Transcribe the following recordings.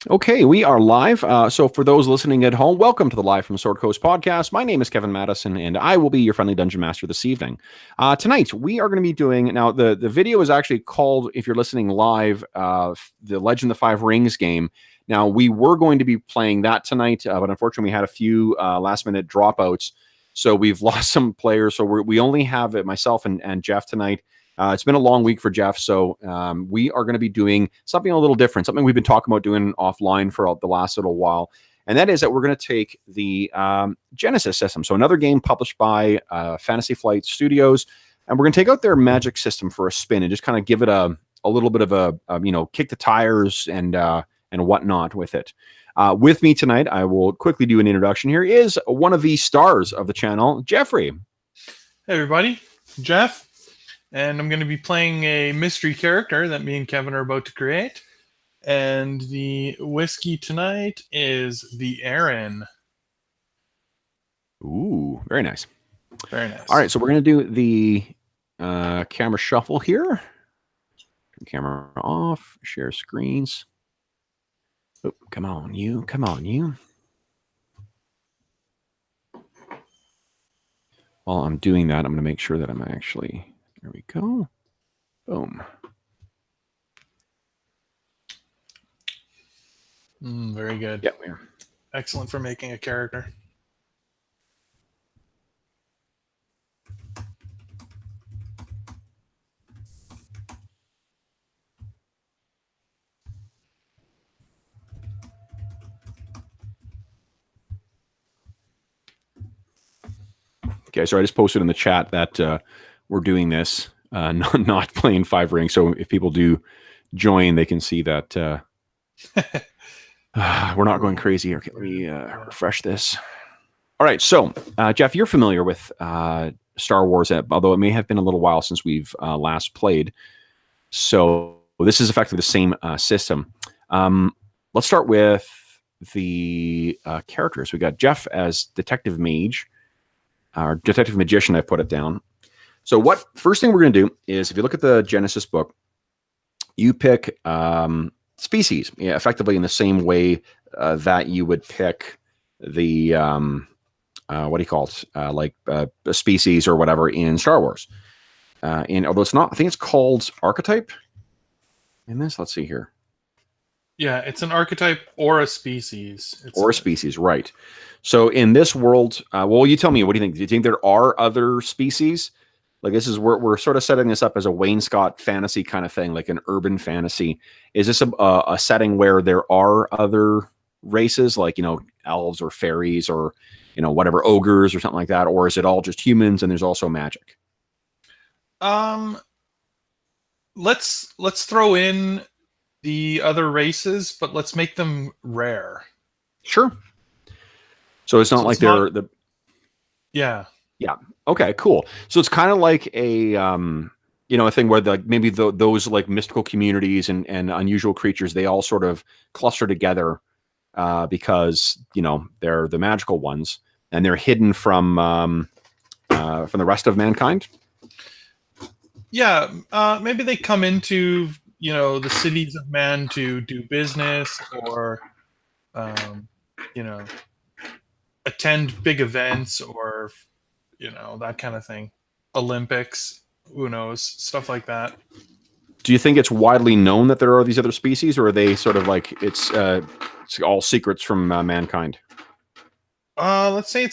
Okay, we are live. So for those listening at home, welcome to the Live from Sword Coast podcast. My name is Kevin Madison, and I will be your friendly dungeon master this evening. Tonight, we are going to be doing, now the video is actually called, if you're listening live, the Legend of the Five Rings game. Now, we were going to be playing that tonight, but unfortunately, we had a few last-minute dropouts, so we've lost some players. So we only have myself and Jeff tonight. It's been a long week for Jeff, so we are going to be doing something a little different, something we've been talking about doing offline for the last little while, and that is that we're going to take the Genesys system, so another game published by Fantasy Flight Studios, and we're going to take out their magic system for a spin and just kind of give it a little bit of a kick the tires and whatnot with it. With me tonight, I will quickly do an introduction here, is one of the stars of the channel, Jeffrey. Hey everybody, Jeff. And I'm going to be playing a mystery character that me and Kevin are about to create. And the whiskey tonight is the Aaron. Ooh, very nice. Very nice. All right, so we're going to do the camera shuffle here. Turn camera off, share screens. Oh, come on, you. Come on, you. While I'm doing that, I'm going to make sure that I'm actually... There we go. Boom. Very good. Yeah, we are. Excellent for making a character. Okay, so I just posted in the chat that we're doing this, not playing Five Rings. So if people do join, they can see that we're not going crazy. Okay, let me refresh this. All right, so Jeff, you're familiar with Star Wars, although it may have been a little while since we've last played. So this is effectively the same system. Let's start with the characters. We got Jeff as Detective Mage, or Detective Magician, I put it down. So first thing we're going to do is, if you look at the Genesys book, you pick species, effectively in the same way that you would pick the, what do you call it, like a species or whatever in Star Wars. And although it's not, I think it's called archetype in this. Let's see here. Yeah, it's an archetype or a species. Or a species, right. So in this world, well, you tell me, what do you think? Do you think there are other species? Like, this is where we're sort of setting this up as a wainscot fantasy kind of thing, like an urban fantasy. Is this a setting where there are other races, like, elves or fairies or, whatever, ogres or something like that? Or is it all just humans and there's also magic? Let's throw in the other races, but let's make them rare. Sure. So it's not like they're the... Yeah. Yeah. Okay, cool. So it's kind of like a, a thing where maybe those like mystical communities and unusual creatures, they all sort of cluster together because, they're the magical ones and they're hidden from the rest of mankind. Yeah. Maybe they come into, the cities of man to do business or, attend big events or, that kind of thing. Olympics, who knows, stuff like that. Do you think it's widely known that there are these other species, or are they sort of like it's all secrets from mankind? Let's say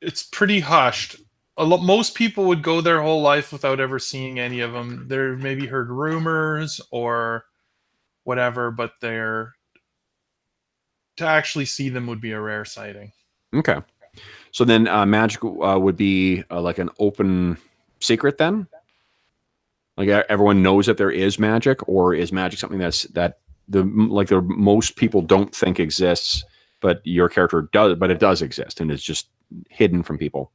it's pretty hushed. Most people would go their whole life without ever seeing any of them. They're maybe heard rumors or whatever, but to actually see them would be a rare sighting. Okay. So then magic would be like an open secret then? Like everyone knows that there is magic, or is magic something that most people don't think exists, but your character does, but it does exist and it's just hidden from people?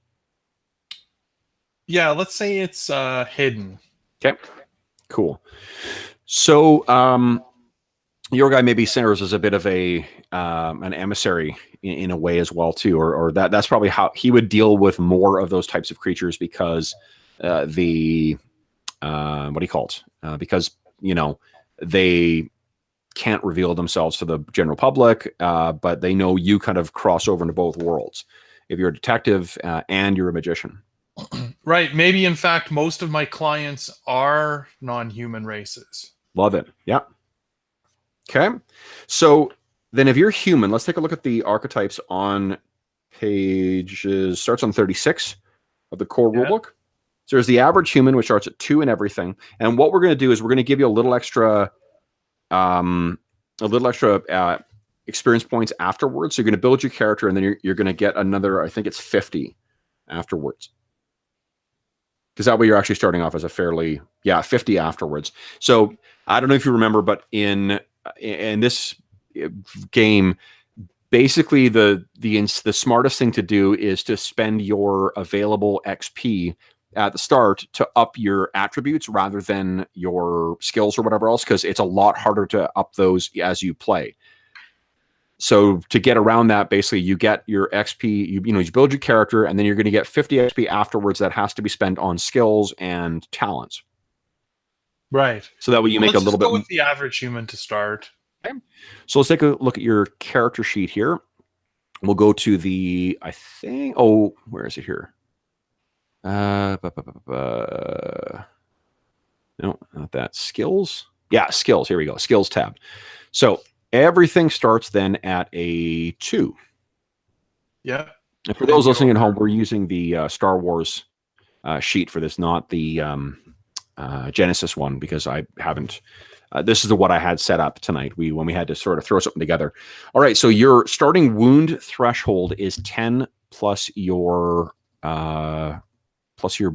Yeah, let's say it's hidden. Okay, cool. So your guy maybe serves as a bit of an emissary in a way as well too, or that's probably how he would deal with more of those types of creatures, because what do you call it? Because they can't reveal themselves to the general public, but they know you kind of cross over into both worlds. If you're a detective and you're a magician. Right. Maybe, in fact, most of my clients are non-human races. Love it. Yeah. Okay. So then if you're human, let's take a look at the archetypes on pages, starts on 36 of the core rulebook. So there's the average human, which starts at 2 and everything. And what we're going to do is we're going to give you a little extra experience points afterwards. So you're going to build your character, and then you're going to get another, I think it's 50 afterwards. Because that way you're actually starting off as a fairly, 50 afterwards. So I don't know if you remember, but in this game, basically the smartest thing to do is to spend your available XP at the start to up your attributes rather than your skills or whatever else, because it's a lot harder to up those as you play. So to get around that, basically you get your XP, you build your character, and then you're going to get 50 XP afterwards that has to be spent on skills and talents. Right. So that way you make a little bit. Let's go with the average human to start. Okay. So let's take a look at your character sheet here. We'll go to the, where is it here? No, not that. Skills. Yeah, skills. Here we go. Skills tab. So everything starts then at a 2. Yeah. And for those listening at home, we're using the Star Wars sheet for this, not the Genesys one, because I haven't. This is what I had set up tonight. When we had to sort of throw something together. All right. So your starting wound threshold is 10 plus your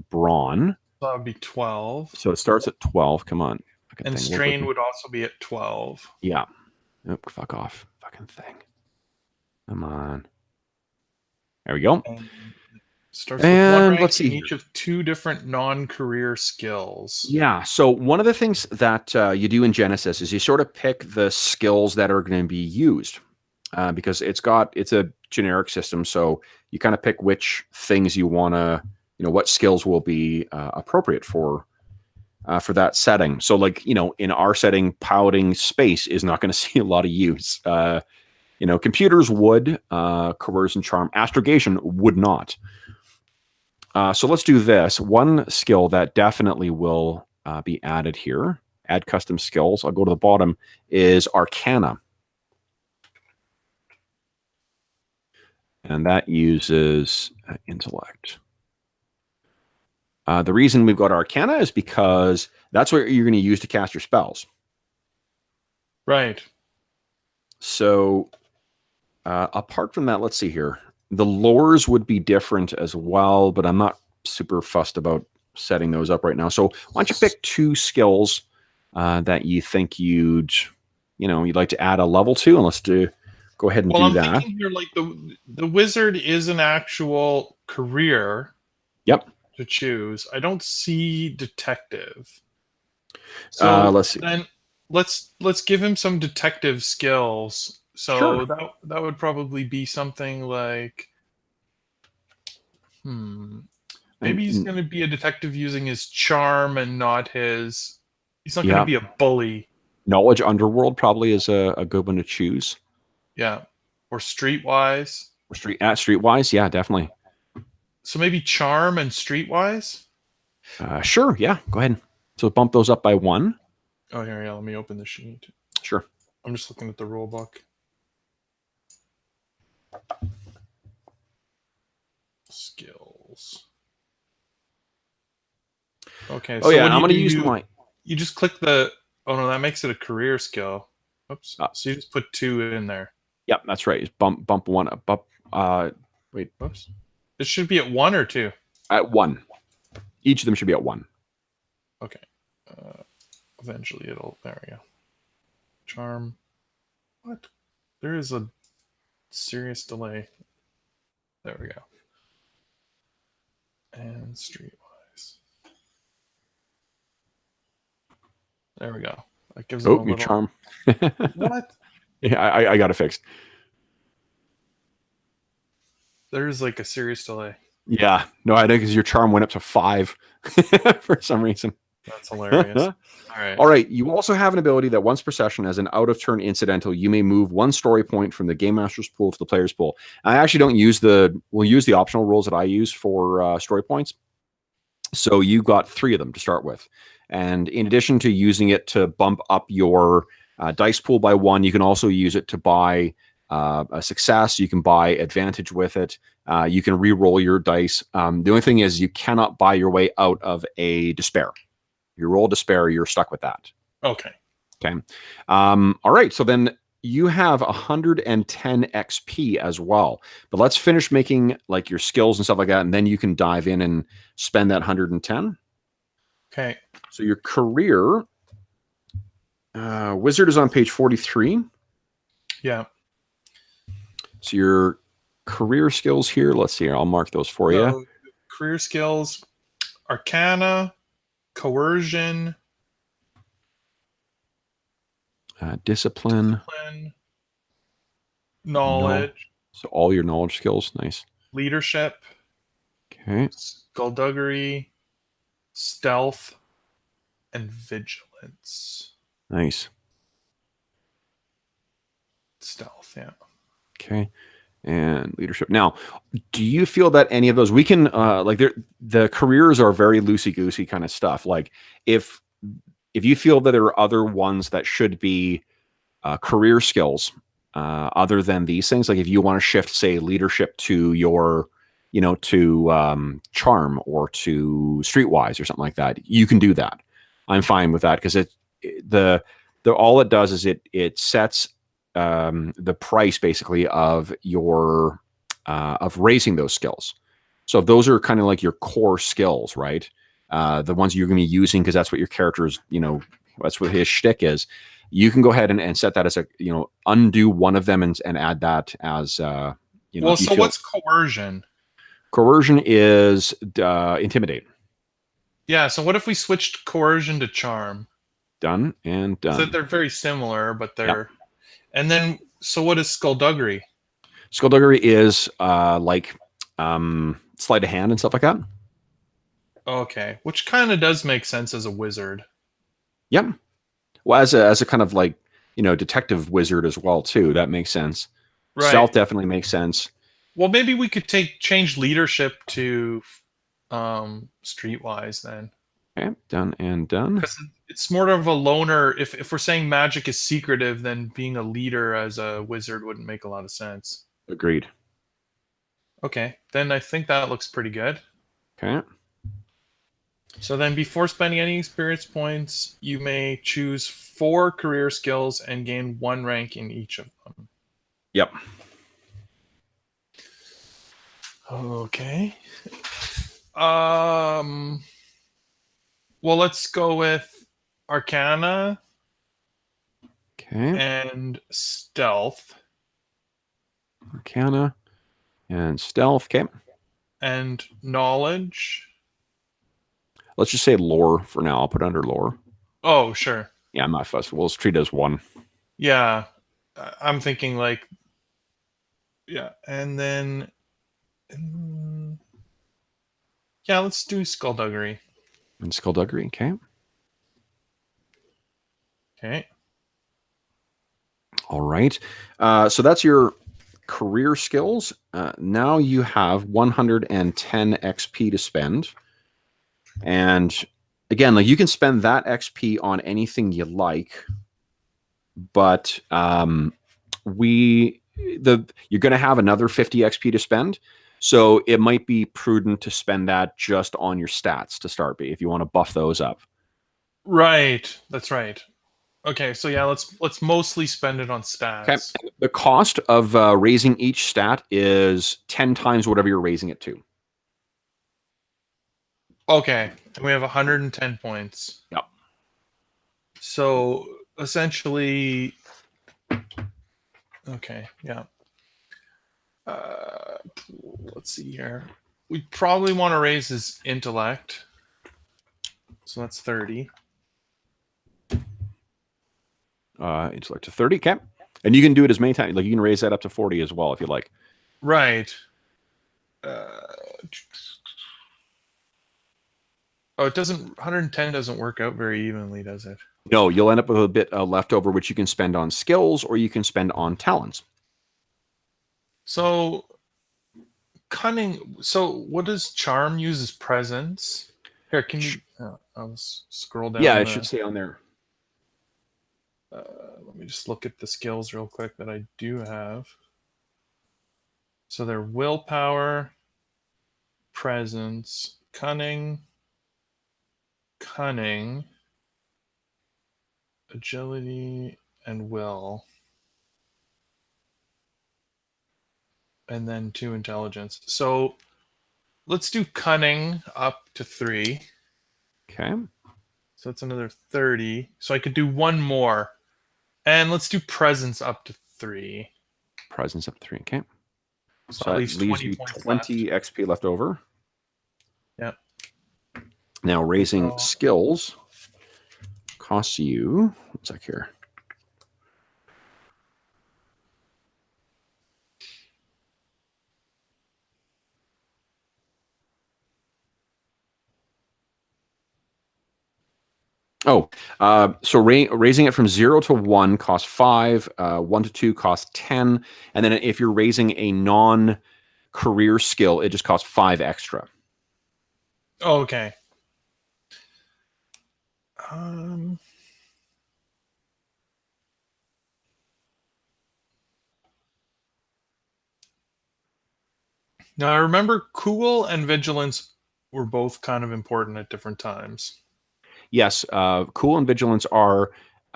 brawn. That would be 12. So it starts at 12. Come on. And strain would also be at 12. Yeah. Nope, fuck off. Fucking thing. Come on. There we go. And starts with one rank, let's see, each of 2 different non-career skills. Yeah. So one of the things that you do in Genesys is you sort of pick the skills that are going to be used because it's a generic system. So you kind of pick which things you want to, what skills will be appropriate for that setting. So like, in our setting, pouting space is not going to see a lot of use. Computers would, coercion, charm, astrogation would not. So let's do this. One skill that definitely will be added here, add custom skills. I'll go to the bottom, is Arcana. And that uses intellect. The reason we've got Arcana is because that's what you're going to use to cast your spells. Right. So apart from that, let's see here. The lores would be different as well, but I'm not super fussed about setting those up right now. So why don't you pick 2 skills that you think you'd like to add a level to, and let's go ahead and do that. I'm thinking here, like the wizard is an actual career. Yep. To choose. I don't see detective. So let's see. Then let's give him some detective skills. So sure. that would probably be something like maybe he's going to be a detective using his charm and not his. He's not going to be a bully. Knowledge Underworld probably is a good one to choose. Yeah, or streetwise. Or streetwise, yeah, definitely. So maybe charm and streetwise? Sure, yeah, go ahead. So bump those up by 1. Oh, here, yeah, let me open the sheet. Sure. I'm just looking at the rule book. Skills. Okay, so I'm going to use my... You just click the... Oh, no, that makes it a career skill. Oops. So you just put 2 in there. Yep, that's right. Just bump 1 up. Wait. Oops. It should be at 1 or 2? At 1. Each of them should be at 1. Okay. Eventually it'll... There we go. Charm. What? There is a serious delay. There we go. And streetwise. There we go. That gives them a your charm. What? Yeah, I got it fixed. There's like a serious delay. Yeah. No, I think because your charm went up to 5 for some reason. That's hilarious. All right. All right. You also have an ability that once per session, as an out-of-turn incidental, you may move one story point from the Game Master's pool to the player's pool. I actually don't use we'll use the optional rules that I use for story points. So you got 3 of them to start with. And in addition to using it to bump up your dice pool by 1, you can also use it to buy a success. You can buy advantage with it. You can re-roll your dice. The only thing is you cannot buy your way out of a despair. You roll despair, you're stuck with that. Okay. Okay. All right. So then you have 110 XP as well. But let's finish making like your skills and stuff like that, and then you can dive in and spend that 110. Okay. So your career wizard is on page 43. Yeah. So your career skills here, let's see here. I'll mark those for you. Career skills, Arcana, Coercion, Discipline, Knowledge. So all your knowledge skills. Nice. Leadership. Okay. Skullduggery, Stealth, and Vigilance. Nice. Stealth, yeah. Okay. And leadership. Now, do you feel that any of those we can like the careers are very loosey-goosey kind of stuff? Like if you feel that there are other ones that should be career skills other than these things, like if you want to shift, say, leadership to your, to charm or to streetwise or something like that, you can do that. I'm fine with that because all it does is it sets the price basically of your of raising those skills. So if those are kind of like your core skills, right? The ones you're going to be using because that's what your character's, that's what his shtick is. You can go ahead and set that as a, undo one of them and add that as, Well, so what's coercion? Coercion is intimidate. Yeah. So what if we switched coercion to charm? Done and done. So they're very similar, but they're. Yep. And then, so what is skullduggery? Skullduggery is like sleight of hand and stuff like that. Okay, which kind of does make sense as a wizard. Yep. Well, as a kind of like, detective wizard as well too. That makes sense. Right. Stealth definitely makes sense. Well, maybe we could change leadership to streetwise then. Okay, done and done. Because it's more of a loner. If we're saying magic is secretive, then being a leader as a wizard wouldn't make a lot of sense. Agreed. Okay, then I think that looks pretty good. Okay. So then before spending any experience points, you may choose 4 career skills and gain 1 rank in each of them. Yep. Okay. Well, let's go with Arcana. Okay. And Stealth. Arcana and Stealth. Okay. And Knowledge. Let's just say lore for now. I'll put it under lore. Oh, sure. Yeah, I'm not fussed. We'll treat it as 1. Yeah. I'm thinking like, yeah. And then, yeah, let's do Skullduggery. And Skullduggery, okay. Okay. All right. So that's your career skills. Now you have 110 XP to spend. And again, like you can spend that XP on anything you like, but you're going to have another 50 XP to spend. So it might be prudent to spend that just on your stats to start if you want to buff those up. Right. That's right. Okay. So yeah, let's mostly spend it on stats. Okay. The cost of raising each stat is 10 times whatever you're raising it to. Okay. And we have 110 points. Yep. So essentially, okay. Yeah. Let's see here. We probably want to raise his intellect. So that's 30. Intellect to 30, okay. And you can do it as many times. Like you can raise that up to 40 as well if you like. Right. Oh, it doesn't. 110 doesn't work out very evenly, does it? No, you'll end up with a bit left over, which you can spend on skills or you can spend on talents. So cunning. So what does charm use as presence? Here, can you? I'll scroll Yeah, down it should the. say on there. Let me just look at the skills real quick that I do have. So they're willpower, presence, cunning, agility, and will. And then 2 intelligence. So let's do cunning up to 3. Okay. So that's another 30. So I could do one more. And let's do presence up to 3. Presence up to 3. Okay. So So that that leaves leaves 20 you points 20 left. XP left over. Yep. Now, raising So, skills costs you, what's that here? Oh, so raising it from 0 to 1 costs 5, 1 to 2 costs 10, and then if you're raising a non-career skill, it just costs 5 extra. okay. Now I remember cool and vigilance were both kind of important at different times. Yes, cool and vigilance are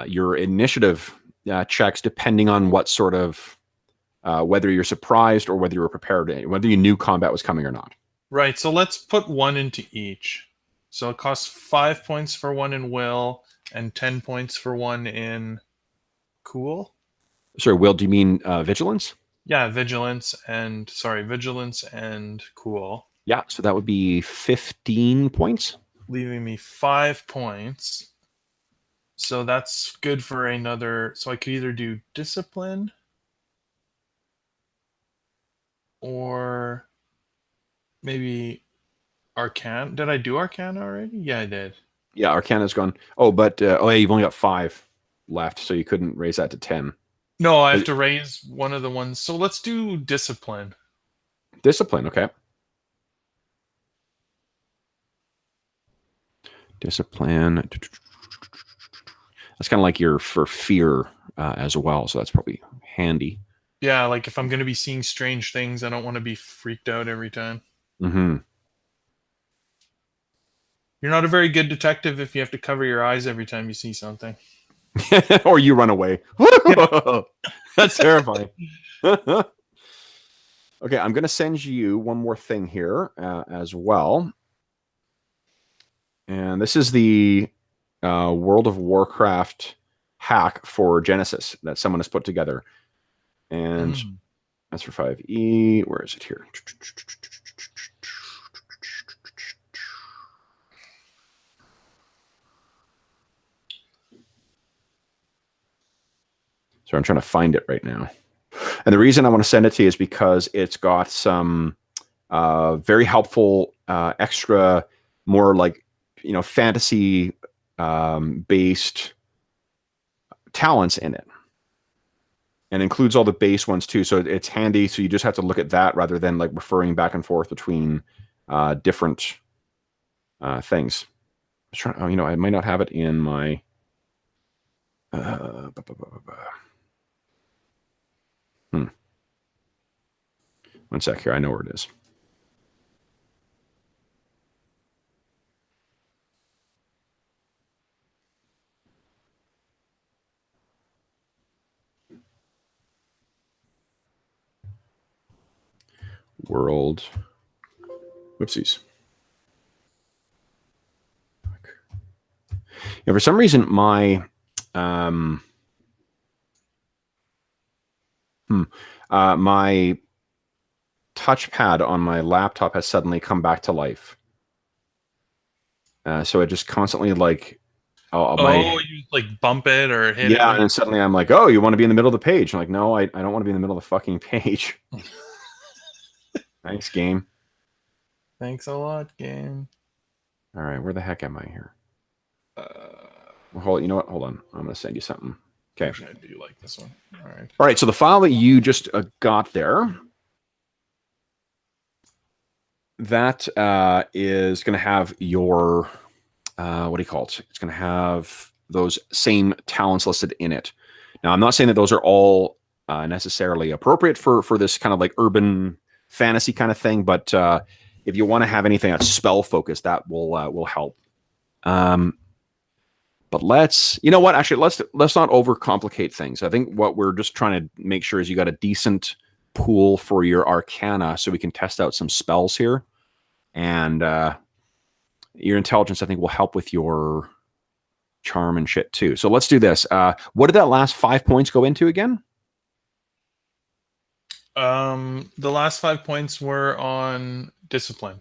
your initiative checks, depending on what sort of whether you're surprised or whether you were prepared, whether you knew combat was coming or not. Right, so let's put 1 into each. So it costs 5 points for 1 in will and 10 points for 1 in cool. Sorry, Will, do you mean vigilance? Yeah, vigilance and cool. Yeah, so that would be 15 points. Leaving me 5 points. So that's good for another. So I could either do discipline or maybe Arcana. Did I do Arcana already? Yeah, I did. Yeah, Arcana's gone. Oh, but oh, yeah, you've only got 5 left, so you couldn't raise that to 10. No, I have to raise one of the ones. So let's do discipline. Discipline, okay. Discipline. That's kind of like your for fear as well, so that's probably handy. Yeah, like if I'm going to be seeing strange things, I don't want to be freaked out every time. Mm-hmm. You're not a very good detective if you have to cover your eyes every time you see something. Or you run away. That's terrifying. Okay, I'm going to send you one more thing here as well. And this is the World of Warcraft hack for Genesys that someone has put together. And that's for 5e. Where is it here? So I'm trying to find it right now. And the reason I want to send it to you is because it's got some very helpful extra, more like, fantasy based talents in it. And includes all the base ones too. So it's handy. So you just have to look at that rather than like referring back and forth between different things. I might not have it in my... One sec here. I know where it is. World. Whoopsies. Yeah, for some reason, my my touchpad on my laptop has suddenly come back to life. So it just constantly like, you like bump it or hit it. Yeah, and then suddenly I'm like, oh, you want to be in the middle of the page? I'm like, no, I don't want to be in the middle of the fucking page. Thanks, game. Thanks a lot, game. All right, where the heck am I here? Uh, Well, you know what? Hold on. I'm going to send you something. Okay. Actually, I do like this one. All right. All right. So the file that you just got there, that is going to have your, what do you call it? It's going to have those same talents listed in it. Now, I'm not saying that those are all necessarily appropriate for this kind of like urban fantasy kind of thing, but if you want to have anything that's spell focused, that will help. But you know what? Actually, let's not overcomplicate things. I think what we're just trying to make sure is you got a decent pool for your Arcana, so we can test out some spells here, and your intelligence, I think, will help with your charm and shit too. So let's do this. What did that last 5 points go into again? The last 5 points were on discipline.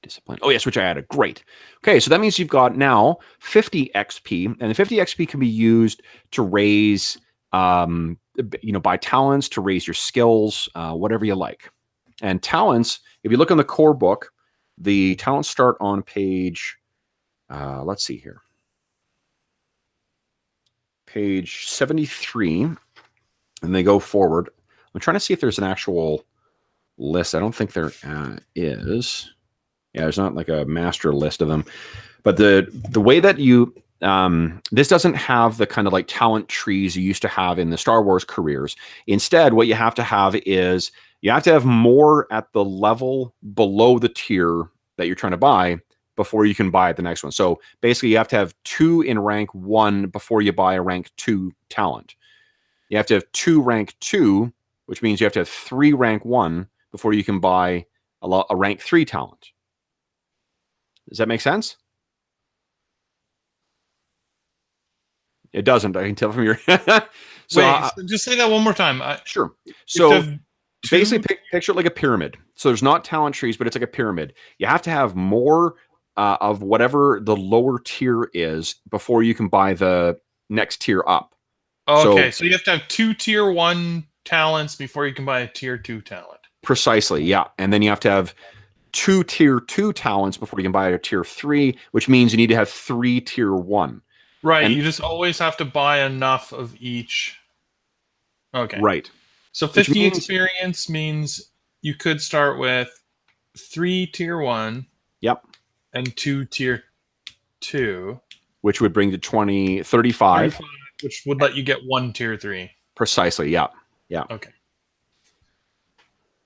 Discipline. Oh, yes, which I added. Great. Okay, so that means you've got now 50 XP, and the 50 XP can be used to raise, by talents, to raise your skills, whatever you like. And talents, if you look in the core book, the talents start on page, let's see here, page 73, and they go forward. I'm trying to see if there's an actual list. I don't think there is. Yeah, there's not like a master list of them. But the way that you this doesn't have the kind of like talent trees you used to have in the Star Wars careers. Instead, what you have to have is you have to have more at the level below the tier that you're trying to buy before you can buy the next one. So basically, you have to have 2 in rank 1 before you buy a rank 2 talent. You have to have 2 rank 2, which means you have to have 3 rank 1 before you can buy a rank 3 talent. Does that make sense? It doesn't. I can tell from your. Just say that one more time. Sure. So basically, picture it like a pyramid. So there's not talent trees, but it's like a pyramid. You have to have more of whatever the lower tier is before you can buy the next tier up. Okay, so you have to have 2 tier 1 talents before you can buy a tier 2 talent. Precisely, yeah. And then you have to have 2 tier 2 talents before you can buy a tier 3, which means you need to have 3 tier 1. Right, and you just always have to buy enough of each. Okay. Right. So 50 experience means you could start with 3 tier 1. Yep. And 2 tier 2. Which would bring to 35. Which would let you get 1 tier 3. Precisely, yeah. Yeah. Okay.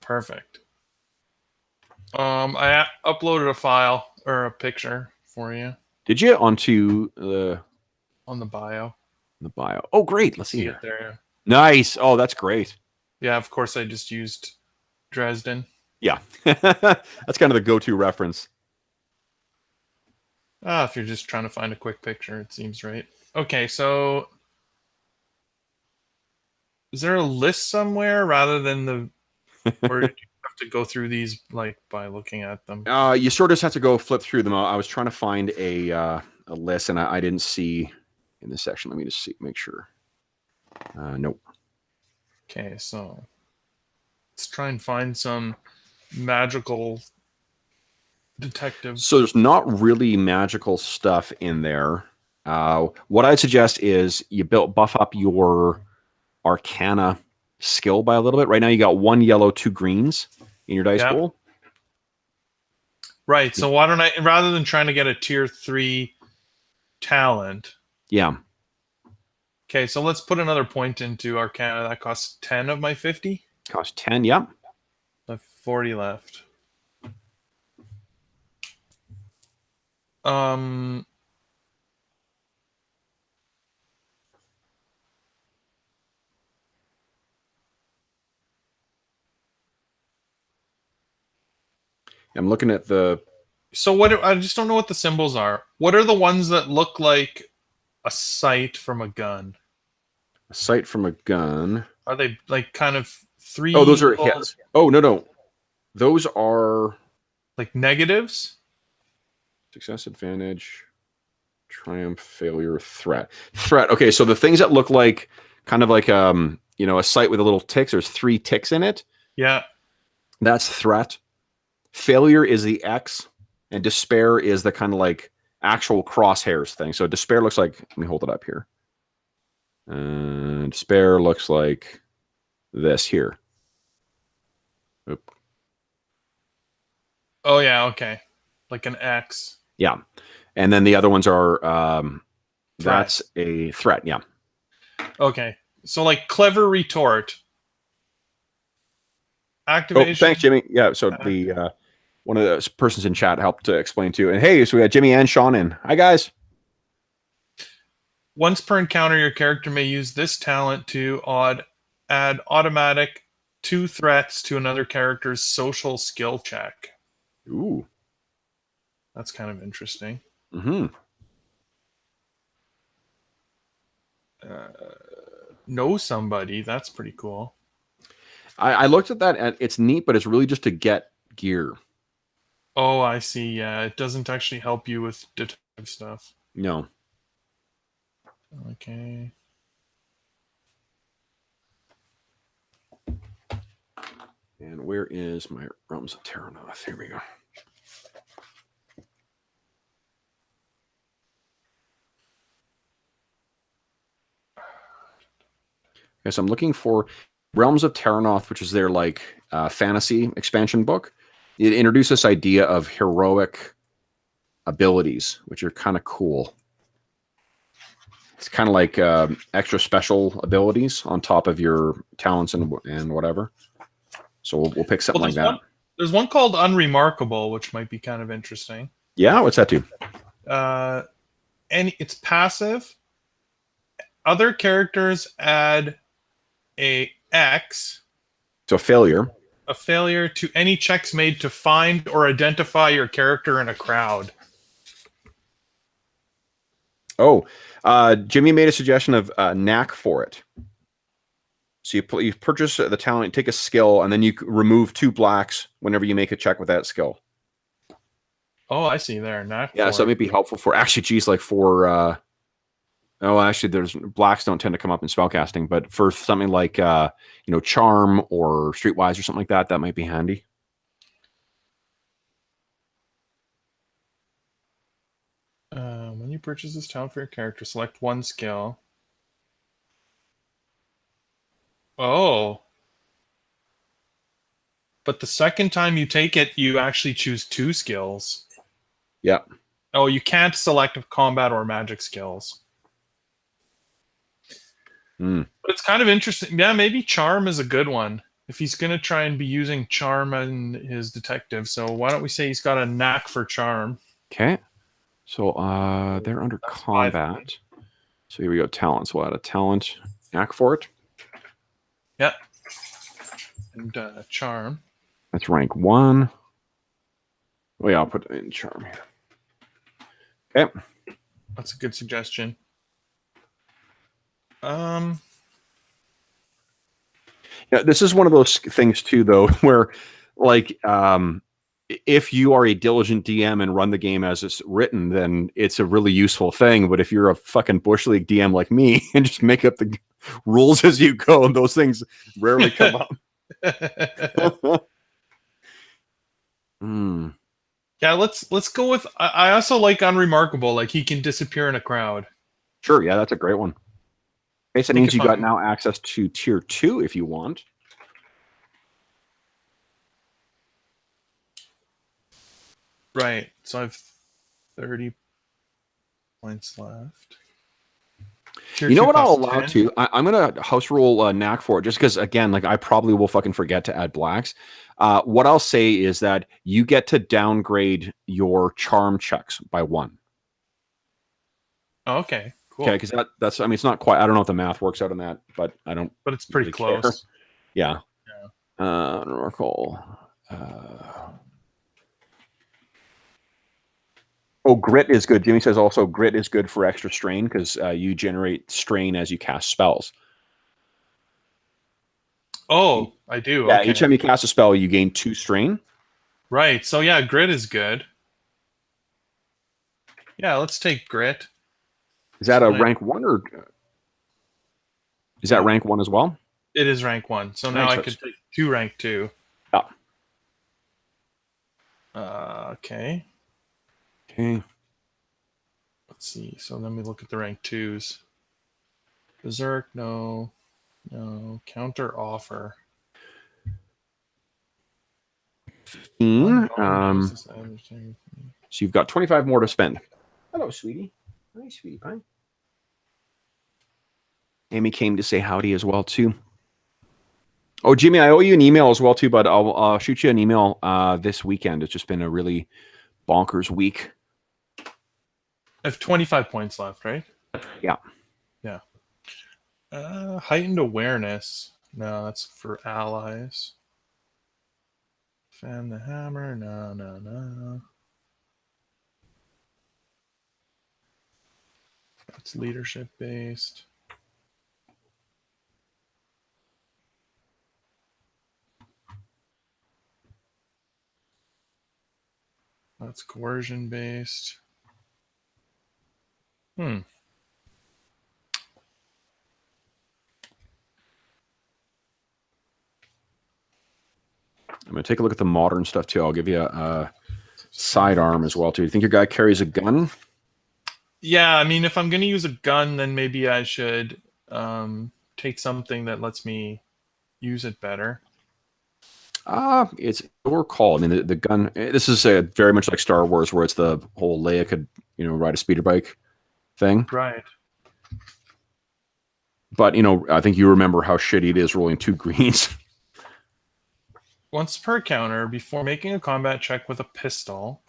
Perfect. I uploaded a file or a picture for you. Did you onto the on the bio? The bio. Oh, great. Let's see it there. Nice. Oh, that's great. Yeah, of course I just used Dresden. Yeah. That's kind of the go-to reference. If you're just trying to find a quick picture, it seems right. Okay, so is there a list somewhere rather than the or do you have to go through these like by looking at them? You sort of just have to go flip through them. I was trying to find a list, and I didn't see in this section. Let me just make sure. Nope. Okay, so let's try and find some magical detective. So there's not really magical stuff in there. What I'd suggest is you buff up your Arcana skill by a little bit. Right now you got 1 yellow, 2 greens in your dice pool. Right. So why don't I, rather than trying to get a tier 3 talent? Yeah. Okay, so let's put another point into Arcana. That costs 10 of my 50. Costs 10, yep. I have 40 left. I'm looking at the... So what? I just don't know what the symbols are. What are the ones that look like a sight from a gun? A sight from a gun. Are they like kind of 3? Oh, those are hits. Oh, no. Those are... like negatives? Success, advantage, triumph, failure, threat. Threat. Okay, so the things that look like kind of like a sight with a little ticks, there's 3 ticks in it. Yeah. That's threat. Failure is the X, and despair is the kind of like actual crosshairs thing. So despair looks like, let me hold it up here. Despair looks like this here. Oop. Oh yeah, okay. Like an X. Yeah. And then the other ones are that's a threat, yeah. Okay. So like clever retort. Activation. Oh, thanks, Jimmy. Yeah, so the one of the persons in chat helped to explain too. And hey, so we got Jimmy and Sean in. Hi guys. Once per encounter, your character may use this talent to add automatic 2 threats to another character's social skill check. Ooh. That's kind of interesting. Mm-hmm. Know somebody. That's pretty cool. I looked at that, and it's neat, but it's really just to get gear. Oh, I see. Yeah, it doesn't actually help you with detective stuff. No. Okay. And where is my Realms of Terranoth? Here we go. Okay, so I'm looking for Realms of Terranoth, which is their like fantasy expansion book. It introduced this idea of heroic abilities, which are kind of cool. It's kind of like extra special abilities on top of your talents and whatever. So we'll pick something like that. There's one called Unremarkable, which might be kind of interesting. Yeah, what's that do? And it's passive. Other characters add a X. So failure. A failure to any checks made to find or identify your character in a crowd. Oh, Jimmy made a suggestion of knack for it. So you purchase the talent, take a skill, and then you remove 2 blacks whenever you make a check with that skill. Oh, I see there. Knack. Yeah, so it may be helpful for actually, geez, like for oh, actually, there's blacks don't tend to come up in spellcasting, but for something like charm or streetwise or something like that, that might be handy. When you purchase this talent for your character, select 1 skill. Oh. But the second time you take it, you actually choose 2 skills. Yeah. Oh, you can't select combat or magic skills. But it's kind of interesting. Yeah, maybe charm is a good one. If he's going to try and be using charm in his detective. So why don't we say he's got a knack for charm? Okay. So they're under That's combat. 5. So here we go. Talents. We'll add a talent. Knack for it. Yeah. And charm. That's rank 1. Well, yeah, I'll put it in charm here. Okay. That's a good suggestion. Yeah, this is one of those things too, though, where like if you are a diligent DM and run the game as it's written, then it's a really useful thing. But if you're a fucking Bush League DM like me and just make up the rules as you go, those things rarely come up. Yeah, let's go with. I also like Unremarkable. Like he can disappear in a crowd. Sure, yeah, that's a great one. Okay, so that means you got now access to tier 2 if you want. Right. So I have 30 points left. You know what I'll allow to? I'm going to house rule knack for it just because, again, like I probably will fucking forget to add blacks. What I'll say is that you get to downgrade your charm checks by 1. Oh, okay, cool. Okay, because that's, I mean, it's not quite, I don't know if the math works out on that, but I don't. But it's pretty really close. Care. Yeah. Yeah. Oracle. Oh, grit is good. Jimmy says also grit is good for extra strain because you generate strain as you cast spells. Oh, I do. Yeah, okay. each time you cast a spell, you gain 2 strain. Right. So yeah, grit is good. Yeah, let's take grit. Is that a rank 1 or is that rank 1 as well? It is rank 1. So now I could take 2 rank 2. Yeah. Okay. Okay. Let's see. So then we look at the rank 2s. Berserk, no. No. Counter offer. 15. Use this So you've got 25 more to spend. Hello, sweetie. Hi, sweetie pie. Amy came to say howdy as well, too. Oh, Jimmy, I owe you an email as well, too, but I'll shoot you an email this weekend. It's just been a really bonkers week. I have 25 points left, right? Yeah. Yeah. Heightened awareness. No, that's for allies. Fan the hammer. No. That's leadership based. That's coercion based. I'm going to take a look at the modern stuff, too. I'll give you a sidearm as well, too. You think your guy carries a gun? Yeah, I mean, if I'm going to use a gun, then maybe I should take something that lets me use it better. It's your call. I mean, the gun. This is very much like Star Wars, where it's the whole Leia could, ride a speeder bike thing. Right. But I think you remember how shitty it is rolling 2 greens. Once per counter, before making a combat check with a pistol,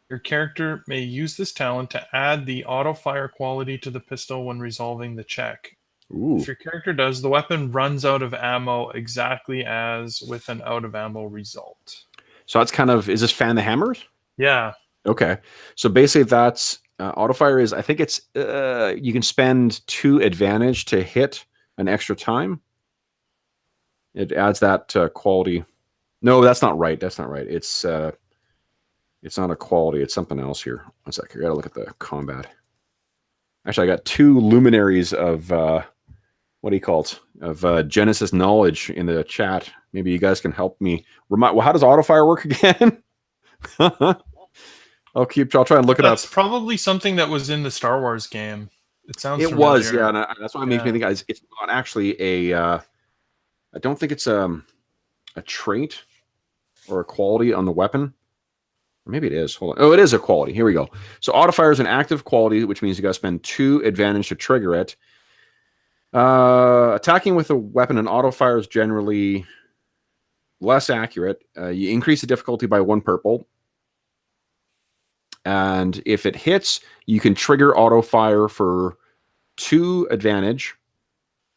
your character may use this talent to add the auto fire quality to the pistol when resolving the check. Ooh. If your character does, the weapon runs out of ammo exactly as with an out of ammo result. So that's kind of, is this fan the hammers? Yeah. Okay. So basically that's, auto fire is, I think it's, you can spend 2 advantage to hit an extra time. It adds that quality. No, that's not right. That's not right. It's not a quality. It's something else here. One sec. I got to look at the combat. Actually, I got 2 luminaries of, what do you call it? Of Genesys knowledge in the chat. Maybe you guys can help me. Well, how does auto fire work again? I'll try and look it up. That's probably something that was in the Star Wars game. It sounds It familiar. was, yeah. And that's why it makes me think it's not actually a, I don't think it's a trait or a quality on the weapon. Or maybe it is. Hold on. Oh, it is a quality. Here we go. So auto fire is an active quality, which means you got to spend 2 advantage to trigger it. Attacking with a weapon and auto fire is generally less accurate. You increase the difficulty by 1 purple. And if it hits, you can trigger auto fire for 2 advantage,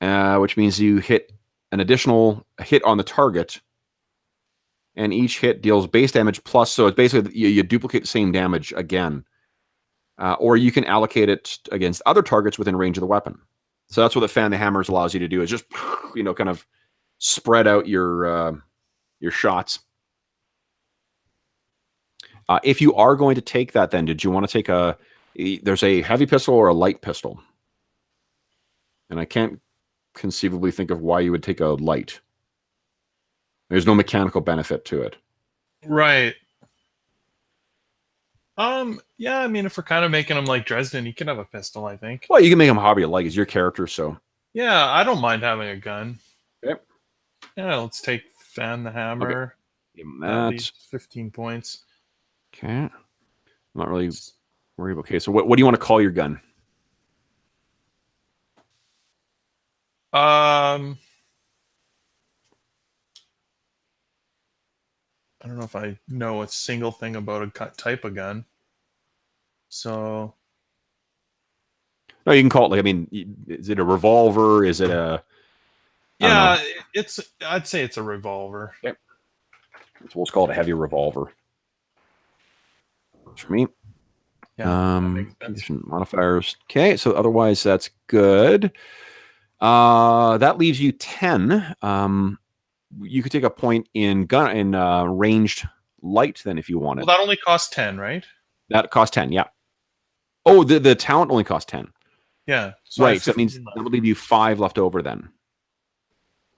which means you hit an additional hit on the target. And each hit deals base damage plus, so it's basically you duplicate the same damage again. Or you can allocate it against other targets within range of the weapon. So that's what the fan the hammers allows you to do, is just, kind of spread out your shots. If you are going to take that, then did you want to take there's a heavy pistol or a light pistol? And I can't conceivably think of why you would take a light. There's no mechanical benefit to it. Right. Yeah, I mean, if we're kind of making him like Dresden, he can have a pistol, I think. Well, you can make him hobby like, it's your character, so. Yeah, I don't mind having a gun. Okay. Yeah, let's take Fan the Hammer. Okay. That's 15 points. Okay. I'm not really worried about. Okay, so what do you want to call your gun? I don't know if I know a single thing about a type of gun. So. No, you can call it, is it a revolver? Is it a... Yeah, I'd say it's a revolver. Yep. So we'll just call it a heavy revolver. Works for me. Yeah, modifiers. Okay, so otherwise that's good. That leaves you 10. You could take a point in ranged light then if you wanted. Well, that only costs 10, right? That costs 10, yeah. Oh, the talent only costs 10. Yeah. So right, so that means that would leave you 5 left over then.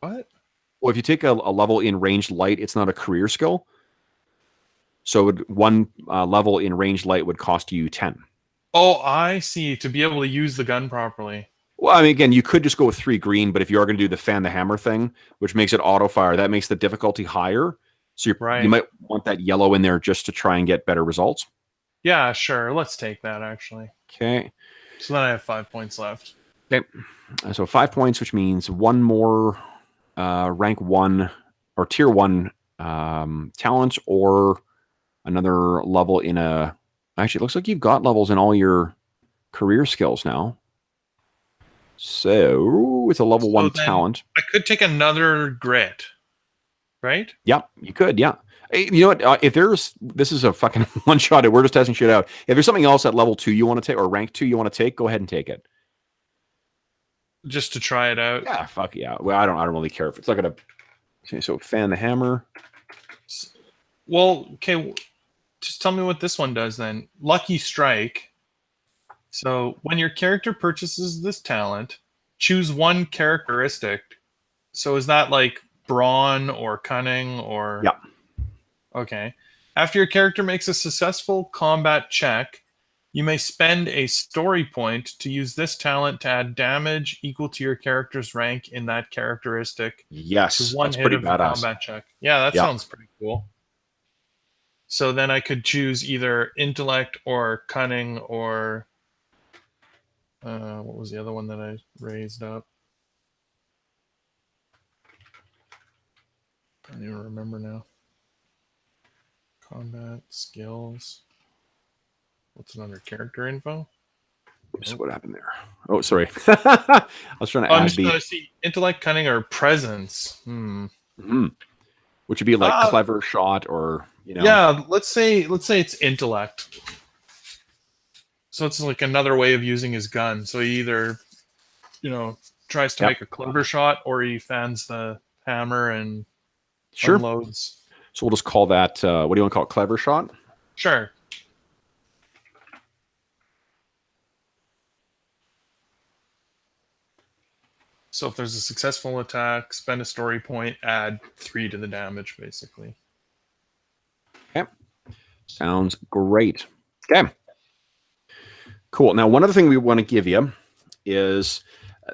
What? Well, if you take a level in ranged light, it's not a career skill. So one level in ranged light would cost you 10. Oh, I see. To be able to use the gun properly. Well, I mean, again, you could just go with 3 green, but if you are going to do the fan the hammer thing, which makes it auto fire, that makes the difficulty higher. So you Right. might want that yellow in there just to try and get better results. Yeah, sure. Let's take that, actually. Okay. So then I have 5 points left. Okay. So 5 points, which means one more rank 1 or tier 1 talent, or another level in a... Actually, it looks like you've got levels in all your career skills now. So it's a level 1 talent. I could take another grit, right? Yeah, you could. Yeah. Hey, you know what? If this is a fucking one shot, we're just testing shit out. If there's something else at level 2 you want to take, or rank 2 you want to take, go ahead and take it. Just to try it out. Yeah, fuck yeah. Well, I don't really care if it's not gonna. Okay, so fan the hammer. Well, okay. Just tell me what this one does then. Lucky Strike. So when your character purchases this talent, choose one characteristic. So is that like brawn or cunning or... Yeah. Okay. After your character makes a successful combat check, you may spend a story point to use this talent to add damage equal to your character's rank in that characteristic. Yes, To one that's hit pretty of the badass. combat check. Yeah, that sounds pretty cool. So then I could choose either intellect or cunning or what was the other one that I raised up? I don't even remember now. Combat skills. What's another character info? Oops, what happened there? Oh, sorry. I was trying to I'm add just going to see intellect, cunning, or presence. Which would be like clever shot, or Yeah, let's say it's intellect. So it's like another way of using his gun. So he either, tries to make a clever shot, or he fans the hammer and unloads. So we'll just call that, what do you want to call it? Clever shot? Sure. So if there's a successful attack, spend a story point, add 3 to the damage, basically. Okay. Sounds great. Okay. Cool. Now, one other thing we want to give you is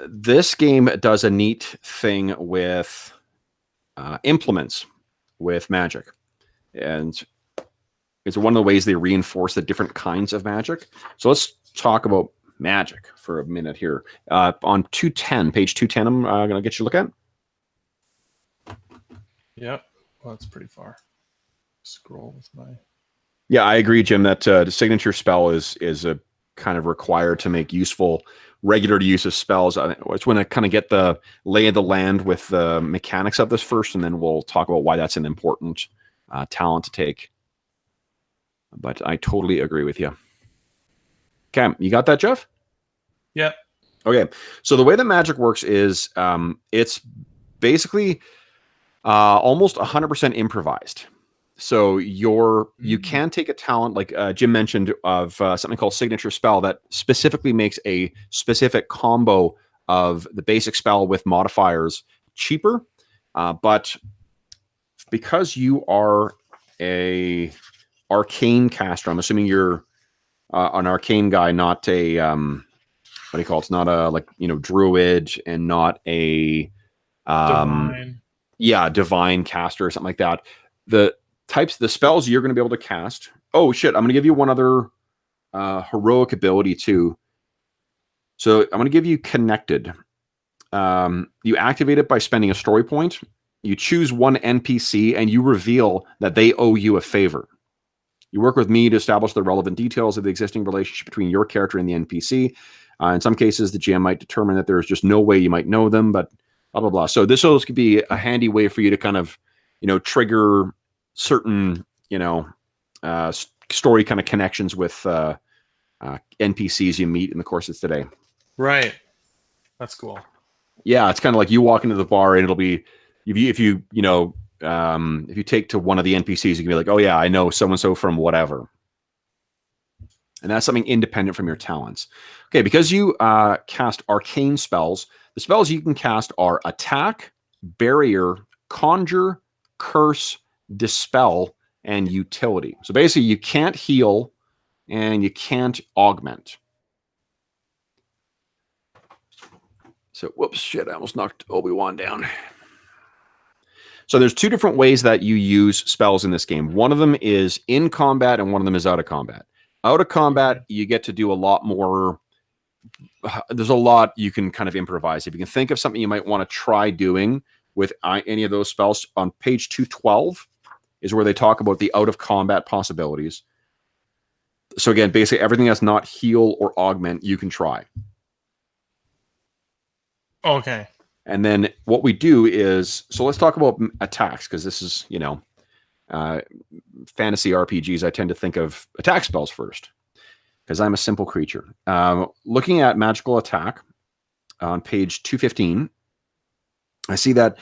this game does a neat thing with implements with magic. And it's one of the ways they reinforce the different kinds of magic. So let's talk about magic for a minute here. On 210, page 210, I'm going to get you to look at. Yep. Well, that's pretty far. Scroll with my... Yeah, I agree, Jim, that the signature spell is a kind of required to make useful regular use of spells. I just want to kind of get the lay of the land with the mechanics of this first, and then we'll talk about why that's an important talent to take. But I totally agree with you. Okay, you got that, Jeff? Yeah. Okay, so the way that magic works is it's basically almost 100% improvised. So you can take a talent like Jim mentioned of something called signature spell that specifically makes a specific combo of the basic spell with modifiers cheaper. But because you are a arcane caster, I'm assuming you're an arcane guy, not a what do you call it? It's not a druid, and not a divine. Yeah, divine caster or something like that. The spells you're going to be able to cast. Oh shit! I'm going to give you one other heroic ability too. So I'm going to give you connected. You activate it by spending a story point. You choose one NPC and you reveal that they owe you a favor. You work with me to establish the relevant details of the existing relationship between your character and the NPC. In some cases, the GM might determine that there's just no way you might know them, but blah, blah, blah. So this could be a handy way for you to kind of, trigger certain, story kind of connections with NPCs you meet in the course of today. Right. That's cool. Yeah, it's kind of like you walk into the bar and it'll be, if you take to one of the NPCs, you can be like, oh yeah, I know so-and-so from whatever. And that's something independent from your talents. Okay, because you cast arcane spells, the spells you can cast are attack, barrier, conjure, curse, dispel, and utility. So basically, you can't heal and you can't augment. So, whoops, shit, I almost knocked Obi-Wan down. So there's two different ways that you use spells in this game. One of them is in combat and one of them is out of combat. Out of combat, you get to do a lot more. There's a lot you can kind of improvise. If you can think of something you might want to try doing with any of those spells, on page 212 is where they talk about the out of combat possibilities. So again, basically everything that's not heal or augment, you can try. Okay. And then what we do is, so let's talk about attacks, because this is, fantasy RPGs. I tend to think of attack spells first, because I'm a simple creature. Looking at magical attack on page 215, I see that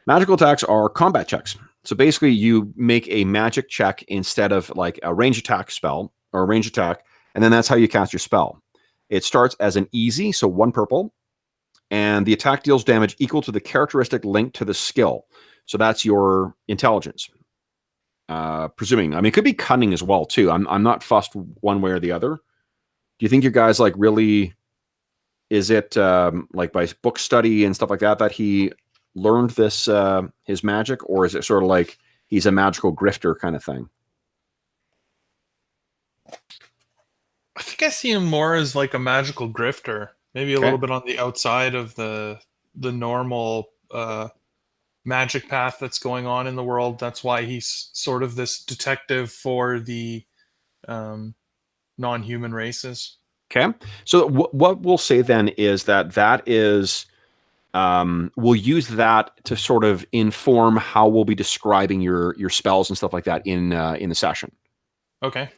magical attacks are combat checks. So basically you make a magic check instead of like a range attack spell or a range attack, and then that's how you cast your spell. It starts as an easy, so 1 purple, and the attack deals damage equal to the characteristic linked to the skill. So that's your intelligence. Presuming, I mean, it could be cunning as well too. I'm not fussed one way or the other. Do you think your guys like really? Is it like by book study and stuff like that he learned this his magic, or is it sort of like he's a magical grifter kind of thing? I think I see him more as like a magical grifter, maybe a little bit on the outside of the normal magic path that's going on in the world. That's why he's sort of this detective for the non-human races. Okay, so what we'll say then is that is we'll use that to sort of inform how we'll be describing your spells and stuff like that in the session. Okay.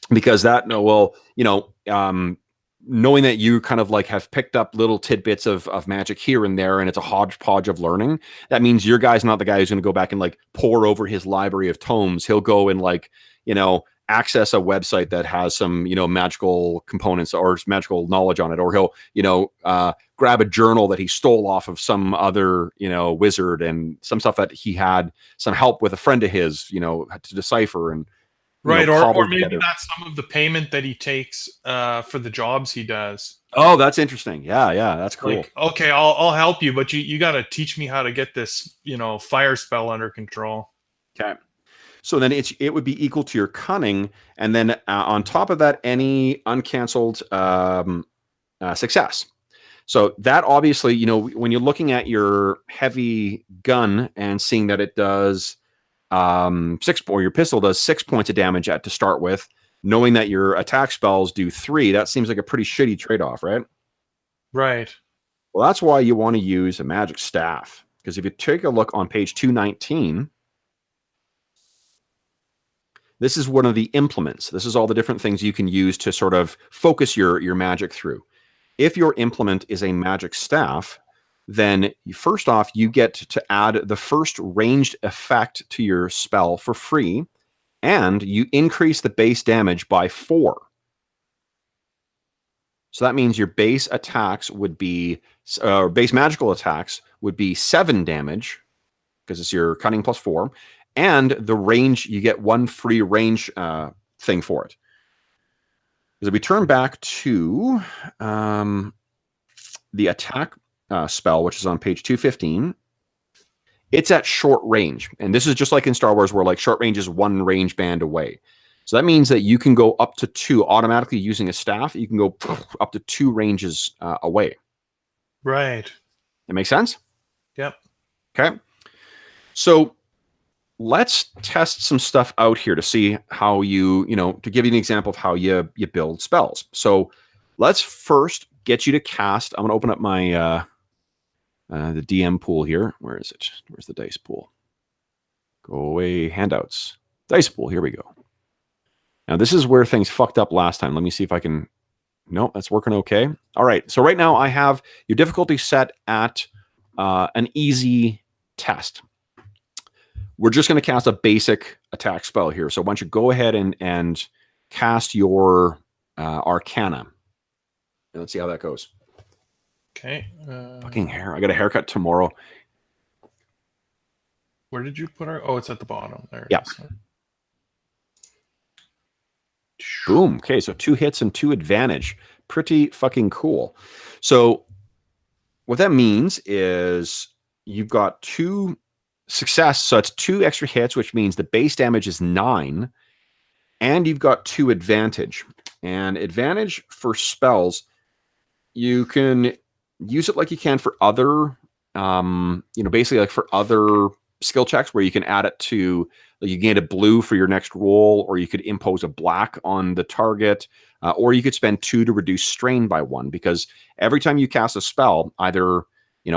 Because that knowing that you kind of like have picked up little tidbits of magic here and there, and it's a hodgepodge of learning, that means your guy's not the guy who's going to go back and like pour over his library of tomes. He'll go and like, access a website that has some, magical components or magical knowledge on it, or he'll, grab a journal that he stole off of some other, wizard, and some stuff that he had some help with a friend of his, to decipher and, right, or maybe together. that's some of the payment that he takes for the jobs he does. Oh, that's interesting. Yeah, that's cool. Like, okay, I'll help you, but you got to teach me how to get this, fire spell under control. Okay. So then it would be equal to your cunning, and then on top of that, any uncanceled success. So that obviously, when you're looking at your heavy gun and seeing that it does 6, or your pistol does 6 points of damage to start with, knowing that your attack spells do 3, that seems like a pretty shitty trade-off, right? Right. Well, that's why you want to use a magic staff, because if you take a look on page 219, this is one of the implements. This is all the different things you can use to sort of focus your magic through. If your implement is a magic staff, then first off, you get to add the first ranged effect to your spell for free, and you increase the base damage by 4. So that means your base attacks would be, base magical attacks would be 7 damage, because it's your cunning plus 4, and the range, you get 1 free range thing for it. Because if we turn back to the attack spell, which is on page 215, it's at short range. And this is just like in Star Wars, where like short range is 1 range band away. So that means that you can go up to 2 automatically using a staff. You can go up to 2 ranges away. Right. That makes sense? Yep. Okay. So let's test some stuff out here to see how to give you an example of how you build spells. So let's first get you to cast. I'm going to open up my the DM pool here. Where is it? Where's the dice pool? Go away, handouts. Dice pool, here we go. Now this is where things fucked up last time. Let me see if I can, nope, that's working okay. All right, so right now I have your difficulty set at an easy test. We're just going to cast a basic attack spell here. So why don't you go ahead and cast your Arcana. And let's see how that goes. Okay. Fucking hair. I got a haircut tomorrow. Where did you put our? Oh, it's at the bottom there. Yeah. Boom. Okay, so 2 hits and 2 advantage. Pretty fucking cool. So what that means is you've got 2 success. So it's 2 extra hits, which means the base damage is 9. And you've got 2 advantage. And advantage for spells, you can use it like you can for other, basically like for other skill checks where you can add it to, like you gain a blue for your next roll, or you could impose a black on the target, or you could spend 2 to reduce strain by 1, because every time you cast a spell, either in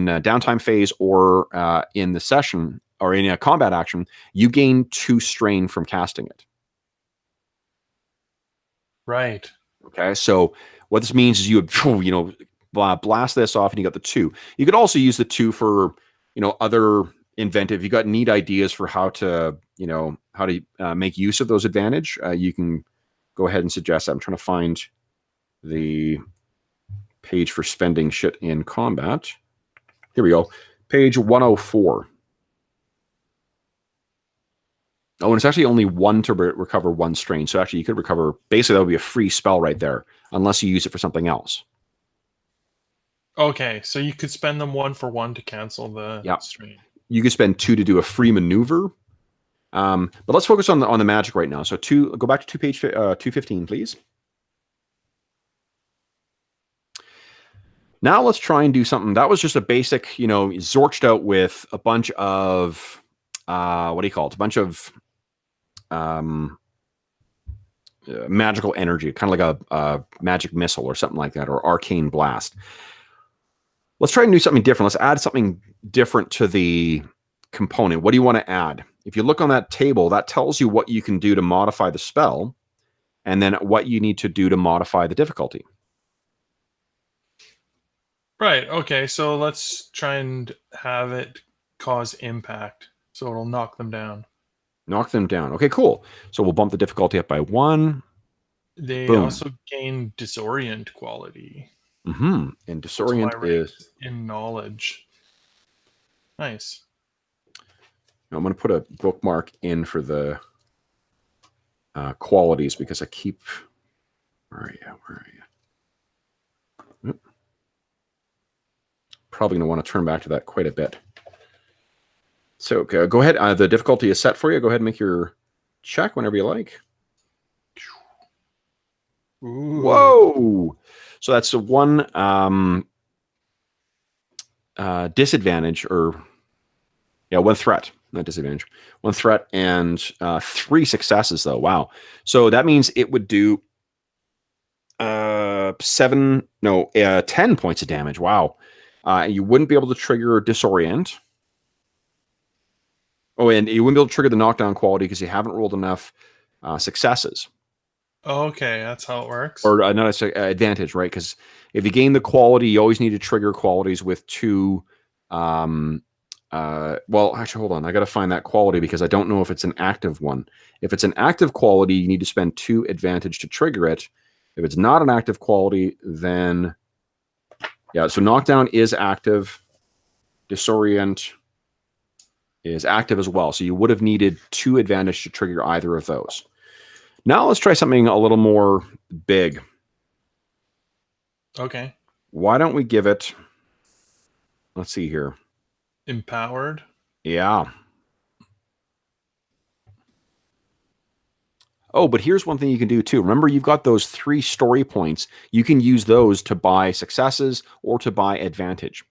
a downtime phase or in the session or in a combat action, you gain 2 strain from casting it. Right. Okay, so what this means is you blast this off and you got the 2. You could also use the 2 for other inventive. You got neat ideas for how to make use of those advantage. You can go ahead and suggest that. I'm trying to find the page for spending shit in combat. Here we go. Page 104. Oh, and it's actually only 1 to recover 1 strain. So actually you could recover, basically that would be a free spell right there, unless you use it for something else. Okay, so you could spend them 1 for 1 to cancel the strain. You could spend 2 to do a free maneuver. But let's focus on the magic right now. So go back to page 215, please. Now let's try and do something. That was just a basic, zorched out with a bunch of, what do you call it? A bunch of magical energy, kind of like a magic missile or something like that, or arcane blast. Let's try and do something different. Let's add something different to the component. What do you want to add? If you look on that table, that tells you what you can do to modify the spell, and then what you need to do to modify the difficulty. Right. Okay. So let's try and have it cause impact, so it'll knock them down. Knock them down. Okay, cool. So we'll bump the difficulty up by 1. They Boom. also gain disorient quality. Mm-hmm. And disorient is in knowledge. Nice. Now I'm going to put a bookmark in for the qualities, because I keep. Where are you? Oop. Probably going to want to turn back to that quite a bit. So go ahead. The difficulty is set for you. Go ahead and make your check whenever you like. Ooh. Whoa! So that's a 1 disadvantage, or 1 threat, not disadvantage. 1 threat and 3 successes, though. Wow. So that means it would do 10 points of damage. Wow. You wouldn't be able to trigger disorient. Oh, and you wouldn't be able to trigger the knockdown quality because you haven't rolled enough successes. Okay, that's how it works. Or not advantage, right? Because if you gain the quality, you always need to trigger qualities with 2. Well, actually, hold on. I got to find that quality, because I don't know if it's an active one. If it's an active quality, you need to spend 2 advantage to trigger it. If it's not an active quality, then so knockdown is active. Disorient is active as well. So you would have needed 2 advantage to trigger either of those. Now let's try something a little more big. Okay. Why don't we give it, let's see here. Empowered? Yeah. Oh, but here's one thing you can do too. Remember, you've got those 3 story points. You can use those to buy successes or to buy advantage.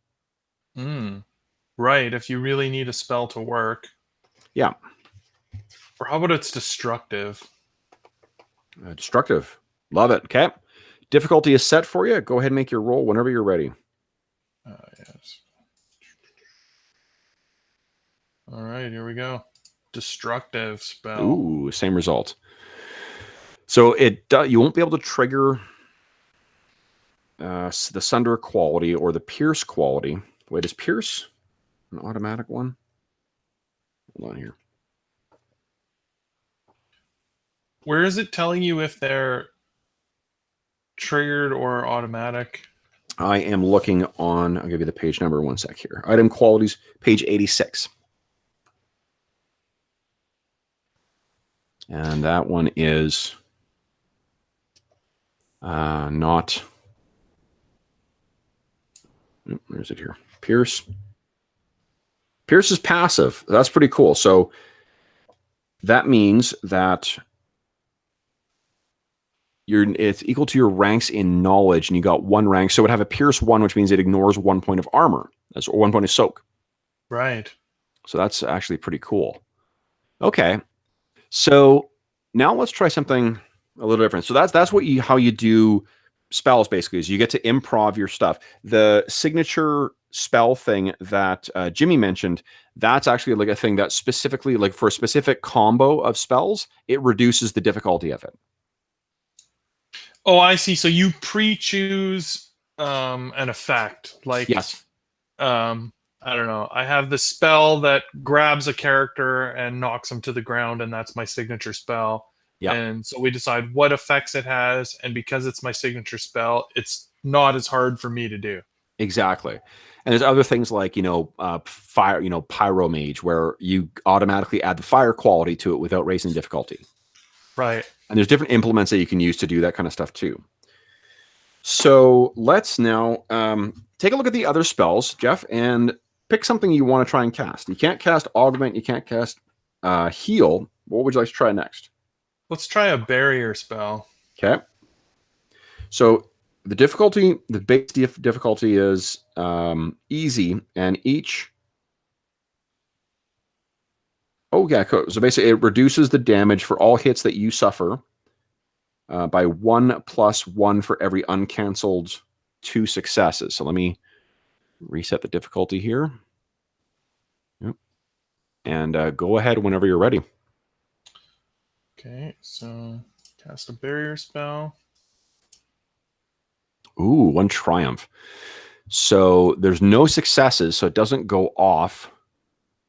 Right, if you really need a spell to work. Yeah. Or how about it's destructive? Destructive. Love it. Okay. Difficulty is set for you. Go ahead and make your roll whenever you're ready. Yes. All right, here we go. Destructive spell. Ooh, same result. So you won't be able to trigger the Sunder quality or the Pierce quality. Wait, is Pierce an automatic one? Hold on here. Where is it telling you if they're triggered or automatic? I am looking on, I'll give you the page number 1 sec here. Item qualities, page 86. And that one is not. Where is it here? Pierce. Pierce is passive. That's pretty cool. So that means that it's equal to your ranks in knowledge, and you got 1 rank. So it would have a Pierce 1, which means it ignores 1 point of armor. That's 1 point of soak. Right. So that's actually pretty cool. Okay. So now let's try something a little different. So that's what how you do spells, basically, is you get to improv your stuff. The signature spell thing that Jimmy mentioned, that's actually like a thing that specifically, like for a specific combo of spells, it reduces the difficulty of it. Oh, I see. So you pre-choose an effect, like yes. I don't know. I have the spell that grabs a character and knocks him to the ground, and that's my signature spell. Yeah. And so we decide what effects it has, and because it's my signature spell, it's not as hard for me to do. Exactly. And there's other things like, fire, pyro mage, where you automatically add the fire quality to it without raising difficulty. Right. And there's different implements that you can use to do that kind of stuff too. So let's now take a look at the other spells, Jeff, and pick something you want to try and cast. You can't cast Augment. You can't cast Heal. What would you like to try next? Let's try a barrier spell. Okay. So the difficulty, the base difficulty is easy, and each... Oh, yeah. Cool. So basically, it reduces the damage for all hits that you suffer by 1 + 1 for every uncanceled 2 successes. So let me reset the difficulty here. Yep. And go ahead whenever you're ready. Okay, so cast a barrier spell. Ooh, 1 triumph. So there's no successes, so it doesn't go off.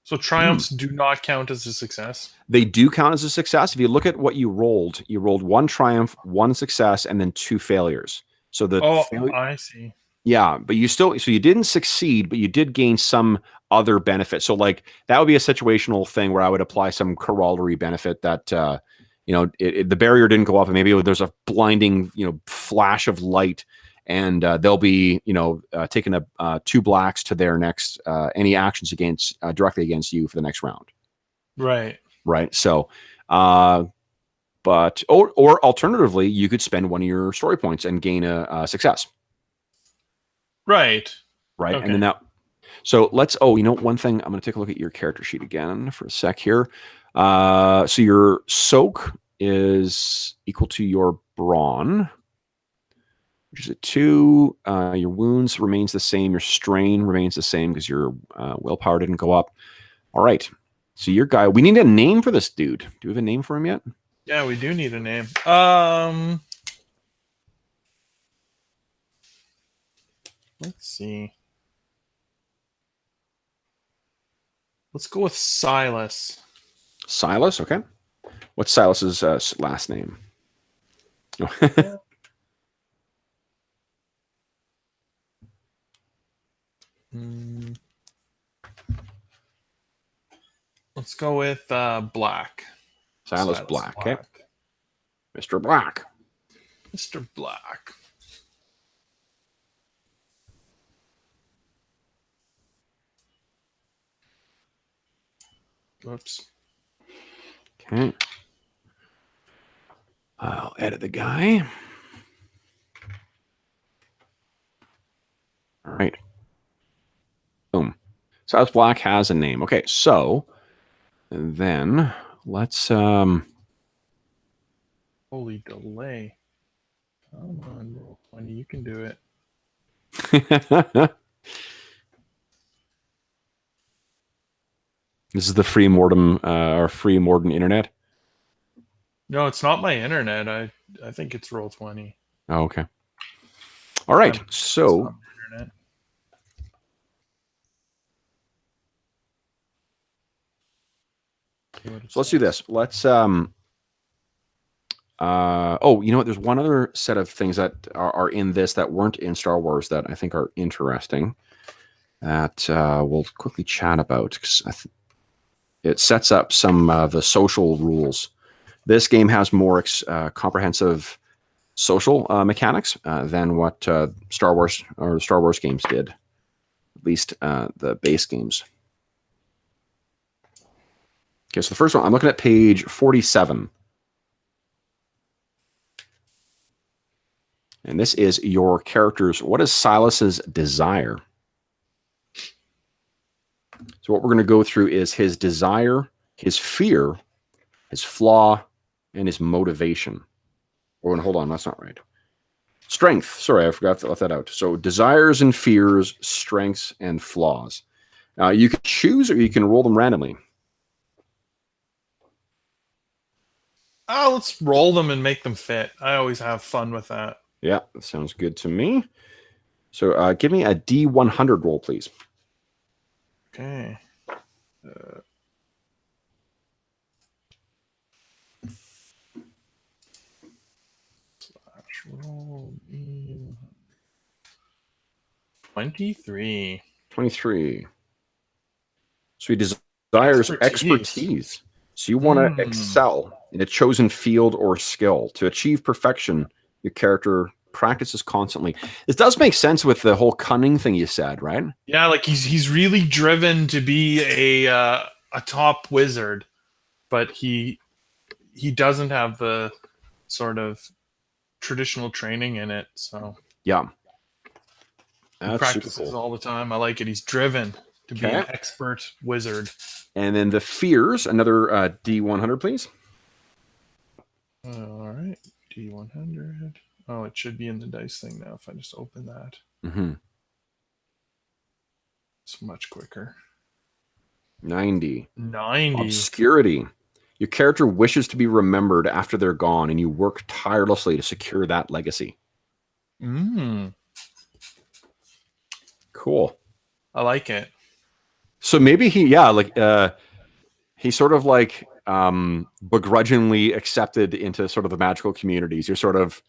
So triumphs do not count as a success? They do count as a success. If you look at what you rolled 1 triumph, 1 success, and then 2 failures. So the I see. Yeah, but you still, so you didn't succeed, but you did gain some other benefit. So like that would be a situational thing where I would apply some corollary benefit that, the barrier didn't go up, and maybe there's a blinding, flash of light, and they'll be, taking 2 blacks to their next, any actions against, directly against you for the next round. Right. Right. So, but, or alternatively, you could spend 1 of your story points and gain a success. Right. Right. Okay. And then that, so let's, one thing, I'm going to take a look at your character sheet again for a sec here. So your soak is equal to your brawn, which is a 2. Your wounds remains the same. Your strain remains the same because your willpower didn't go up. All right. So your guy, we need a name for this dude. Do we have a name for him yet? Yeah, we do need a name. Let's see. Let's go with Silas. Silas, okay. What's Silas's last name? Let's go with Black. Silas Black. Okay. Mr. Black. Mr. Black. Oops. Okay. I'll edit the guy. All right. Boom. Silas Black has a name. Okay, so then let's holy delay. Come on, Roll20, you can do it. This is the free Morden internet. No, it's not my internet. I think it's Roll20. Oh, okay. All right. So let's do this. Let's you know what? There's one other set of things that are in this that weren't in Star Wars that I think are interesting that we'll quickly chat about, because it sets up some of the social rules This game has more comprehensive social mechanics than what Star Wars games did, at least the base games. Okay, so the first one, I'm looking at page 47. And this is your character's, what is Silas's desire? So what we're going to go through is his desire, his fear, his flaw, and his motivation. Oh, and hold on, that's not right. Strength. Sorry, I forgot to let that out. So desires and fears, strengths, and flaws. You can choose or you can roll them randomly. Let's roll them and make them fit. I always have fun with that. Yeah, that sounds good to me. So give me a D100 roll, please. Okay. Roll 23. 23. So he desires expertise. So you want to excel in a chosen field or skill. To achieve perfection, your character practices constantly. This does make sense with the whole cunning thing you said, right? Yeah, like he's really driven to be a top wizard, but he doesn't have the sort of traditional training in it. So yeah, he practices cool. All the time. I like it. He's driven to be an expert wizard. And then the fears, another D100, please. All right, D100. Oh, it should be in the dice thing now if I just open that. Mm-hmm. It's much quicker. 90. Obscurity. Your character wishes to be remembered after they're gone, and you work tirelessly to secure that legacy. Cool. I like it. So maybe he sort of like begrudgingly accepted into sort of the magical communities. You're sort of,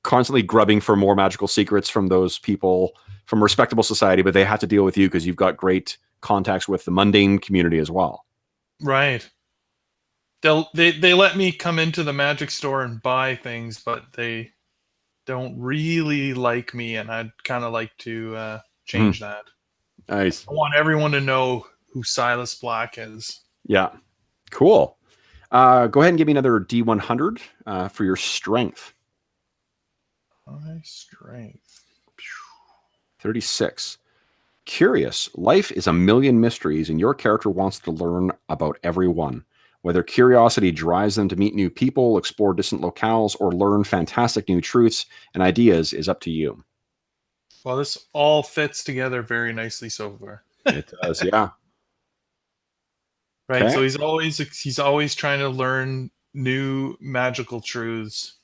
constantly grubbing for more magical secrets from those people from respectable society, but they have to deal with you because you've got great contacts with the mundane community as well. Right. They let me come into the magic store and buy things, but they don't really like me, and I'd kind of like to change that. Nice. I want everyone to know who Silas Black is. Yeah. Cool. Go ahead and give me another D100 for your strength. My strength. 36. Curious. Life is a million mysteries, and your character wants to learn about every one. Whether curiosity drives them to meet new people, explore distant locales, or learn fantastic new truths and ideas is up to you. Well, this all fits together very nicely so far. It does, yeah. Right, okay. So he's always trying to learn new magical truths.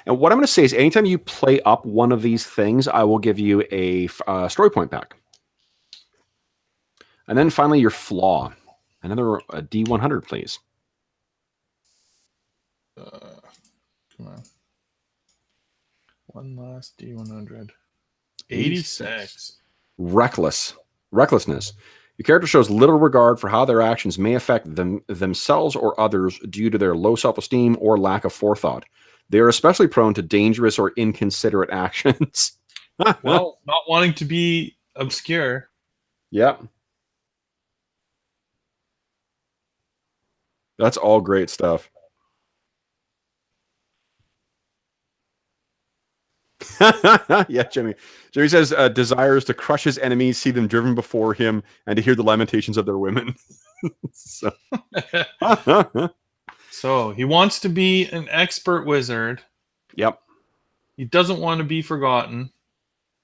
And what I'm going to say is anytime you play up one of these things, I will give you a story point back. And then finally, your flaw. Another D100, please. Come on. One last D100. 86. Recklessness. Your character shows little regard for how their actions may affect themselves or others due to their low self-esteem or lack of forethought. They are especially prone to dangerous or inconsiderate actions. Well, not wanting to be obscure. Yep. That's all great stuff. Yeah, Jimmy. Jimmy says desires to crush his enemies, see them driven before him, and to hear the lamentations of their women. So. So he wants to be an expert wizard. Yep. He doesn't want to be forgotten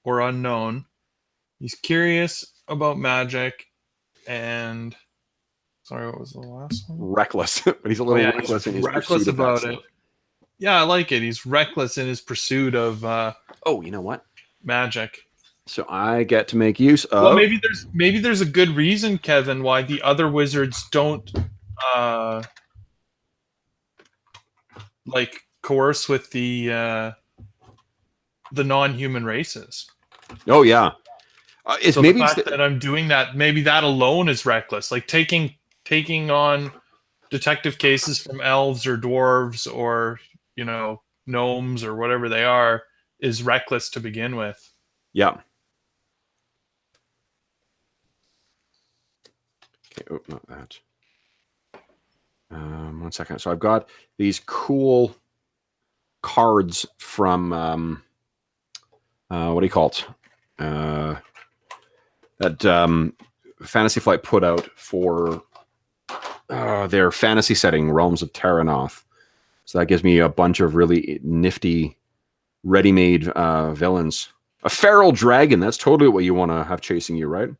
or unknown. He's curious about magic and... Sorry, what was the last one? Reckless. But he's a little reckless in his pursuit about it. Yeah, I like it. He's reckless in his pursuit of you know what? Magic. So I get to make use of... Well, maybe there's a good reason, Kevin, why the other wizards don't coerce with the non-human races. Oh yeah. It's maybe the fact that I'm doing that. Maybe that alone is reckless. Like taking on detective cases from elves or dwarves or, gnomes or whatever they are is reckless to begin with. Yeah. Okay, oh, not that. 1 second. So I've got these cool cards from what do you call it? That Fantasy Flight put out for their fantasy setting, Realms of Terranoth. So that gives me a bunch of really nifty, ready-made villains. A feral dragon. That's totally what you want to have chasing you, right?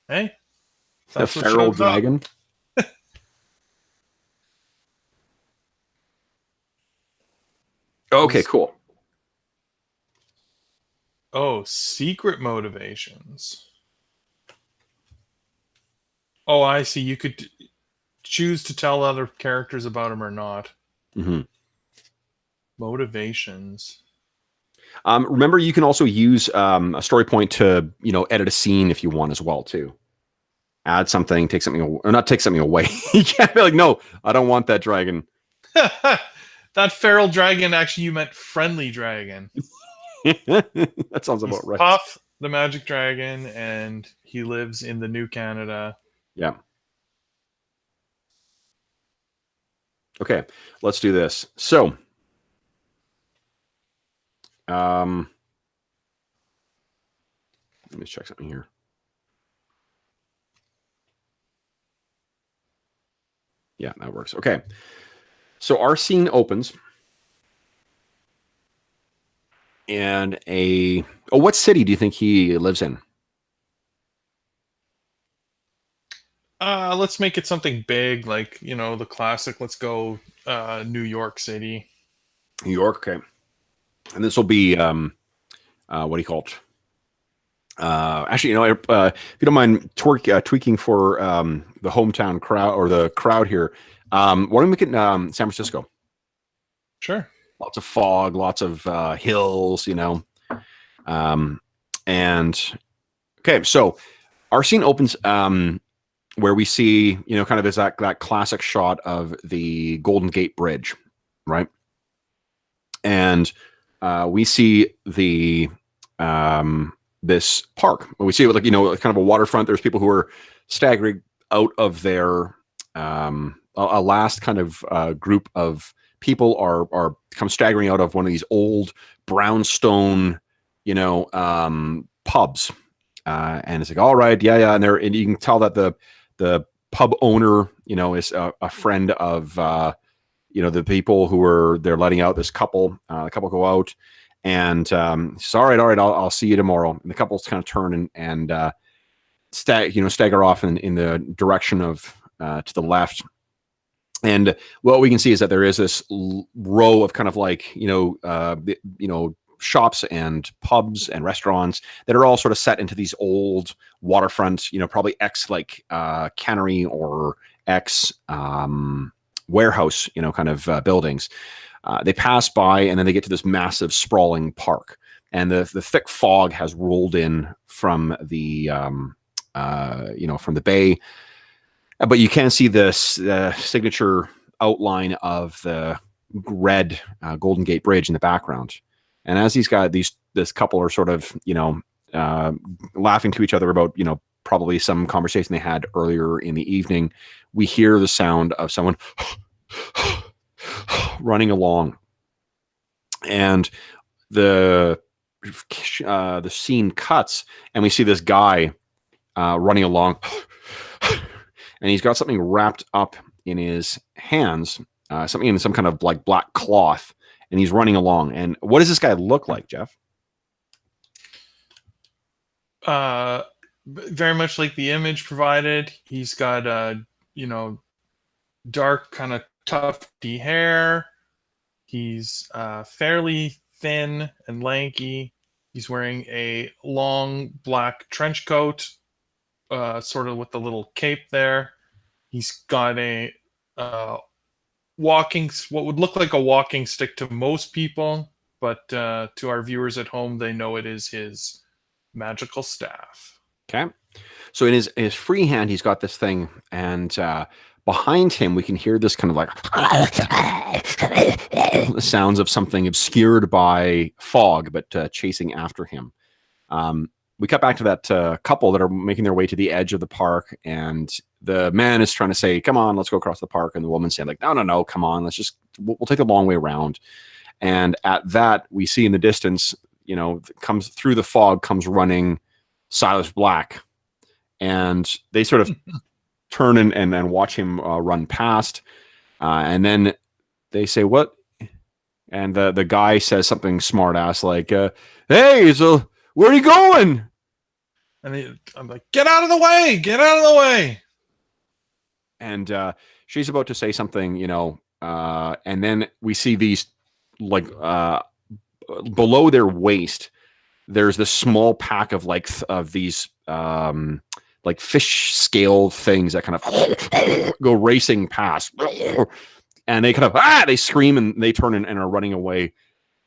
Hey, A feral dragon. Okay, cool. Oh, secret motivations. Oh, I see. You could choose to tell other characters about him or not. Mm-hmm. Motivations. Remember, you can also use a story point to, edit a scene if you want as well, too. Add something, take something, or not take something away. You can't be like, no, I don't want that dragon. That feral dragon, actually, you meant friendly dragon. That sounds about right. Puff, the magic dragon, and he lives in the New Canada. Yeah. Okay, let's do this. So, let me check something here. Yeah, that works. Okay. So our scene opens in what city do you think he lives in? Let's make it something big, like, the classic. Let's go New York City. New York, okay. And this will be, what do you call it? Actually, if you don't mind tweaking for the hometown crowd or the crowd here, why don't we make it San Francisco? Sure. Lots of fog, lots of hills, and okay, so our scene opens where we see, kind of is that classic shot of the Golden Gate Bridge, right? And we see the this park. We see it with, kind of a waterfront. There's people who are staggering out of their a last kind of group of people are come staggering out of one of these old brownstone, pubs. And it's like, all right, yeah, and you can tell that the pub owner, is a friend of the people who they're letting out this couple. The couple go out, and says, all right, I'll see you tomorrow. And the couples kind of turn and stagger off in the direction of to the left. And what we can see is that there is this row of kind of like shops and pubs and restaurants that are all sort of set into these old waterfront, probably ex cannery or ex warehouse, kind of buildings. They pass by and then they get to this massive sprawling park, and the thick fog has rolled in from the from the bay, but you can see this signature outline of the red Golden Gate Bridge in the background. And as this couple are sort of laughing to each other about probably some conversation they had earlier in the evening, we hear the sound of someone running along, and the scene cuts, and we see this guy running along, and he's got something wrapped up in his hands, something in some kind of like black cloth, and he's running along. And what does this guy look like, Jeff? Very much like the image provided. He's got dark, kind of tufty hair. He's fairly thin and lanky. He's wearing a long black trench coat, sort of with a little cape there. He's got a what would look like a walking stick to most people, but to our viewers at home, they know it is his magical staff. Okay. So in his free hand, he's got this thing, and Behind him, we can hear this kind of like the sounds of something obscured by fog, but chasing after him. We cut back to that couple that are making their way to the edge of the park, and the man is trying to say, "Come on, let's go across the park," and the woman's saying, "Like, no, come on, we'll take the long way around." And at that, we see in the distance, comes through the fog, comes running Silas Black, and they sort of turn and watch him run past, and then they say, "What?" And the guy says something smart ass like, "Hey, so where are you going?" And I'm like, "Get out of the way! Get out of the way!" And she's about to say something, and then we see these like below their waist. There's this small pack of these like fish scale things that kind of go racing past, and they kind of they scream and they turn and are running away.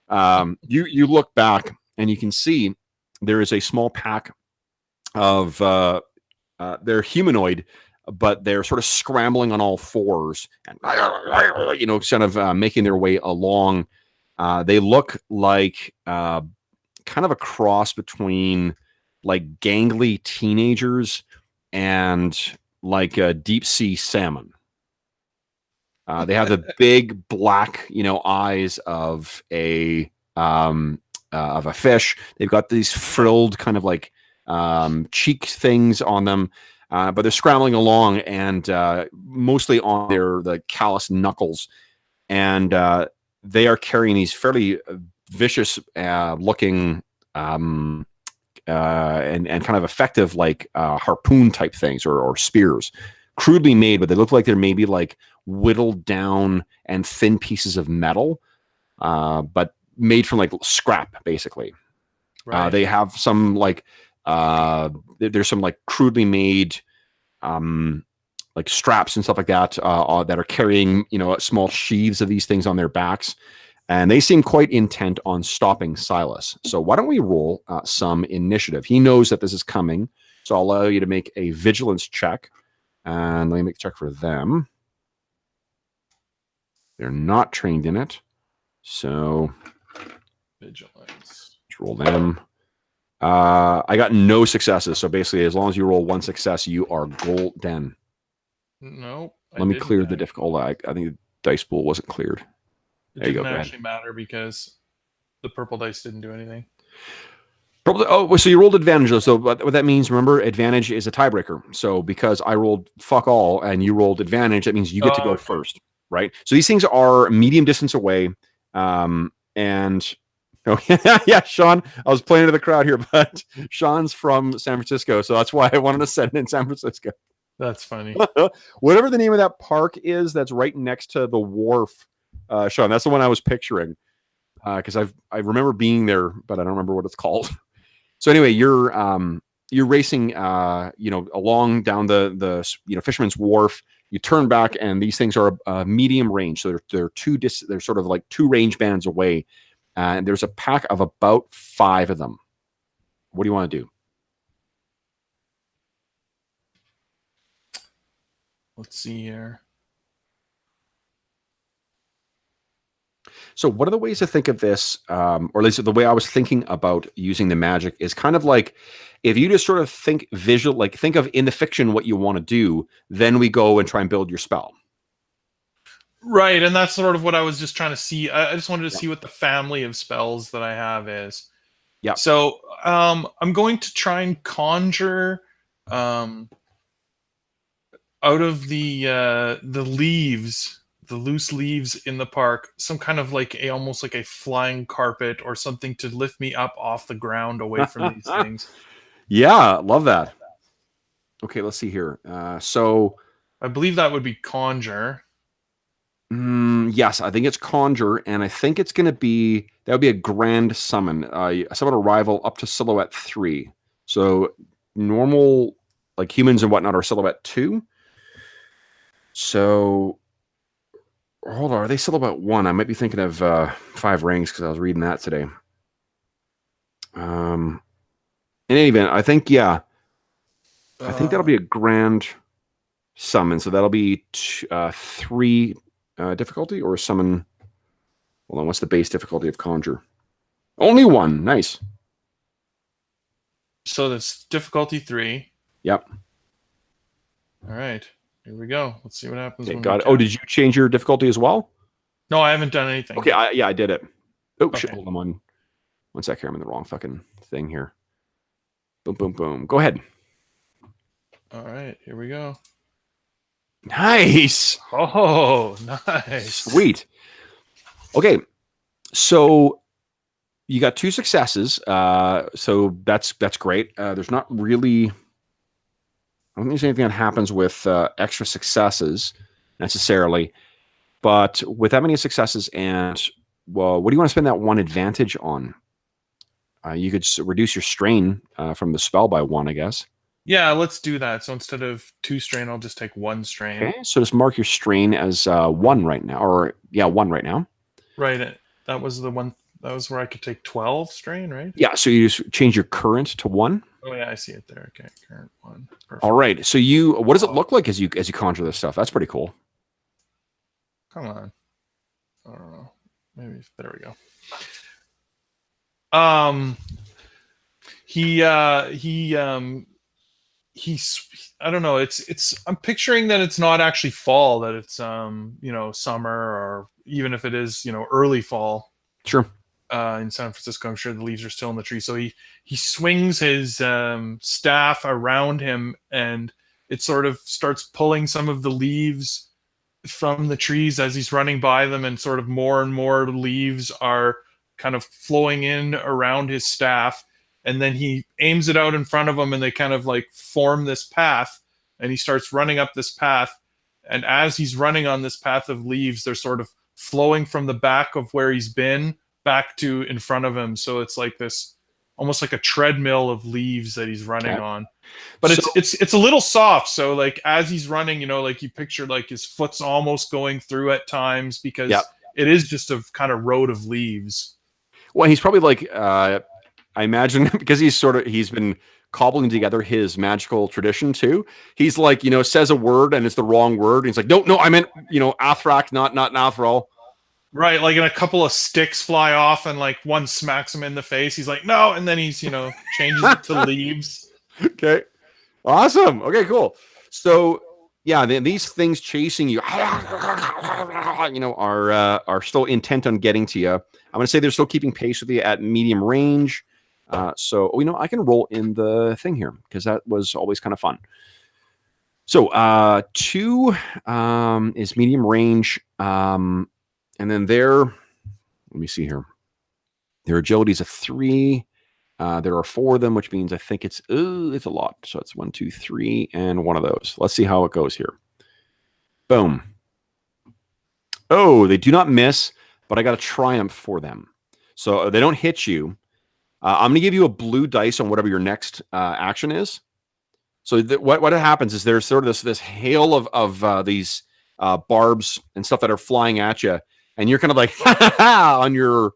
You look back and you can see there is a small pack of they're humanoid, but they're sort of scrambling on all fours and kind of making their way along. They look like kind of a cross between like gangly teenagers and like a deep sea salmon. They have the big black, eyes of a fish. They've got these frilled kind of like cheek things on them, but they're scrambling along and mostly on the callous knuckles, and they are carrying these fairly vicious looking and kind of effective like harpoon type things or spears, crudely made, but they look like they're maybe like whittled down and thin pieces of metal, but made from like scrap basically. Right. They have some like there's some like crudely made like straps and stuff like that that are carrying small sheaves of these things on their backs, and they seem quite intent on stopping Silas. So why don't we roll some initiative? He knows that this is coming, so I'll allow you to make a vigilance check, and let me make a check for them. They're not trained in it, so vigilance. Let's roll them. I got no successes, so basically, as long as you roll one success, you are golden. Nope. Let me clear the difficult. I think the dice pool wasn't cleared. It didn't actually matter because the purple dice didn't do anything. So you rolled advantage. So what that means, remember, advantage is a tiebreaker. So because I rolled fuck all and you rolled advantage, that means you get to go first, right? So these things are medium distance away, and yeah, Sean, I was playing to the crowd here, but Sean's from San Francisco, so that's why I wanted to set it in San Francisco. That's funny. Whatever the name of that park is, that's right next to the wharf, Sean. That's the one I was picturing because I remember being there, but I don't remember what it's called. So anyway, you're racing, along down the Fisherman's Wharf. You turn back, and these things are medium range, so they're they're sort of like two range bands away, and there's a pack of about 5 of them. What do you want to do? Let's see here. So one of the ways to think of this, or at least the way I was thinking about using the magic, is kind of like if you just sort of think visual, like think of in the fiction what you want to do, then we go and try and build your spell. Right, and that's sort of what I was just trying to see. I just wanted to see what the family of spells that I have is. Yeah. So I'm going to try and conjure out of the leaves, the loose leaves in the park, some kind of like almost like a flying carpet or something to lift me up off the ground away from these things. Yeah, love that. Okay, let's see here. So I believe that would be conjure. Yes, I think it's conjure, and I think it's going to be that would be a grand summon. Summon a rival up to silhouette 3. So normal, like humans and whatnot, are silhouette 2. So hold on, are they silhouette 1? I might be thinking of 5 rings because I was reading that today. In any event, I think I think that'll be a grand. summon. So that'll be 3 difficulty, or summon. Hold on, what's the base difficulty of conjure? Only 1. Nice. So that's difficulty 3. Yep. All right. Here we go. Let's see what happens. Okay, when got it. Oh, did you change your difficulty as well? No, I haven't done anything. Okay, I did it. Oh, Okay. shit. Hold on one sec here. I'm in the wrong fucking thing here. Boom, boom, boom. Go ahead. All right. Here we go. Nice. Oh, nice. Sweet. Okay, so you got 2 successes. So that's great. There's not really, I don't think there's anything that happens with extra successes necessarily, but with that many successes, and well, what do you want to spend that 1 advantage on? You could reduce your strain from the spell by 1, I guess. Yeah, let's do that. So instead of 2 strain, I'll just take 1 strain. Okay, so just mark your strain as 1 right now, or 1 right now. Right. That was the one. That was where I could take 12 strain, right? Yeah. So you just change your current to 1. Oh yeah, I see it there. Okay, current 1. Perfect. All right. So what does it look like as you conjure this stuff? That's pretty cool. Come on. I don't know. Maybe there we go. He's I don't know. It's I'm picturing that it's not actually fall, that it's summer, or even if it is early fall. Sure. In San Francisco, I'm sure the leaves are still in the tree. So he swings his staff around him, and it sort of starts pulling some of the leaves from the trees as he's running by them, and sort of more and more leaves are kind of flowing in around his staff. And then he aims it out in front of him, and they kind of like form this path, and he starts running up this path. And as he's running on this path of leaves, they're sort of flowing from the back of where he's been back to in front of him. So it's like this, almost like a treadmill of leaves that he's running on. But So- it's a little soft. So like as he's running, like you picture like his foot's almost going through at times, because it is just a kind of road of leaves. Well, he's probably like, I imagine, because he's been cobbling together his magical tradition too. He's like, says a word and it's the wrong word. And he's like, no, I meant, Athrak, not Nathral. Right, like, and a couple of sticks fly off, and like one smacks him in the face. He's like, no, and then he's changes it to leaves. Okay, awesome. Okay, cool. So yeah, these things chasing you, are still intent on getting to you. I'm gonna say they're still keeping pace with you at medium range. So I can roll in the thing here, because that was always kind of fun. So 2 is medium range. And then let me see here. Their agility is a 3. There are 4 of them, which means I think it's a lot. So it's 1, 2, 3, and 1 of those. Let's see how it goes here. Boom. Oh, they do not miss, but I got a triumph for them. So they don't hit you. I'm going to give you a blue dice on whatever your next action is. So what happens is there's sort of this hail of these barbs and stuff that are flying at you. And you're kind of like on your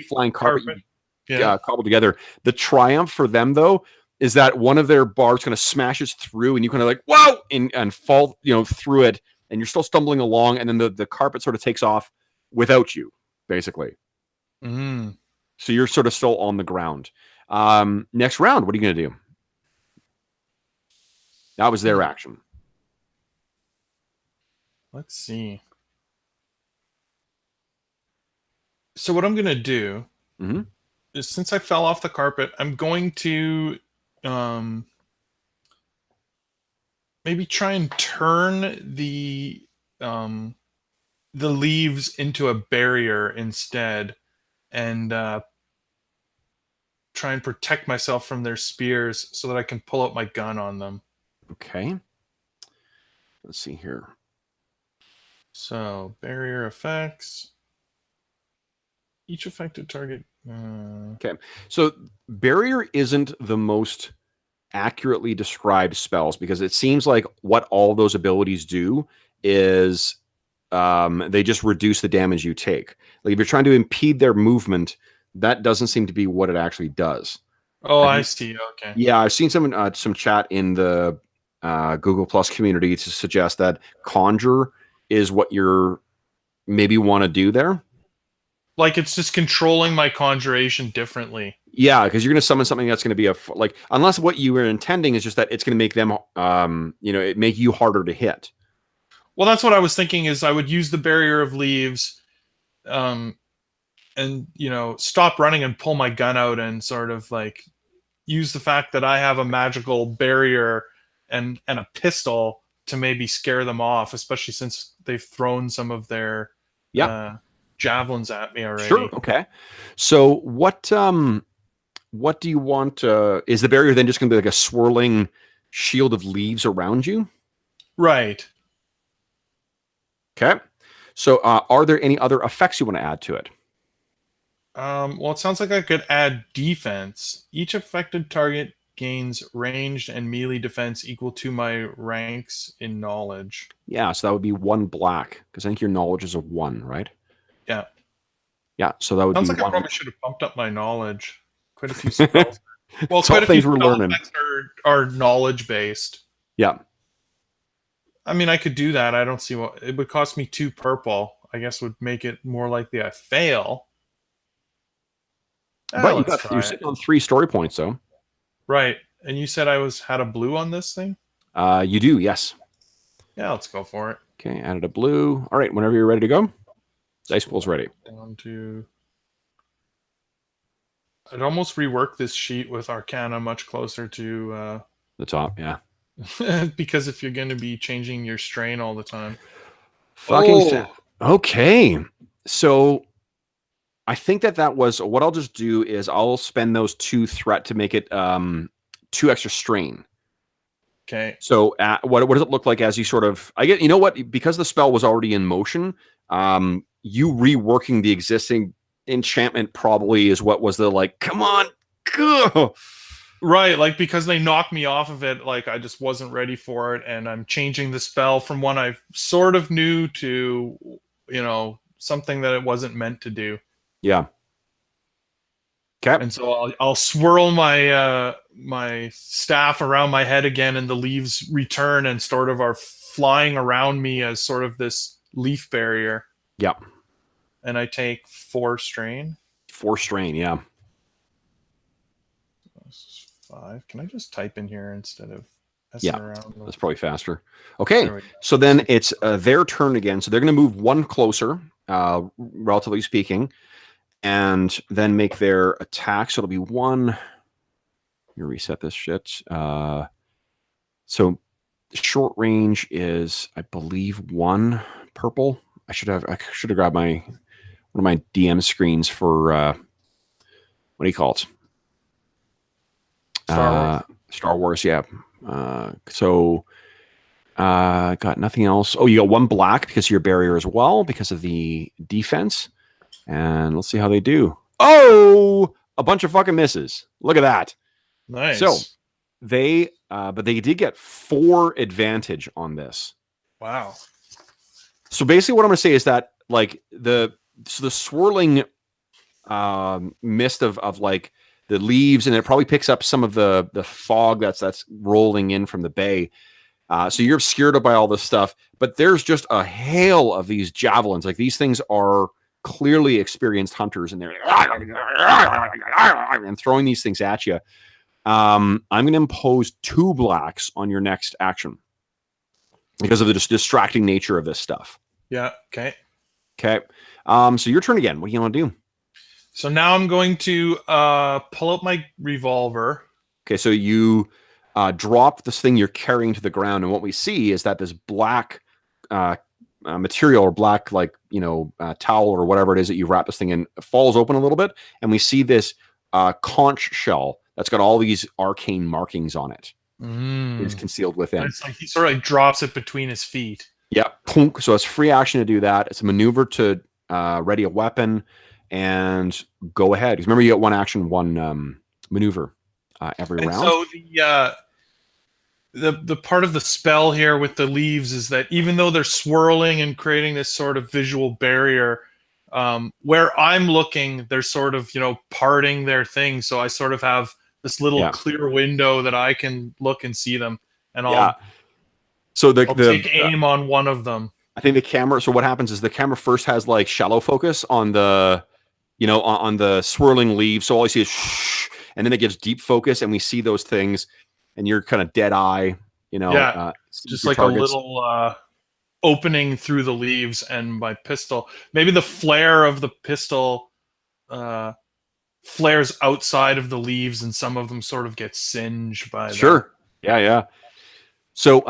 flying carpet. Cobbled together. The triumph for them, though, is that one of their barbs kind of smashes through, and you kind of like, whoa, and fall through it, and you're still stumbling along, and then the carpet sort of takes off without you, basically. Mm. So you're sort of still on the ground. Next round, what are you going to do? That was their action. Let's see. So what I'm going to do is, since I fell off the carpet, I'm going to maybe try and turn the leaves into a barrier instead, and try and protect myself from their spears so that I can pull out my gun on them. Okay. Let's see here. So, barrier effects. Each affected target. Okay. So, barrier isn't the most accurately described spells, because it seems like what all those abilities do is they just reduce the damage you take. Like if you're trying to impede their movement, that doesn't seem to be what it actually does. Oh, I see. Okay. Yeah, I've seen some chat in the Google Plus community to suggest that conjure is what you're maybe want to do there. Like it's just controlling my conjuration differently. Yeah, because you're going to summon something that's going to be like, unless what you were intending is just that it's going to make them, it make you harder to hit. Well, that's what I was thinking. Is I would use the barrier of leaves, and stop running and pull my gun out and sort of like use the fact that I have a magical barrier and a pistol to maybe scare them off, especially since they've thrown some of their javelins at me already. Sure. Okay. So what do you want? Is the barrier then just going to be like a swirling shield of leaves around you? Right. Okay. So are there any other effects you want to add to it? Well, it sounds like I could add defense. Each affected target gains ranged and melee defense equal to my ranks in knowledge. Yeah, so that would be 1 black, because I think your knowledge is a 1, right? Yeah. Yeah, so that would Sounds be like one. I probably should have pumped up my knowledge. Quite a few spells. Well, It's all quite a few things we're spell learning. effects are knowledge based. Yeah. I mean, I could do that. I don't see what it would cost me 2 purple. I guess would make it more likely I fail. But you're sitting on 3 story points, though. Right. And you said I had a blue on this thing? You do, yes. Yeah, let's go for it. Okay, added a blue. All right, whenever you're ready to go. Dice pool's ready. Down to... I'd almost rework this sheet with Arcana much closer to... the top, yeah. Because if you're going to be changing your strain all the time. Okay. So I think that was what I'll just do is I'll spend those 2 threat to make it 2 extra strain. Okay. So what does it look like as you sort of you know what, because the spell was already in motion, you reworking the existing enchantment probably is what was the like, come on, go. Right, like because they knocked me off of it, like I just wasn't ready for it, and I'm changing the spell from one I sort of knew to, something that it wasn't meant to do. Yeah. Okay. And so I'll swirl my my staff around my head again, and the leaves return and sort of are flying around me as sort of this leaf barrier. Yeah. And I take 4 strain. 4 strain, yeah. 5. Can I just type in here instead of messing around? That's probably faster. Okay, so then it's their turn again. So they're going to move 1 closer, relatively speaking, and then make their attack. So it'll be 1. Let me reset this shit. So short range is, I believe, 1 purple. I should have grabbed one of my DM screens for what do you call it? Star Wars, yeah. So got nothing else. Oh, you got 1 black because of your barrier as well, because of the defense. And let's see how they do. Oh, a bunch of fucking misses. Look at that. Nice. So they, but they did get 4 advantage on this. Wow. So basically, what I'm going to say is that like the swirling mist of like the leaves, and it probably picks up some of the fog that's rolling in from the bay. So you're obscured by all this stuff, but there's just a hail of these javelins. Like these things are clearly experienced hunters, and they're and throwing these things at you. I'm going to impose 2 blacks on your next action because of the distracting nature of this stuff. Yeah. Okay. Okay. So your turn again. What do you want to do? So now I'm going to pull out my revolver. Okay, so you drop this thing you're carrying to the ground, and what we see is that this black material or black, towel or whatever it is that you wrap this thing in falls open a little bit, and we see this conch shell that's got all these arcane markings on it. Is concealed within. It's like he sort of drops it between his feet. Yeah. So it's free action to do that. It's a maneuver to ready a weapon and go ahead. Because remember, you get 1 action, 1 maneuver every round. So the part of the spell here with the leaves is that even though they're swirling and creating this sort of visual barrier, where I'm looking, they're sort of parting their thing. So I sort of have this little Yeah. clear window that I can look and see them, and Yeah. So I'll take aim on one of them. I think the camera. So what happens is the camera first has like shallow focus on the, on the swirling leaves. So all you see is shh, and then it gives deep focus, and we see those things, and you're kind of dead eye. Just your like targets. a little opening through the leaves, and my pistol. Maybe the flare of the pistol flares outside of the leaves, and some of them sort of get singed by Sure. Yeah. So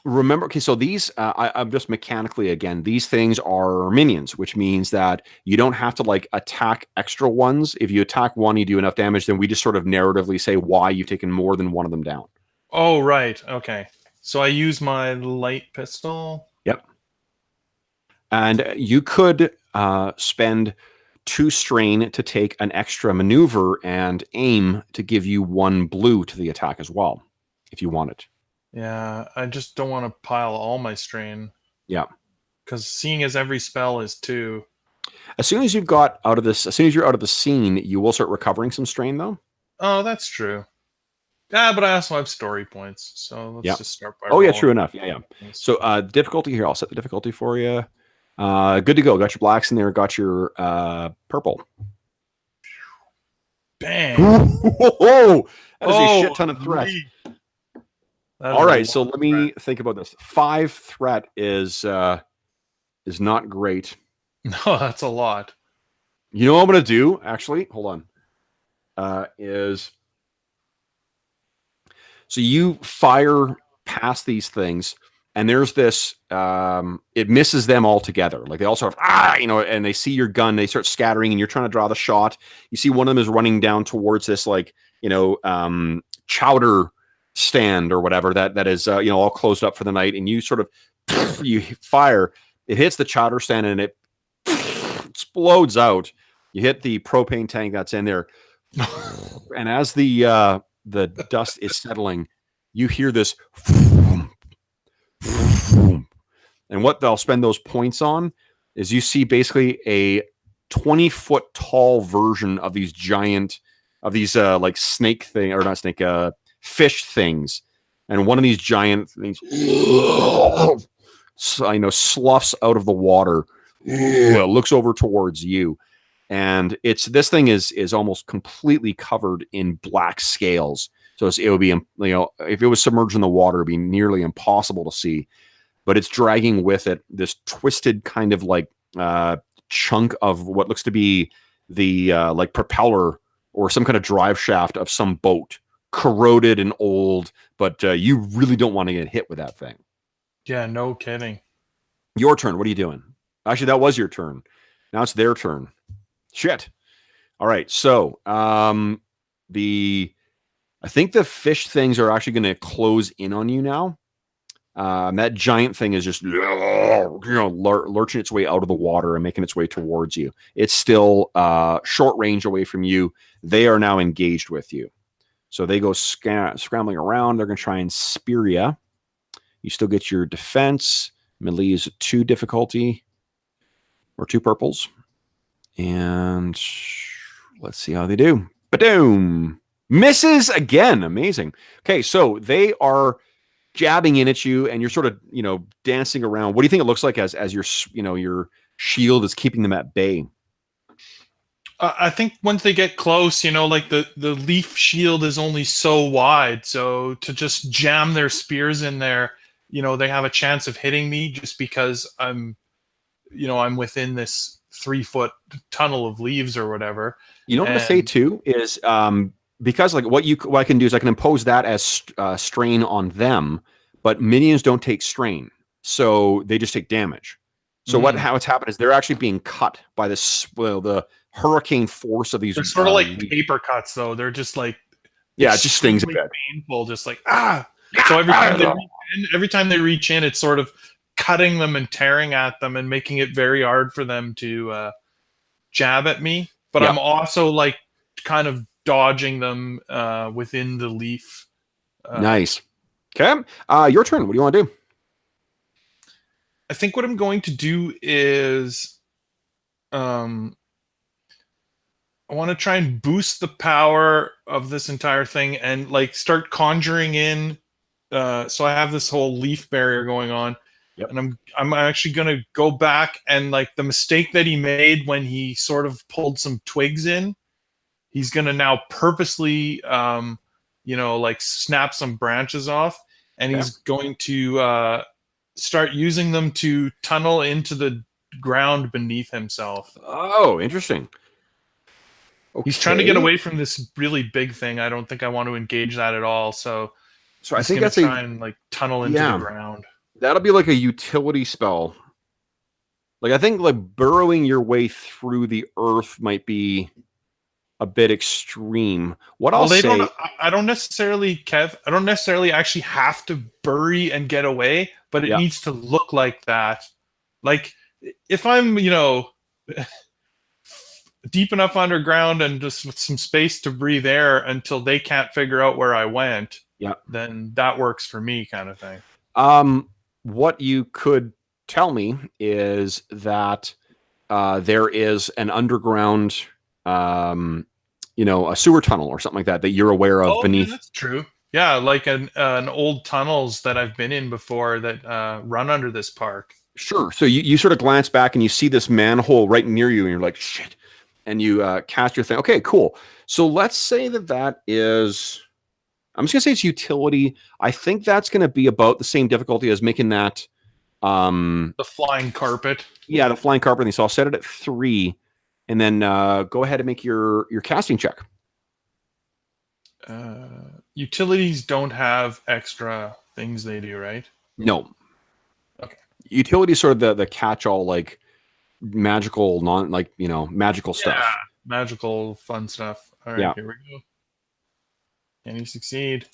remember, okay, so these, I'm just mechanically, again, these things are minions, which means that you don't have to like attack extra ones. If you attack one, you do enough damage, then we just sort of narratively say why you've taken more than one of them down. Oh, right. Okay. So I use my light pistol. Yep. And you could spend 2 strain to take an extra maneuver and aim to give you 1 blue to the attack as well, if you want it. Yeah, I just don't want to pile all my strain. Yeah. Because seeing as every spell is 2. As soon as you're out of the scene, you will start recovering some strain, though. Oh, that's true. Yeah, but I also have story points, so let's just start by rolling. Yeah, true enough. Yeah. So difficulty here, I'll set the difficulty for you. Good to go. Got your blacks in there. Got your purple. Bang! Whoa! That is a shit ton of threat. All right, so let me think about this. 5 threat is not great. No, that's a lot. You know what I'm going to do, actually? Hold on. So you fire past these things, and there's this, it misses them altogether. Like they all sort of, and they see your gun, they start scattering, and you're trying to draw the shot. You see one of them is running down towards this, like, chowder stand or whatever that is, all closed up for the night, and you sort of, you fire, it hits the chowder stand, and it explodes out. You hit the propane tank that's in there, and as the dust is settling, you hear this, and what they'll spend those points on is you see basically a 20-foot tall version of these like snake thing, or not snake, fish things, and one of these giant things, sloughs out of the water, looks over towards you. And this thing is almost completely covered in black scales. So it would be, if it was submerged in the water, it'd be nearly impossible to see. But it's dragging with it this twisted kind of like chunk of what looks to be the like propeller or some kind of drive shaft of some boat, corroded and old. But you really don't want to get hit with that thing. Yeah, no kidding. Your turn. What are you doing? Actually, that was your turn. Now it's their turn. Shit. All right. So I think the fish things are actually going to close in on you now. That giant thing is just lurching its way out of the water and making its way towards you. It's still short range away from you. They are now engaged with you. So they go scrambling around. They're going to try and spear you. You still get your defense. Melee is 2 difficulty or 2 purples. And let's see how they do. Ba-doom! Misses again. Amazing. Okay, so they are jabbing in at you, and you're sort of, dancing around. What do you think it looks like as your, your shield is keeping them at bay? I think once they get close, like the leaf shield is only so wide, so to just jam their spears in there, they have a chance of hitting me just because I'm within this 3-foot tunnel of leaves or whatever. You know what I'm gonna say too is because like what I can do is I can impose that as strain on them, but minions don't take strain, so they just take damage. So how it's happened is they're actually being cut by the hurricane force of these. They're sort of like paper cuts, though. They're just like it just stings a bit. Painful, just like So every time they reach in, it's sort of cutting them and tearing at them and making it very hard for them to jab at me. But I'm also like kind of dodging them within the leaf. Nice. Okay. Your turn. What do you want to do? I think what I'm going to do is I want to try and boost the power of this entire thing and like start conjuring in. So I have this whole leaf barrier going on, Yep. and I'm actually gonna go back and like the mistake that he made when he sort of pulled some twigs in. He's gonna now purposely, like snap some branches off, and Okay. he's going to start using them to tunnel into the ground beneath himself. Oh, interesting. He's trying to get Okay. away from this really big thing. I don't think I want to engage that at all. So So I he's think gonna that's try and like tunnel into the yeah, ground. that'll be like a utility spell. Like I think like burrowing your way through the earth might be a bit extreme. What I'll Well, they don't. say, I don't necessarily, Kev. I don't necessarily actually have to bury and get away, but it yeah, needs to look like that. Like if I'm, deep enough underground and just with some space to breathe air until they can't figure out where I went, yeah. then that works for me, kind of thing. What you could tell me is that there is an underground, a sewer tunnel or something like that that you're aware of Oh, yeah, beneath. that's true. Yeah, like an old tunnels that I've been in before that run under this park. Sure. So you sort of glance back and you see this manhole right near you, and you're like, shit. And you cast your thing. Okay, cool. So let's say that is, I'm just going to say it's utility. I think that's going to be about the same difficulty as making that. The flying carpet. Yeah, the flying carpet. So I'll set it at 3, and then go ahead and make your casting check. Utilities don't have extra things they do, right? No. Okay. Utility is sort of the catch-all, like magical, magical stuff. Yeah, magical fun stuff. All right, Yeah. here we go. Can you succeed?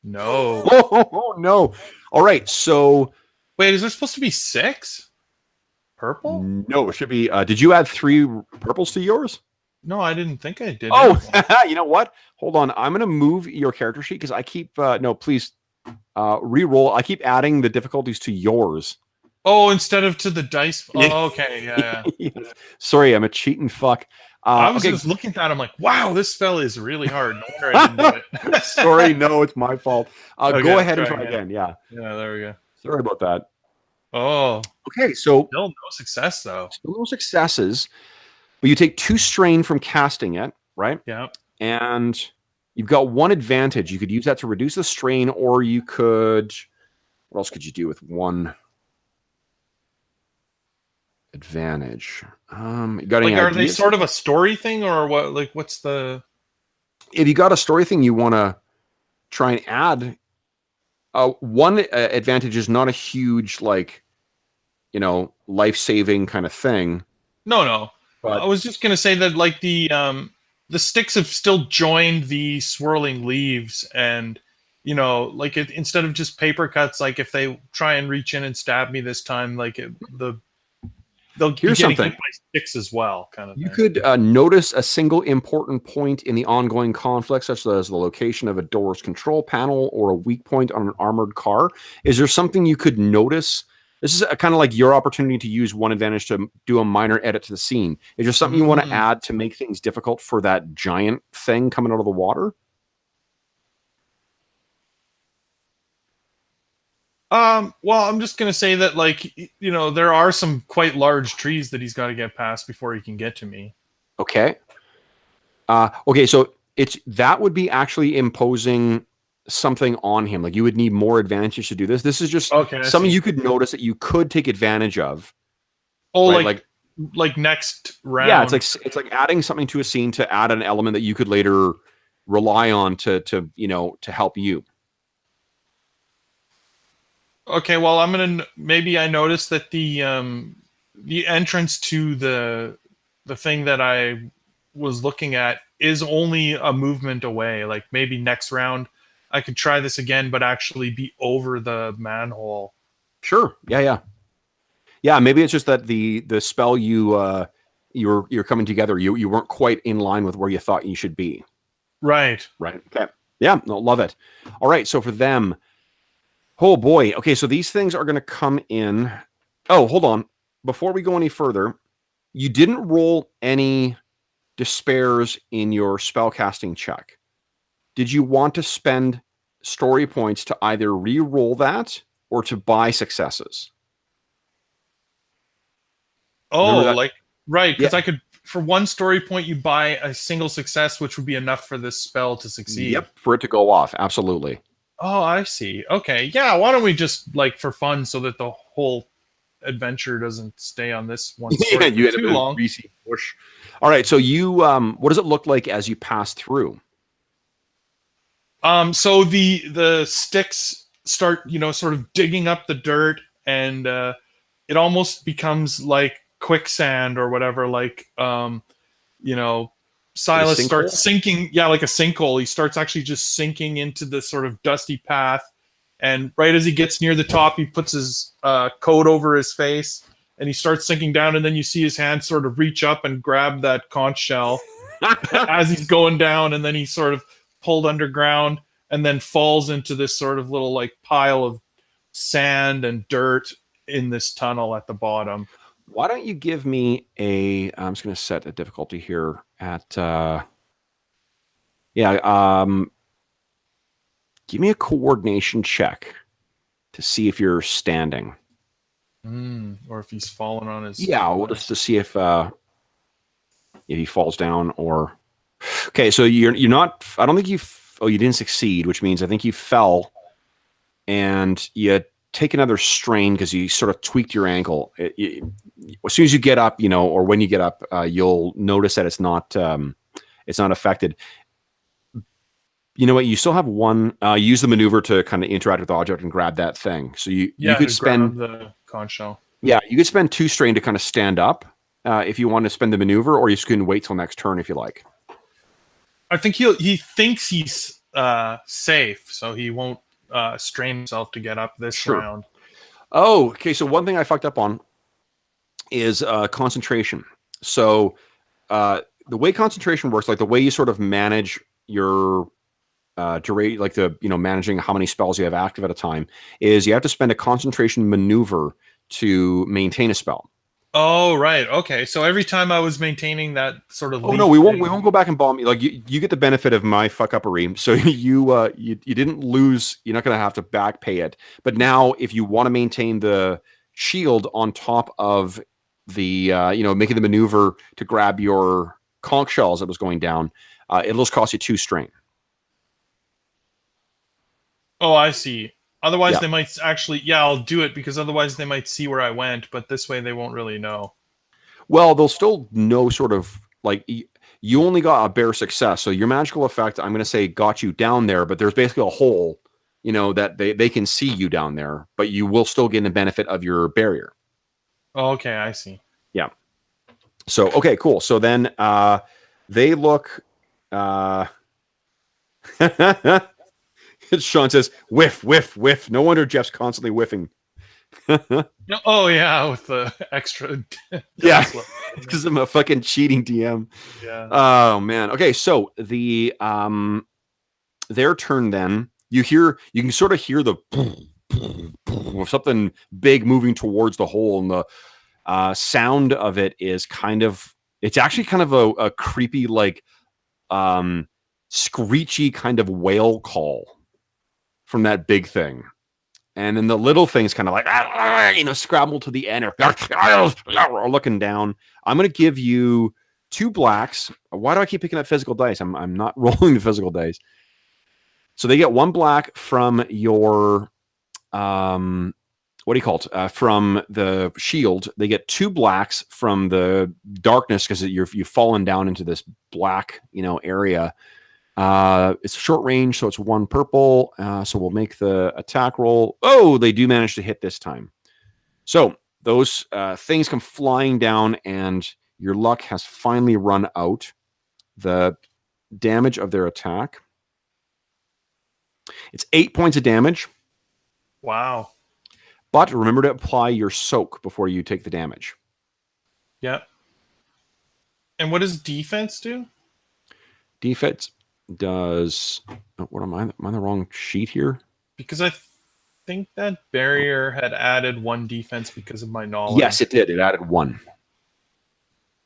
No. Oh, no. All right. So Wait, is there supposed to be 6? Purple? no, it should be. Did you add 3 purples to yours? No, I didn't think I did. Oh, you know what? Hold on. I'm going to move your character sheet because I keep, no, please re-roll. I keep adding the difficulties to yours. Oh, instead of to the dice. Oh, okay, yeah. Yes. Sorry, I'm a cheating fuck. I was Okay. just looking at it. I'm like, wow, this spell is really hard. No wonder I didn't do it. Sorry, no, it's my fault. Okay, go ahead and try try again. Yeah. Yeah, there we go. Sorry about that. Oh, Okay, so still no success though. still no successes, but you take 2 strain from casting it, right? Yeah. And you've got 1 advantage. You could use that to reduce the strain, or you could. What else could you do with 1 advantage? You got any Like, are ideas? they sort of a story thing, or what? Like, what's the? If you got a story thing you want to try and add, 1 advantage is not a huge life-saving kind of thing. No. But I was just gonna say that like the sticks have still joined the swirling leaves, and like instead of just paper cuts, like if they try and reach in and stab me this time, like they'll be Here's getting something. hit by sticks as well, kind of You thing. could notice a single important point in the ongoing conflict, such as the location of a door's control panel or a weak point on an armored car. Is there something you could notice? This is kind of like your opportunity to use 1 advantage to do a minor edit to the scene. Is there something you want to add to make things difficult for that giant thing coming out of the water? Well, I'm just gonna say that, like, there are some quite large trees that he's got to get past before he can get to me. Okay. Okay, so that would be actually imposing something on him. Like you would need more advantage to do this. This is just something you could notice that you could take advantage of. Oh, right? like next round. Yeah, it's like adding something to a scene to add an element that you could later rely on to help you. Okay, well, maybe I noticed that the entrance to the thing that I was looking at is only a movement away. Like maybe next round I could try this again, but actually be over the manhole. Sure. Yeah. Maybe it's just that the spell you're coming together. You weren't quite in line with where you thought you should be. Right. Okay. Yeah. No, love it. All right. So for them. Oh boy. Okay, so these things are going to come in. Oh, hold on. Before we go any further, you didn't roll any despairs in your spellcasting check, did you want to spend story points to either re-roll that or to buy successes? Oh, like right, Yeah. because I could, for one story point, you buy a single success, which would be enough for this spell to succeed. Yep, for it to go off. Absolutely. Oh, I see. Okay, yeah. Why don't we just like for fun, so that the whole adventure doesn't stay on this one story You for had a too bit of long. greasy push. All right, so you what does it look like as you pass through? So the sticks start, sort of digging up the dirt, and it almost becomes like quicksand or whatever. Like, you know, Like a Silas sinkhole? starts sinking. Yeah, like a sinkhole. He starts actually just sinking into the sort of dusty path. And right as he gets near the top, he puts his coat over his face, and he starts sinking down. And then you see his hand sort of reach up and grab that conch shell as he's going down, and then he's sort of pulled underground and then falls into this sort of little like pile of sand and dirt in this tunnel at the bottom. Why don't you give me I'm just going to set a difficulty here at give me a coordination check to see if you're standing. Or if he's fallen on his. Yeah, we'll just to see if he falls down or. Okay, so you're not. I don't think you. Oh, you didn't succeed, which means I think you fell, and you take another strain because you sort of tweaked your ankle. As soon as you get up, or when you get up, you'll notice that it's not affected. You know what? You still have one. Use the maneuver to kind of interact with the object and grab that thing. So you could spend the conch shell. Yeah, you could spend 2 strain to kind of stand up if you want to spend the maneuver, or you can wait till next turn if you like. I think he thinks he's safe, so he won't strain himself to get up this round. Oh, okay. So one thing I fucked up on is concentration. So the way concentration works, like the way you sort of manage your duration, like managing how many spells you have active at a time, is you have to spend a concentration maneuver to maintain a spell. Oh, right. Okay. So every time I was maintaining that sort of. Oh no, we won't go back and bomb you. Like you get the benefit of my fuck uppery. So you didn't lose. You're not going to have to back pay it. But now, if you want to maintain the shield on top of the making the maneuver to grab your conch shells that was going down, it'll just cost you 2 strain. Oh, I see. Otherwise, they might actually. Yeah, I'll do it because otherwise they might see where I went. But this way, they won't really know. Well, they'll still know sort of like you only got a bare success. So your magical effect, I'm going to say, got you down there, but there's basically a hole, that they can see you down there, but you will still get the benefit of your barrier. Oh, okay, I see. Yeah. So, okay, cool. So then they look... Sean says, whiff, whiff, whiff. No wonder Jeff's constantly whiffing. Oh, yeah, with the extra. Yeah, because I'm a fucking cheating DM. Yeah. Oh, man. Okay, so their turn then. You can sort of hear the of something big moving towards the hole, and the sound of it is it's actually kind of a creepy, like, screechy kind of whale call from that big thing. And then the little thing's kind of like, scrabble to the end, or looking down. I'm going to give you 2 blacks. Why do I keep picking up physical dice? I'm not rolling the physical dice. So they get 1 black from your, what do you call it? From the shield. They get 2 blacks from the darkness because you've fallen down into this black, area. It's short range, so it's 1 purple. So we'll make the attack roll. Oh, they do manage to hit this time. So those things come flying down, and your luck has finally run out. The damage of their attack. It's 8 points of damage. Wow. But remember to apply your soak before you take the damage. Yep. And what does defense do? Defense does... what am I on the wrong sheet here? Because I think that barrier had added 1 defense because of my knowledge. Yes, it did. It added 1.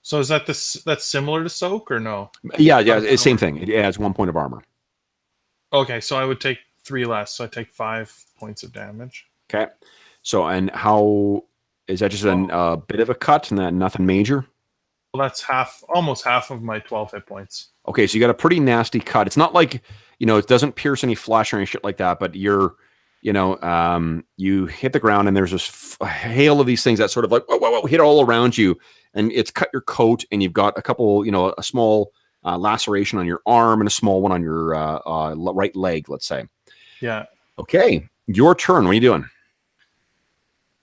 So is that that's similar to soak or no? Yeah, it's same thing. It adds 1 point of armor. Okay, so I would take 3 less. So I take 5 points of damage. Okay. So, and how is that? Just a bit of a cut and that nothing major? Well, that's almost half of my 12 hit points. Okay, so you got a pretty nasty cut. It's not like, it doesn't pierce any flesh or any shit like that, but you're, you hit the ground and there's this hail of these things that sort of like, whoa, whoa, whoa, hit all around you. And it's cut your coat and you've got a couple, a small laceration on your arm and a small one on your right leg, let's say. Yeah. Okay, your turn. What are you doing?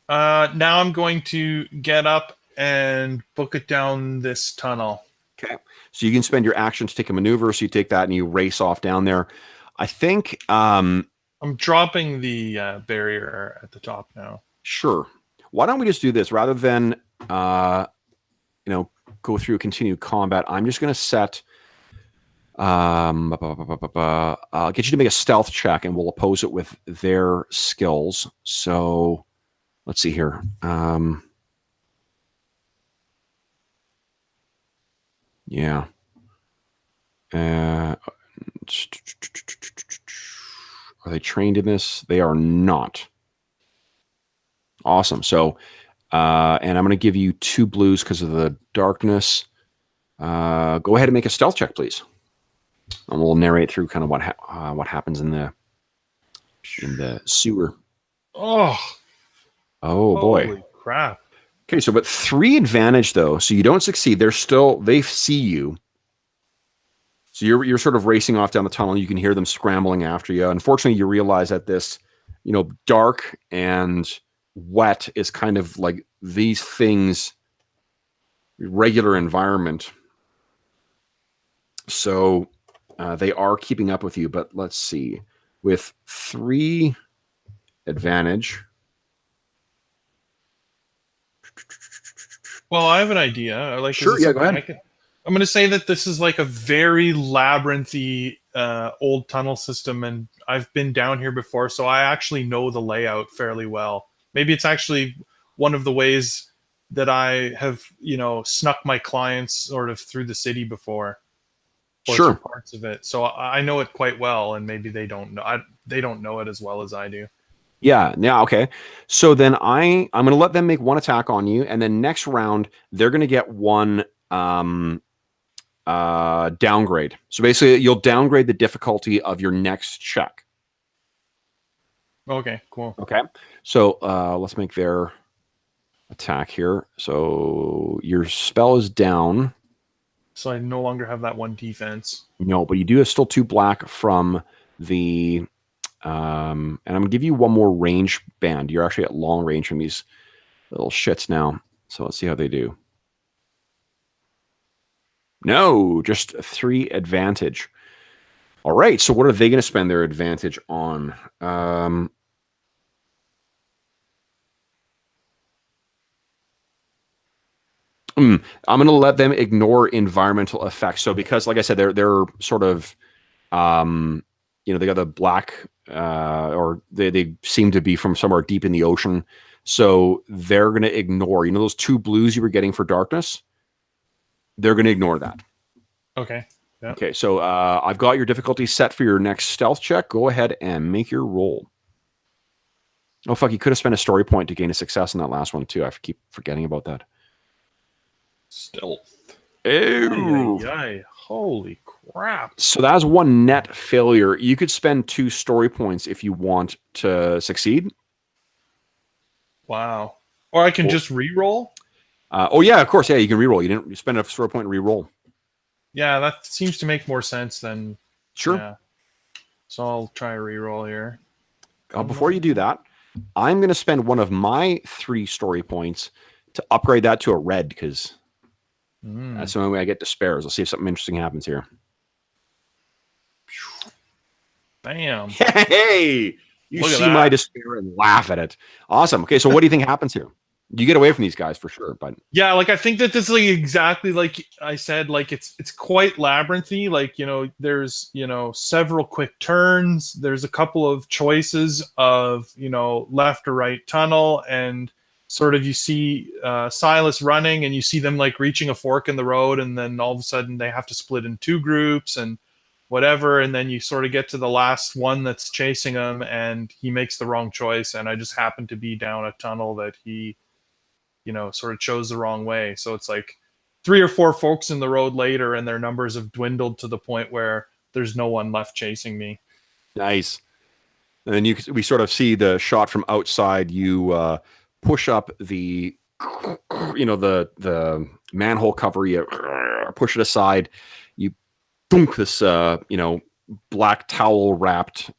Now I'm going to get up and book it down this tunnel. Okay. So you can spend your action to take a maneuver. So you take that and you race off down there. I think... I'm dropping the barrier at the top now. Sure. Why don't we just do this? Rather than, go through continued combat, I'm just going to set... I'll get you to make a stealth check and we'll oppose it with their skills. So let's see here. Yeah. Are they trained in this? They are not. Awesome. So, and I'm going to give you 2 blues because of the darkness. Go ahead and make a stealth check, please. And we'll narrate through kind of what happens in the sewer. Oh boy. Holy crap. Okay, so but 3 advantage though, so you don't succeed. They see you. So you're sort of racing off down the tunnel. You can hear them scrambling after you. Unfortunately, you realize that this, dark and wet is kind of like these things' regular environment. So they are keeping up with you, but let's see. With 3 advantage. Well, I have an idea. Sure, yeah, go ahead. I'm going to say that this is like a very labyrinthy old tunnel system, and I've been down here before, so I actually know the layout fairly well. Maybe it's actually one of the ways that I have, snuck my clients sort of through the city before. Sure. Parts of it, so I know it quite well, and maybe they don't know. They don't know it as well as I do. Yeah. Okay. So then I'm going to let them make 1 attack on you, and then next round they're going to get 1 downgrade. So basically, you'll downgrade the difficulty of your next check. Okay. Cool. Okay. So let's make their attack here. So your spell is down. So I no longer have that 1 defense. No, but you do have still 2 black from the. And I'm gonna give you 1 more range band. You're actually at long range from these little shits now. So let's see how they do. No, just 3 advantage. All right. So what are they going to spend their advantage on? I'm going to let them ignore environmental effects. So because, like I said, they're sort of, they got the black, or they seem to be from somewhere deep in the ocean. So they're going to ignore, those 2 blues you were getting for darkness. They're going to ignore that. Okay. Yeah. Okay. So I've got your difficulty set for your next stealth check. Go ahead and make your roll. Oh, fuck. You could have spent a story point to gain a success in that last one, too. I keep forgetting about that. Stealth. Ew. Holy crap. So that was 1 net failure. You could spend 2 story points if you want to succeed. Wow. Or I can just re-roll? Yeah, of course. Yeah, you can re-roll. You spend a story point and re-roll. Yeah, that seems to make more sense than... Sure. Yeah. So I'll try a re-roll here. Before you do that, I'm going to spend 1 of my 3 story points to upgrade that to a red, because that's the only way I get despairs. Let's see if something interesting happens here. Bam. Hey! You see my despair and laugh at it. Awesome. Okay, so what do you think happens here? You get away from these guys for sure, but yeah, like I think that this is like exactly like I said, like it's quite labyrinthy. Like, there's several quick turns. There's a couple of choices of left or right tunnel, and sort of you see Silas running, and you see them like reaching a fork in the road, and then all of a sudden they have to split in two groups and whatever, and then you sort of get to the last one that's chasing him, and he makes the wrong choice, and I just happen to be down a tunnel that he, sort of chose the wrong way. So it's like 3 or 4 folks in the road later, and their numbers have dwindled to the point where there's no one left chasing me. Nice. And then we sort of see the shot from outside. You push up the the manhole cover. You push it aside. You dunk this black towel wrapped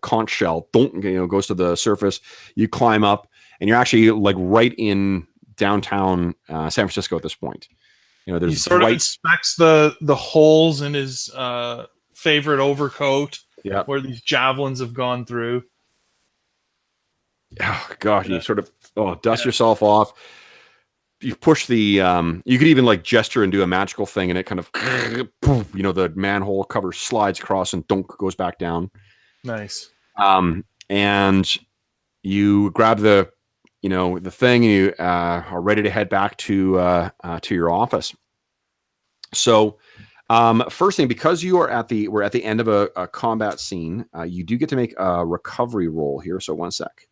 conch shell. Goes to the surface. You climb up, and you're actually like right in downtown San Francisco at this point. There's he sort of inspects the holes in his favorite overcoat. Yeah, where these javelins have gone through. Oh gosh, you sort of dust yourself off. You push the you could even like gesture and do a magical thing, and it kind of the manhole cover slides across and dunk goes back down. Nice. And you grab the the thing, and you are ready to head back to your office. So first thing, because we're at the end of a combat scene, you do get to make a recovery roll here. So one sec.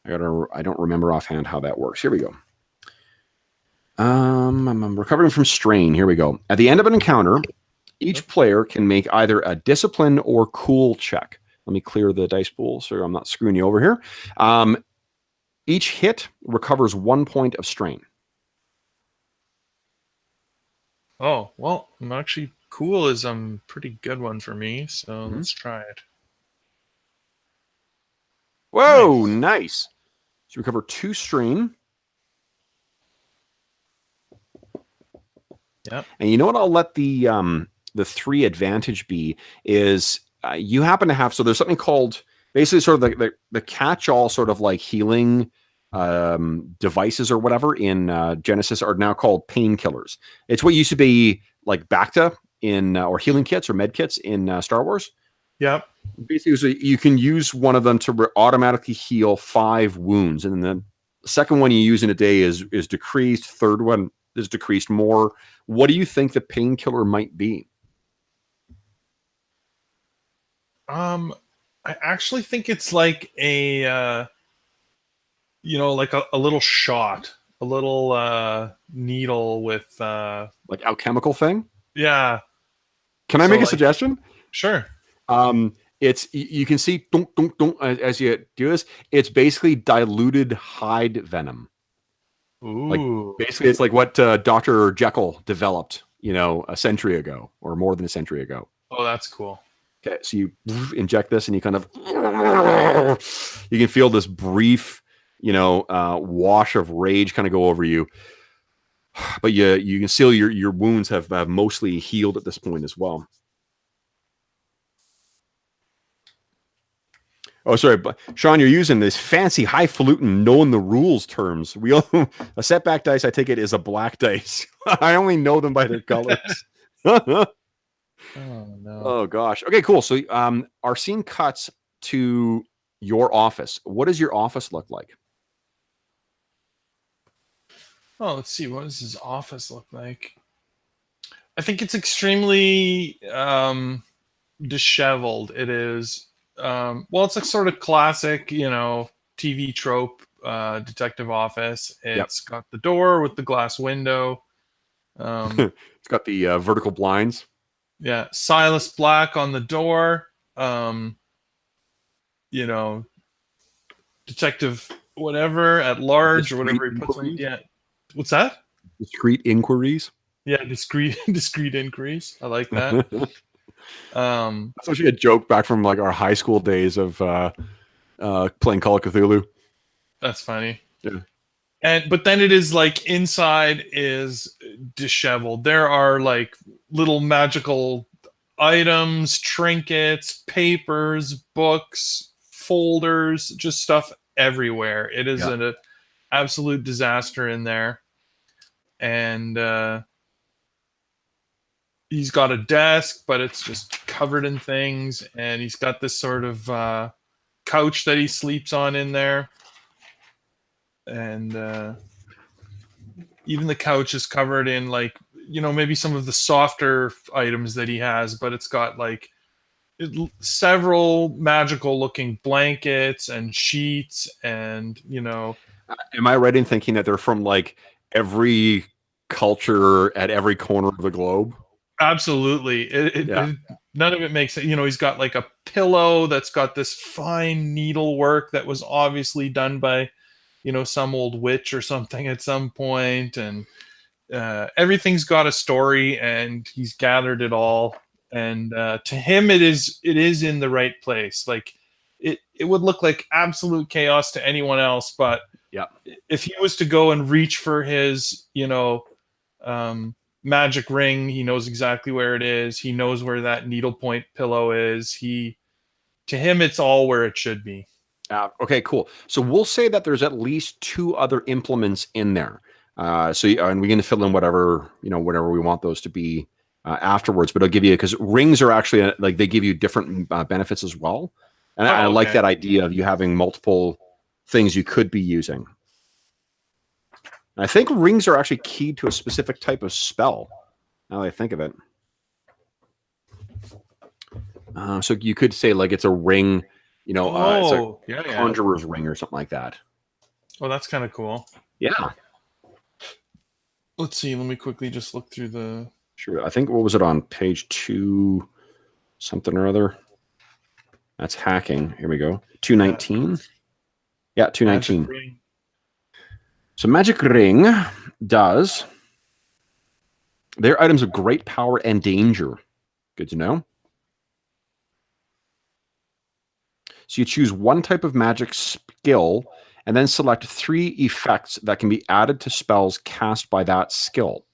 I don't remember offhand how that works. Here we go. I'm recovering from strain. Here we go. At the end of an encounter, each player can make either a discipline or cool check. Let me clear the dice pool so I'm not screwing you over here. Each hit recovers 1 point of strain. Oh, well, I'm actually cool is a pretty good one for me, so let's try it. Whoa, nice. So you recover 2 strain. Yep. And you know what I'll let the 3 advantage be is you happen to have, so there's something called basically sort of the catch-all sort of like healing devices or whatever in Genesys are now called painkillers. It's what used to be like Bacta in or healing kits or med kits in Star Wars. Yep. Basically, you can use one of them to automatically heal 5 wounds, and then the second one you use in a day is decreased. Third one is decreased more. What do you think the painkiller might be? I actually think it's like a like a little shot, a little needle with like alchemical thing. Yeah. Can I make a suggestion? Sure. It's you can see as you do this. It's basically diluted hide venom. Ooh. Like basically, it's like what Dr. Jekyll developed, a century ago or more than a century ago. Oh, that's cool. Okay, so you inject this, and you kind of you can feel this brief, wash of rage kind of go over you. But you can see your wounds have mostly healed at this point as well. Oh, sorry, but Sean, you're using this fancy highfalutin knowing the rules terms. A setback dice, I take it, is a black dice. I only know them by their colors. Oh no. Oh gosh. Okay, cool. So our scene cuts to your office. What does your office look like? Oh, let's see. What does his office look like? I think it's extremely disheveled. It is. It's a sort of classic, TV trope detective office. It's got the door with the glass window. It's got the vertical blinds. Yeah, Silas Black on the door. Detective whatever at large Discreet or whatever he puts on. Yeah. What's that? Discreet inquiries. Yeah, discreet inquiries. I like that. That's actually a joke back from like our high school days of playing Call of Cthulhu. That's funny. Yeah. But then it is like inside is disheveled. There are like little magical items, trinkets, papers, books, folders, just stuff everywhere. It is an absolute disaster in there. And he's got a desk, but it's just covered in things. And he's got this sort of couch that he sleeps on in there. and even the couch is covered in like, maybe some of the softer items that he has, but it's got like several magical looking blankets and sheets and Am I right in thinking that they're from like every culture at every corner of the globe? absolutely. Yeah. None of it makes it. He's got like a pillow that's got this fine needlework that was obviously done by some old witch or something at some point, and everything's got a story, and he's gathered it all. And to him, it is in the right place. Like it would look like absolute chaos to anyone else, but Yeah. if he was to go and reach for his magic ring, he knows exactly where it is. He knows where that needlepoint pillow is. To him, it's all where it should be. Okay, cool. So we'll say that there's at least 2 other implements in there. And we're going to fill in whatever we want those to be afterwards. But I'll give you, because rings are actually like they give you different benefits as well. And I like Okay. that idea of you having multiple things you could be using. And I think rings are actually key to a specific type of spell. Now that I think of it. So you could say like it's a ring, it's a yeah. conjurer's ring or something like that. Oh, that's kind of cool. Yeah. Let's see. Let me quickly just look through the. Sure. I think, what was it on page 2 something or other? That's hacking. Here we go. 219. Yeah, 219. Magic ring. So Magic Ring does. They're items of great power and danger. Good to know. So you choose one type of magic skill and then select 3 effects that can be added to spells cast by that skill.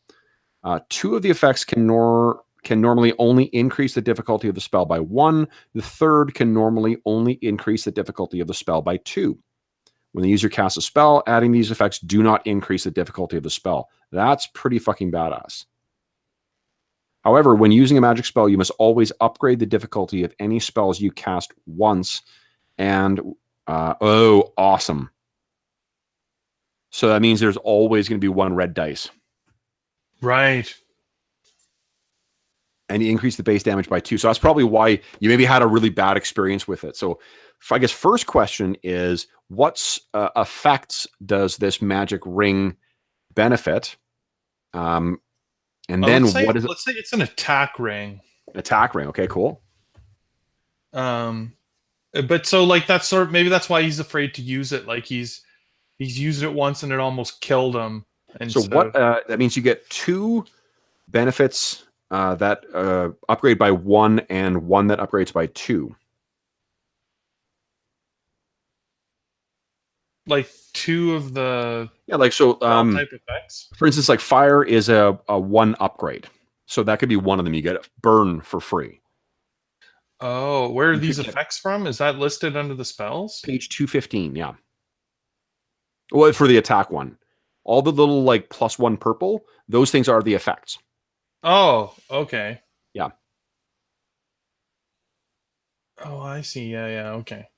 2 of the effects can normally only increase the difficulty of the spell by 1. The third can normally only increase the difficulty of the spell by 2. When the user casts a spell, adding these effects do not increase the difficulty of the spell. That's pretty fucking badass. However, when using a magic spell, you must always upgrade the difficulty of any spells you cast once. And, awesome. So that means there's always going to be 1 red dice. Right. And you increase the base damage by 2. So that's probably why you maybe had a really bad experience with it. So I guess first question is, what effects does this magic ring benefit? And then let's what is it? Let's say it's an attack ring. Attack ring. Okay, cool. But so like that's maybe that's why he's afraid to use it. Like he's used it once and it almost killed him. And so what that means, you get 2 benefits that upgrade by 1 and 1 that upgrades by 2. Like 2 of the like so type effects. For instance, like fire is a 1 upgrade. So that could be one of them. You get burn for free. Oh, where are these effects from? Is that listed under the spells? Page 215, yeah. Well, for the attack one. All the little like +1 purple, those things are the effects. Oh, okay. Yeah. Oh, I see. Yeah, okay.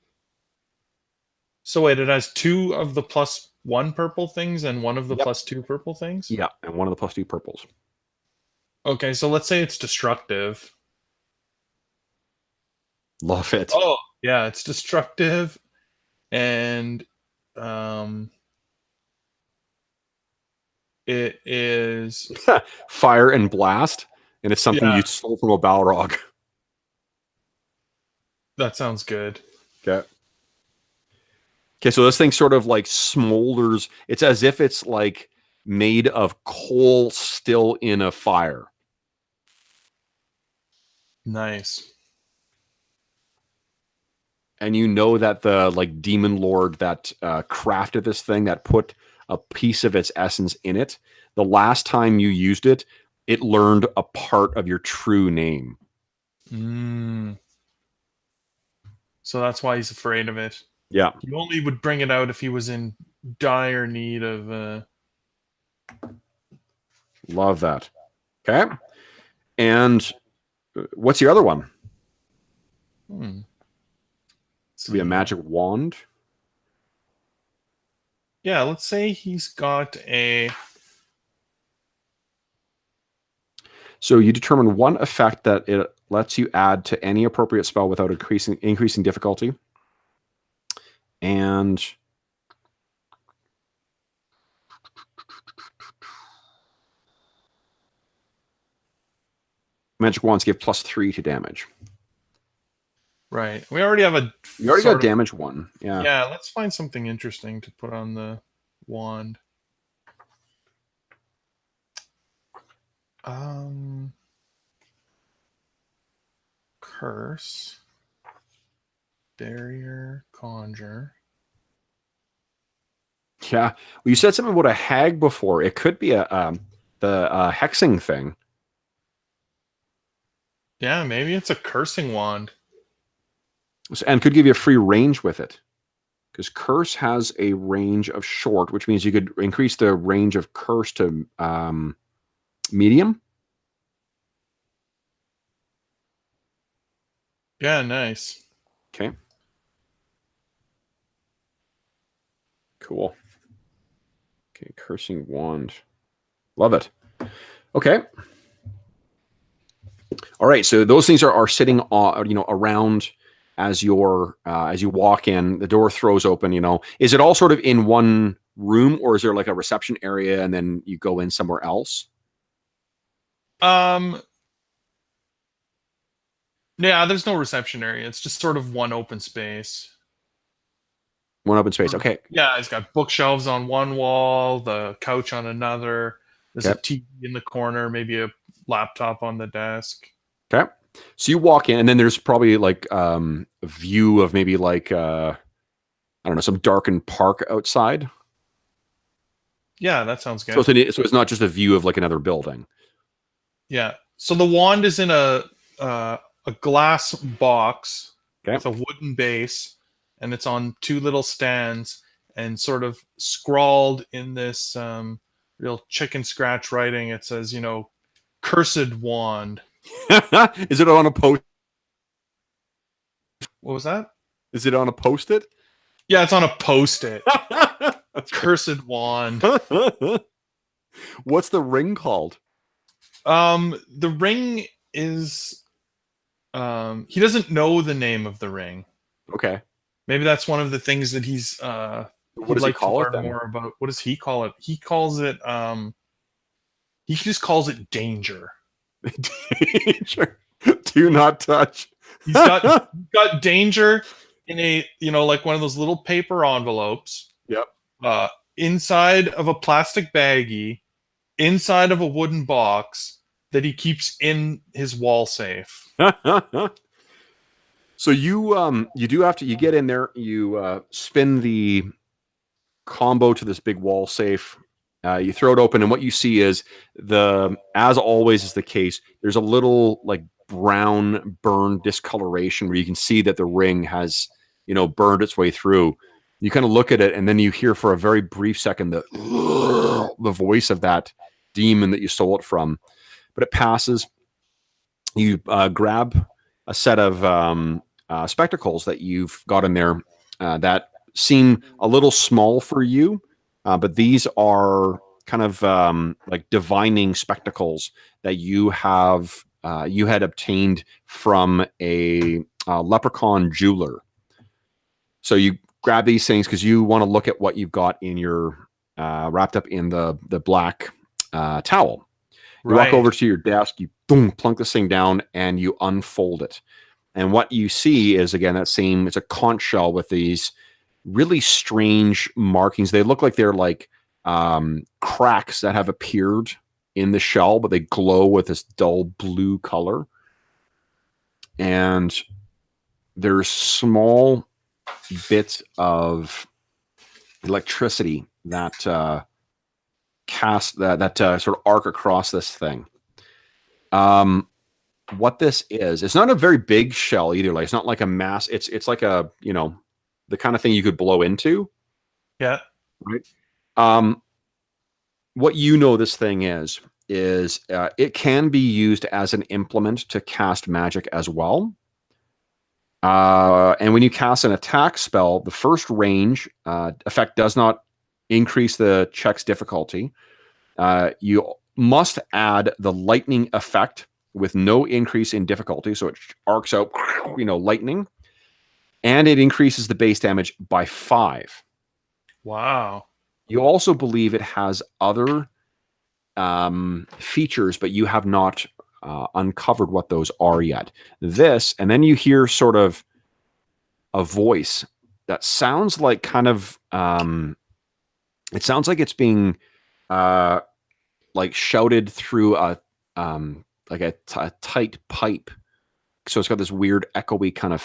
So wait, it has 2 of the +1 purple things and 1 of the +2 purple things? Yeah, and 1 of the +2 purples. Okay, so let's say it's destructive. Love it. Oh, yeah, it's destructive. And it is fire and blast, and it's something you stole from a Balrog. That sounds good. Okay. Okay, so this thing sort of like smolders. It's as if it's like made of coal still in a fire. Nice. And you know that the like demon lord that crafted this thing, that put a piece of its essence in it, the last time you used it, it learned a part of your true name. So that's why he's afraid of it. Yeah. He only would bring it out if he was in dire need of... Love that. Okay. And what's your other one? It's be a magic wand. Yeah, let's say he's got a... So you determine one effect that it lets you add to any appropriate spell without increasing difficulty. And magic wands give +3 to damage. Right. We already have a... You already got damage 1. Yeah. Yeah, let's find something interesting to put on the wand. Curse. Barrier. Conjure. Yeah. Well, you said something about a hag before. It could be the hexing thing. Yeah, maybe it's a cursing wand. And could give you a free range with it. Because curse has a range of short, which means you could increase the range of curse to medium. Yeah, nice. Okay. Cool. Okay, cursing wand. Love it. Okay. All right, so those things are sitting around as you walk in. The door throws open. Is it all sort of in one room, or is there like a reception area and then you go in somewhere else? Yeah, there's no reception area. It's just sort of one open space. One open space. Okay. Yeah, it's got bookshelves on one wall, the couch on another. There's a TV in the corner, maybe a laptop on the desk. Okay. So you walk in, and then there's probably like a view of maybe like I don't know, some darkened park outside. Yeah, that sounds good. So it's not just a view of like another building. Yeah. So the wand is in a glass box with a wooden base, and it's on two little stands, and sort of scrawled in this real chicken scratch writing. It says, "Cursed wand." Is it on a post? What was that? Is it on a post-it? Yeah, it's on a post-it. Cursed wand. What's the ring called? The ring is... he doesn't know the name of the ring. Okay. Maybe that's one of the things that he's... what does he call it then? More about. What does he call it? He calls it... he just calls it danger. Danger. Do not touch. He's got danger in a, like one of those little paper envelopes. Yep. Inside of a plastic baggie, inside of a wooden box that he keeps in his wall safe. So you do have to, you get in there, you spin the combo to this big wall safe. You throw it open, and what you see is as always is the case, there's a little like brown burn discoloration where you can see that the ring has, burned its way through. You kind of look at it, and then you hear for a very brief second the voice of that demon that you stole it from. But it passes. You grab a set of spectacles that you've got in there that seem a little small for you. But these are kind of like divining spectacles that you had obtained from a leprechaun jeweler. So you grab these things because you want to look at what you've got in your wrapped up in the black towel. You walk over to your desk, you plunk this thing down, and you unfold it. And what you see is, again, it's a conch shell with these really strange markings. They look like they're like cracks that have appeared in the shell, but they glow with this dull blue color. And there's small bits of electricity that sort of arc across this thing. What this is, it's not a very big shell either. Like, it's not like a mass. It's like a, the kind of thing you could blow into. Yeah. Right. What this thing is it can be used as an implement to cast magic as well. And when you cast an attack spell, the first range effect does not increase the check's difficulty. You must add the lightning effect with no increase in difficulty, so it arcs out, lightning, and it increases the base damage by 5. Wow. You also believe it has other features, but you have not uncovered what those are yet. This, and then you hear sort of a voice that sounds like kind of, it sounds like it's being like shouted through a tight pipe. So it's got this weird echoey kind of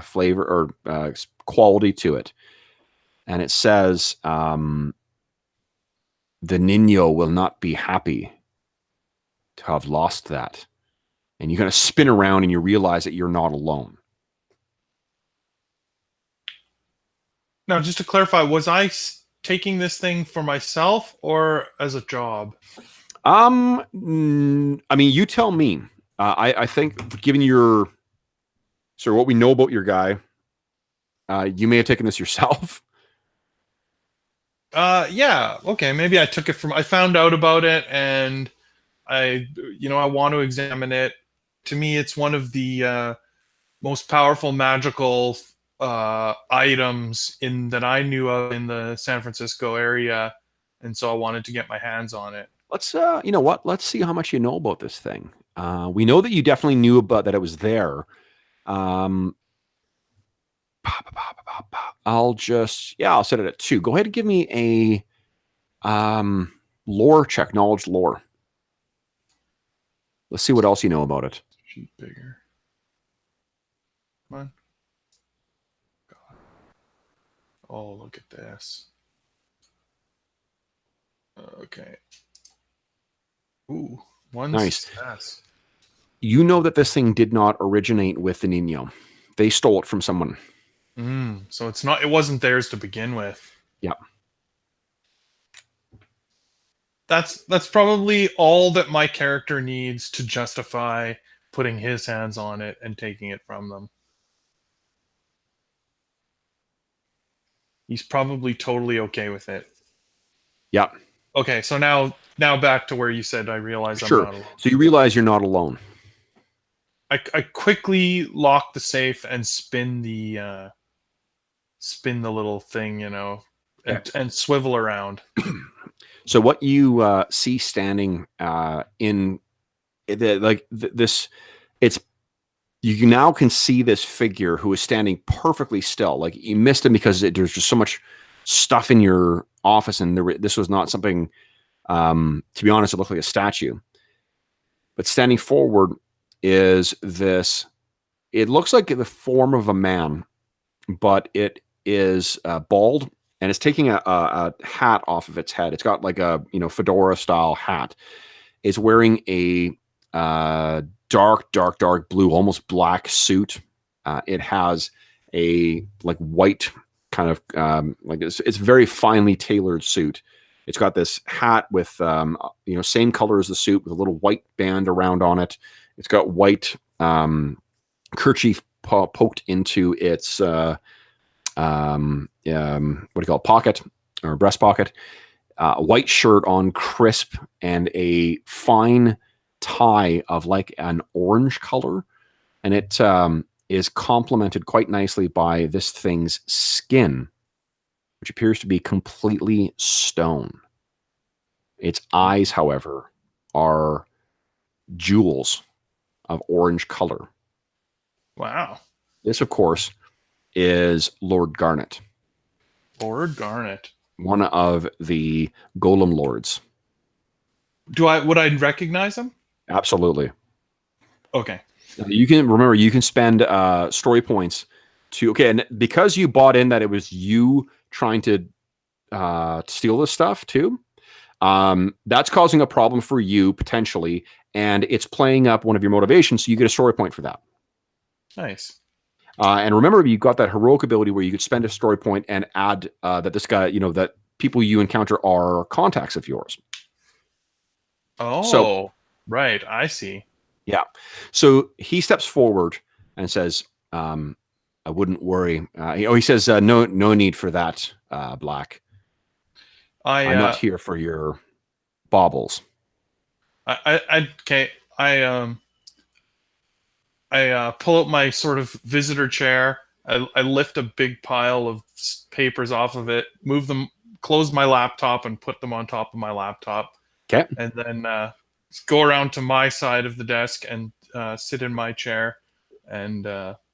flavor or quality to it. And it says, the Nino will not be happy to have lost that. And you kind of spin around and you realize that you're not alone. Now, just to clarify, was I taking this thing for myself or as a job? I mean, you tell me. I think, given what we know about your guy, you may have taken this yourself. Yeah. Okay. Maybe I took it I found out about it and I want to examine it. To me, it's one of the most powerful magical items that I knew of in the San Francisco area. And so I wanted to get my hands on it. Let's, let's see how much you know about this thing. We know that you definitely knew about that it was there. I'll set it at 2. Go ahead and give me a lore check, knowledge lore. Let's see what else you know about it. Sheet bigger. Come on. God. Oh, look at this. Okay. Ooh, one nice. Success. You know that this thing did not originate with the Nino. They stole it from someone. So it wasn't theirs to begin with. Yeah. That's probably all that my character needs to justify putting his hands on it and taking it from them. He's probably totally okay with it. Yeah. Okay, so now back to where you said I realize sure. I'm not alone. So you realize you're not alone. I quickly lock the safe and spin the little thing, and swivel around. So what you see standing in this, you now can see this figure who is standing perfectly still. Like you missed him because there's just so much stuff in your office, and this was not something. To be honest, it looked like a statue. But standing forward is this. It looks like the form of a man, but it is bald, and it's taking a hat off of its head. It's got like a fedora style hat. It's wearing a dark blue, almost black suit. It has a like white kind of it's very finely tailored suit. It's got this hat with same color as the suit with a little white band around on it. It's got white kerchief poked into its what do you call it, pocket or breast pocket. White shirt on, crisp, and a fine tie of like an orange color, and it is complemented quite nicely by this thing's skin, which appears to be completely stone. Its eyes, however, are jewels of orange color. Wow. This, of course, is Lord Garnet. Lord Garnet. One of the Golem Lords. Would I recognize him? Absolutely. Okay. You can spend story points and because you bought in that it was you trying to steal this stuff too, that's causing a problem for you potentially, and it's playing up one of your motivations, so you get a story point for that. Nice. And remember, you got that heroic ability where you could spend a story point and add that this guy, that people you encounter are contacts of yours. Oh, right. I see. Yeah. So he steps forward and says, I wouldn't worry. He says, no need for that, Black. I'm not here for your baubles. Okay. I pull out my sort of visitor chair. I lift a big pile of papers off of it, move them, close my laptop, and put them on top of my laptop. Okay. And then go around to my side of the desk and sit in my chair and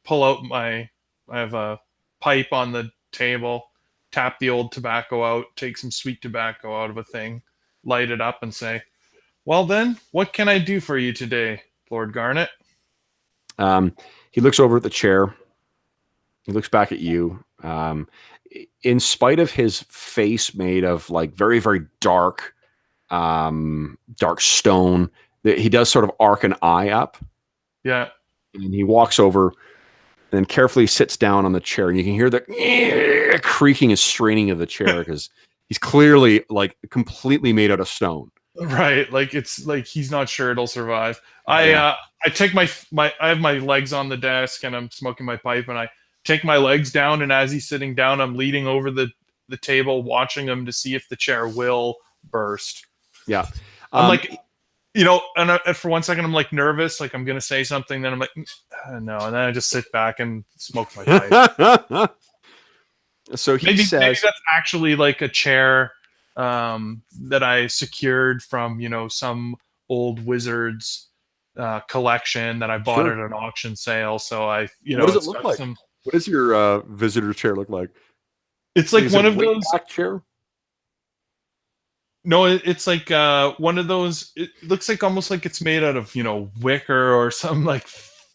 pull out I have a pipe on the table, tap the old tobacco out, take some sweet tobacco out of a thing, light it up, and say, "Well, then, what can I do for you today, Lord Garnet?" He looks over at the chair. He looks back at you. In spite of his face made of like very, very dark, dark stone, he does sort of arc an eye up. Yeah. And he walks over and carefully sits down on the chair. And you can hear the creaking and straining of the chair because he's clearly like completely made out of stone. Right, like it's like he's not sure it'll survive. I take I have my legs on the desk and I'm smoking my pipe and I take my legs down and as he's sitting down I'm leaning over the table watching him to see if the chair will burst. Yeah. I'm like, and for 1 second I'm like nervous, like I'm gonna say something, then I'm like, no, and then I just sit back and smoke my pipe. So he maybe says that's actually like a chair that I secured from some old Wizards collection that I bought at an auction sale. So I what does it look like? What does your visitor chair look like? It's like one of those chair. No, it's like one of those. It looks like almost like it's made out of wicker or some like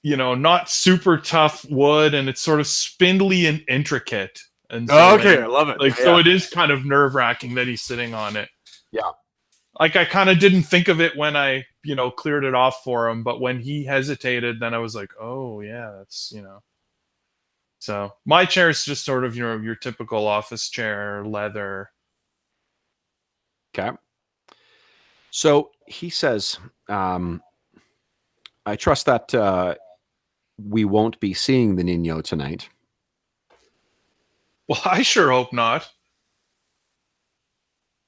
not super tough wood, and it's sort of spindly and intricate. And so I love it. Like so, it is kind of nerve-wracking that he's sitting on it. Yeah. Like I kind of didn't think of it when I cleared it off for him, but when he hesitated, then I was like, oh yeah, that's So my chair is just sort of your typical office chair, leather. Okay. So he says, I trust that we won't be seeing the Nino tonight. Well, I sure hope not.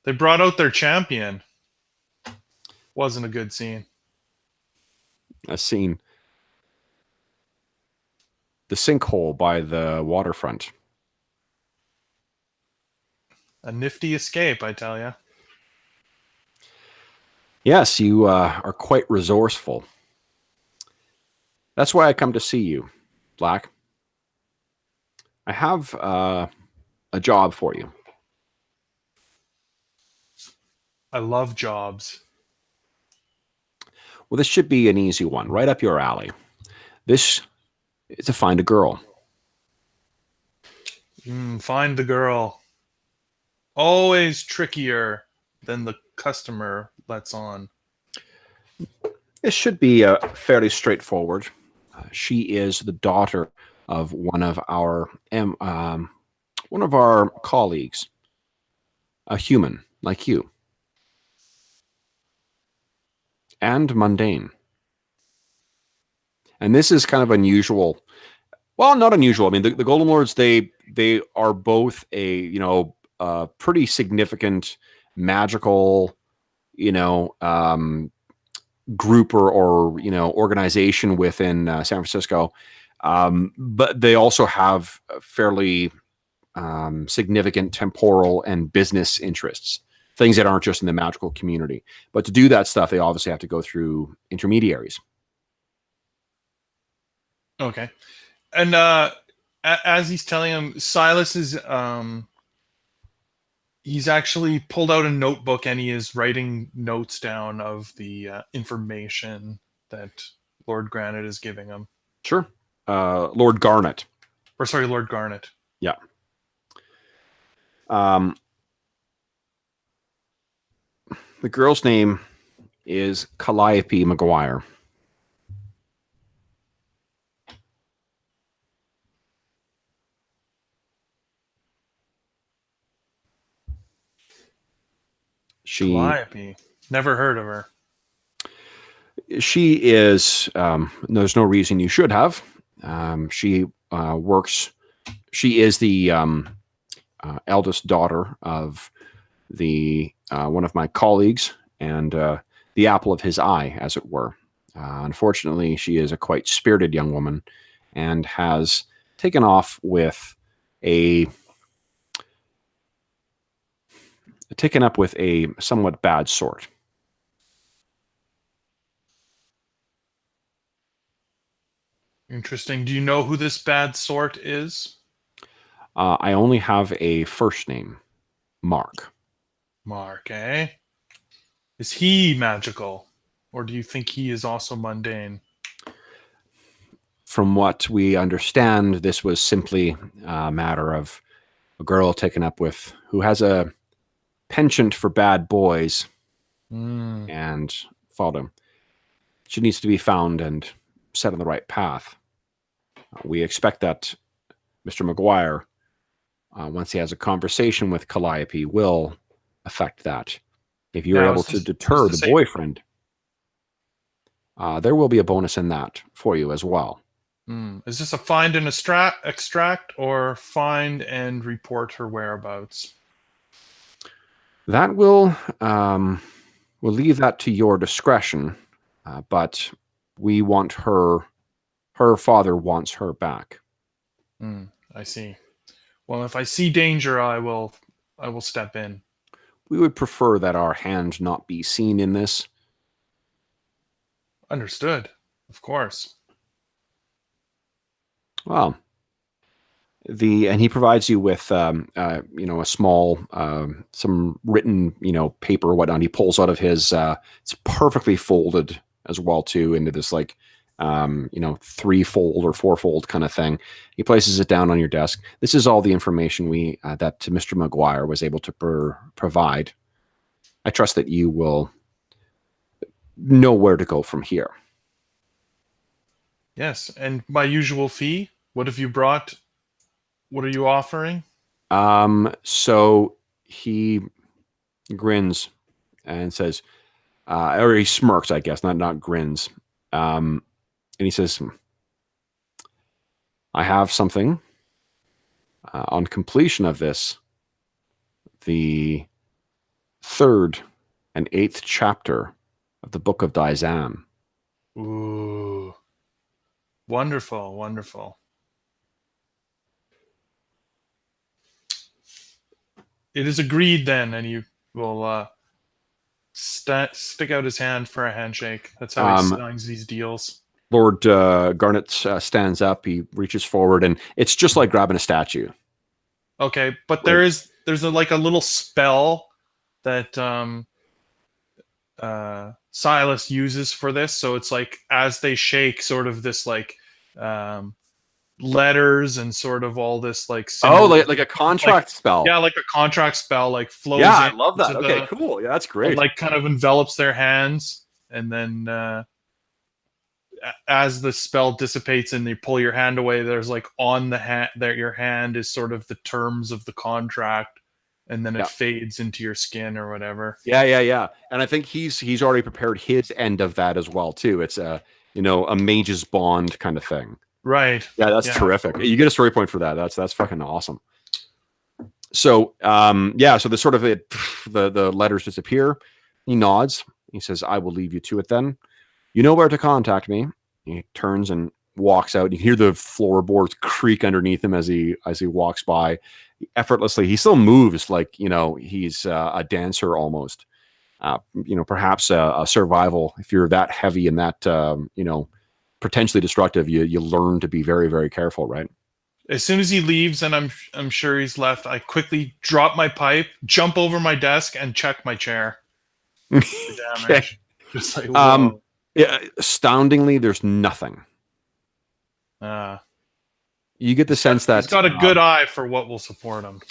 They brought out their champion. Wasn't a good scene. A scene. The sinkhole by the waterfront. A nifty escape, I tell you. Yes, you are quite resourceful. That's why I come to see you, Black. I have a job for you. I love jobs. Well, this should be an easy one, right up your alley. This is to find a girl. Find the girl. Always trickier than the customer lets on. This should be fairly straightforward. She is the daughter of one of our colleagues, a human like you, and mundane. And this is kind of unusual. Well, not unusual. I mean, the Golden Lords, they are both a pretty significant magical, group or organization within San Francisco. But they also have fairly significant temporal and business interests, things that aren't just in the magical community. But to do that stuff, they obviously have to go through intermediaries. Okay. And as he's telling him, Silas is he's actually pulled out a notebook and he is writing notes down of the information that Lord Garnet is giving him. Sure. Lord Garnet. Or sorry, Lord Garnet. Yeah. The girl's name is Calliope McGuire. Calliope. Never heard of her. She is, there's no reason you should have. She works, she is the eldest daughter of the one of my colleagues and the apple of his eye, as it were. Unfortunately, she is a quite spirited young woman and has taken off with a somewhat bad sort. Interesting. Do you know who this bad sort is? I only have a first name, Mark. Mark, eh? Is he magical? Or do you think he is also mundane? From what we understand, this was simply a matter of a girl taken up with who has a penchant for bad boys and followed him. She needs to be found and set on the right path. We expect that Mr. McGuire, once he has a conversation with Calliope, will affect that. If you're able to deter the boyfriend, there will be a bonus in that for you as well. Is this a find and extract or find and report her whereabouts? That will we'll leave that to your discretion, but we want her. Her father wants her back. I see. Well, if I see danger, I will step in. We would prefer that our hand not be seen in this. Understood. Of course. Well, and he provides you with a small some written paper or whatnot. He pulls out of his it's perfectly folded as well too into this like threefold or fourfold kind of thing. He places it down on your desk. This is all the information that Mr. McGuire was able to provide. I trust that you will know where to go from here. Yes, and my usual fee. What have you brought? What are you offering? So he grins and says, or he smirks, I guess, not grins. And he says, I have something on completion of this, the 3rd and 8th chapter of the Book of Dizam. Ooh. Wonderful, wonderful. It is agreed then, and he will stick out his hand for a handshake. That's how he signs these deals. Lord Garnet stands up. He reaches forward, and it's just like grabbing a statue. Okay, but there's a little spell that Silas uses for this. So it's like as they shake, sort of this like letters and sort of all this like like a contract spell. Yeah, like a contract spell like flows. Yeah, I love that. Okay, cool. Yeah, that's great. And, like kind of envelops their hands, and then as the spell dissipates and you pull your hand away, there's like on the hand that your hand is sort of the terms of the contract, and then it fades into your skin or whatever. Yeah. And I think he's already prepared his end of that as well too. It's a mage's bond kind of thing. Right. Yeah, that's terrific. You get a story point for that. That's fucking awesome. So so the sort of the letters disappear. He nods. He says, "I will leave you to it then. You know where to contact me." He turns and walks out. You hear the floorboards creak underneath him as he walks by. Effortlessly, he still moves like he's a dancer almost. Perhaps a survival. If you're that heavy and that potentially destructive, you learn to be very, very careful, right? As soon as he leaves, and I'm sure he's left, I quickly drop my pipe, jump over my desk, and check my chair. Okay. Just like, whoa. Yeah, astoundingly, there's nothing. You get the sense that he's got a good eye for what will support him.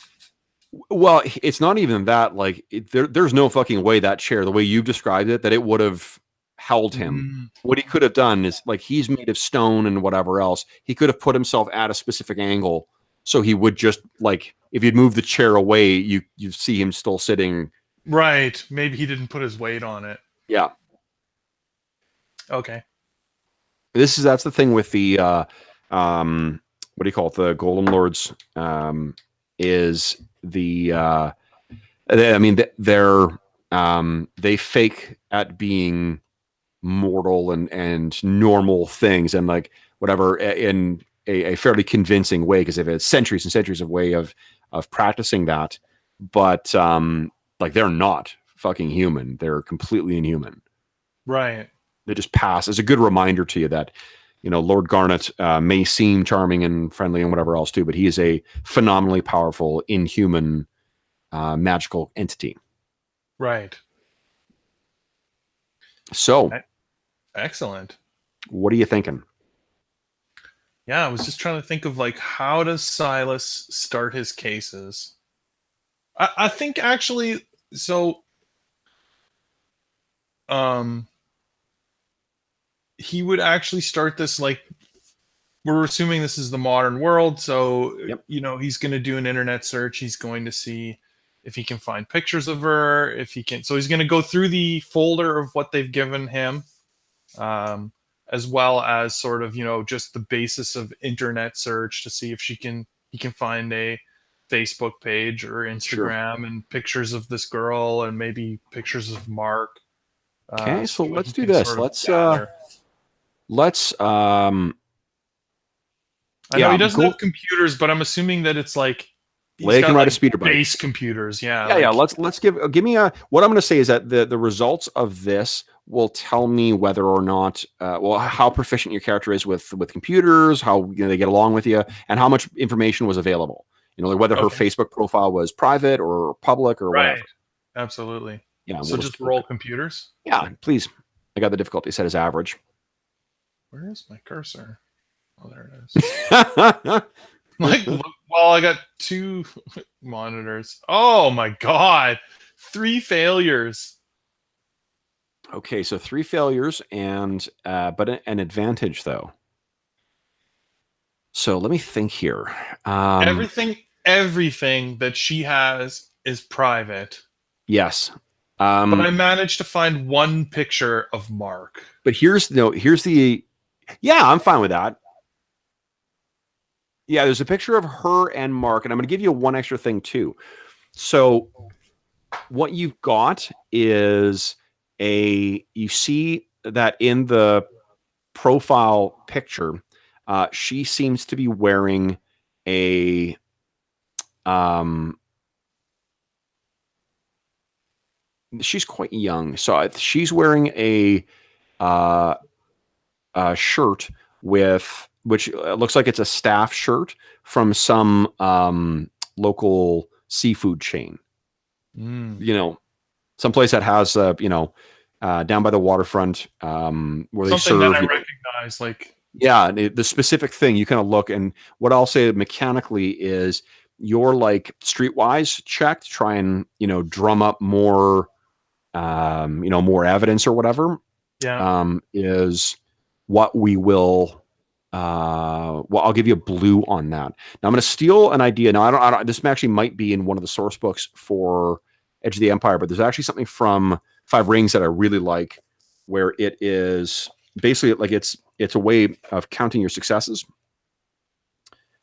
Well, it's not even that. Like, there's no fucking way that chair, the way you've described it, that it would have held him. What he could have done is, like, he's made of stone and whatever else. He could have put himself at a specific angle, so he would just, like, if you'd move the chair away, you see him still sitting. Right. Maybe he didn't put his weight on it. Yeah. Okay. That's the thing with the what do you call it? The Golem Lords is the I mean, they fake at being mortal and normal things and like whatever in a fairly convincing way because they've had centuries and centuries of way of practicing that. But like they're not fucking human. They're completely inhuman. Right. They just pass as a good reminder to you that, you know, Lord Garnet may seem charming and friendly and whatever else too, but he is a phenomenally powerful, inhuman, magical entity. Right. So, Excellent. what are you thinking? Yeah, I was just trying to think of like how does Silas start his cases? I think actually so um he would actually start this like we're assuming this is the modern world, so Yep. you know, he's going to do an internet search, he's going to see if he can find pictures of her, if he can, so he's going to go through the folder of what they've given him, as well as sort of, you know, just the basis of internet search to see if he can find a Facebook page or Instagram Sure. and pictures of this girl and maybe pictures of Mark. Okay, so What he let's do can this. sort of gather. Let's I know yeah, he doesn't go. have computers, but I'm assuming that it's like he's Leia can got ride a like speeder bike. base computers. Yeah, Yeah, like let's give me a. What I'm going to say is that the results of this will tell me whether or not, well, how proficient your character is with computers, how they get along with you, and how much information was available. You know, like whether her okay, Facebook profile was private or public or right, whatever. absolutely. Yeah, So just roll computers. yeah, please. I got the difficulty set as average. Where is my cursor? Oh, there it is. Like, well, I got 2 monitors. Oh my god, 3 failures. Okay, so 3 failures and but an advantage though. So let me think here. Everything that she has is private. Yes. But I managed to find 1 picture of Mark. But here's the yeah, I'm fine with that. Yeah, there's a picture of her and Mark, and I'm going to give you one extra thing too. So what you've got is you see that in the profile picture, she seems to be wearing a she's quite young, so she's wearing a shirt with which looks like it's a staff shirt from some local seafood chain. You know, someplace that has you know, down by the waterfront where they Something that serve. I recognize, like Yeah, the specific thing you kind of look, and what I'll say mechanically is you're like streetwise check to try and, you know, drum up more you know, more evidence or whatever. yeah. Is what we will well, I'll give you a blue on that. Now I'm going to steal an idea. Now I don't this actually might be in one of the source books for Edge of the Empire, but there's actually something from Five Rings that I really like, where it is basically like it's a way of counting your successes.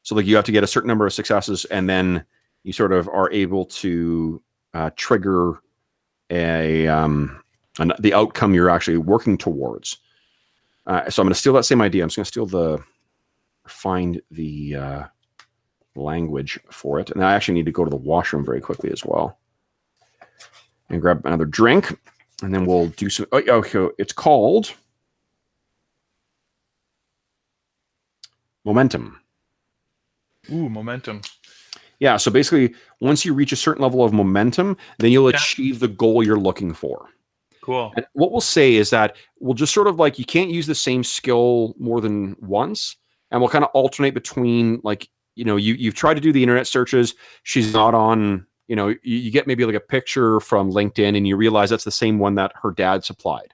So like you have to get a certain number of successes, and then you sort of are able to trigger the outcome you're actually working towards. So I'm going to steal that same idea. I'm just going to find the language for it. And I actually need to go to the washroom very quickly as well and grab another drink. And then we'll do some, okay, it's called Momentum. Ooh, momentum. Yeah, so basically, once you reach a certain level of momentum, then you'll achieve the goal you're looking for. Cool. And what we'll say is that we'll just sort of like, you can't use the same skill more than once, and we'll kind of alternate between, like, you know, you've tried to do the internet searches, she's not on, you know, you get maybe like a picture from LinkedIn and you realize that's the same one that her dad supplied,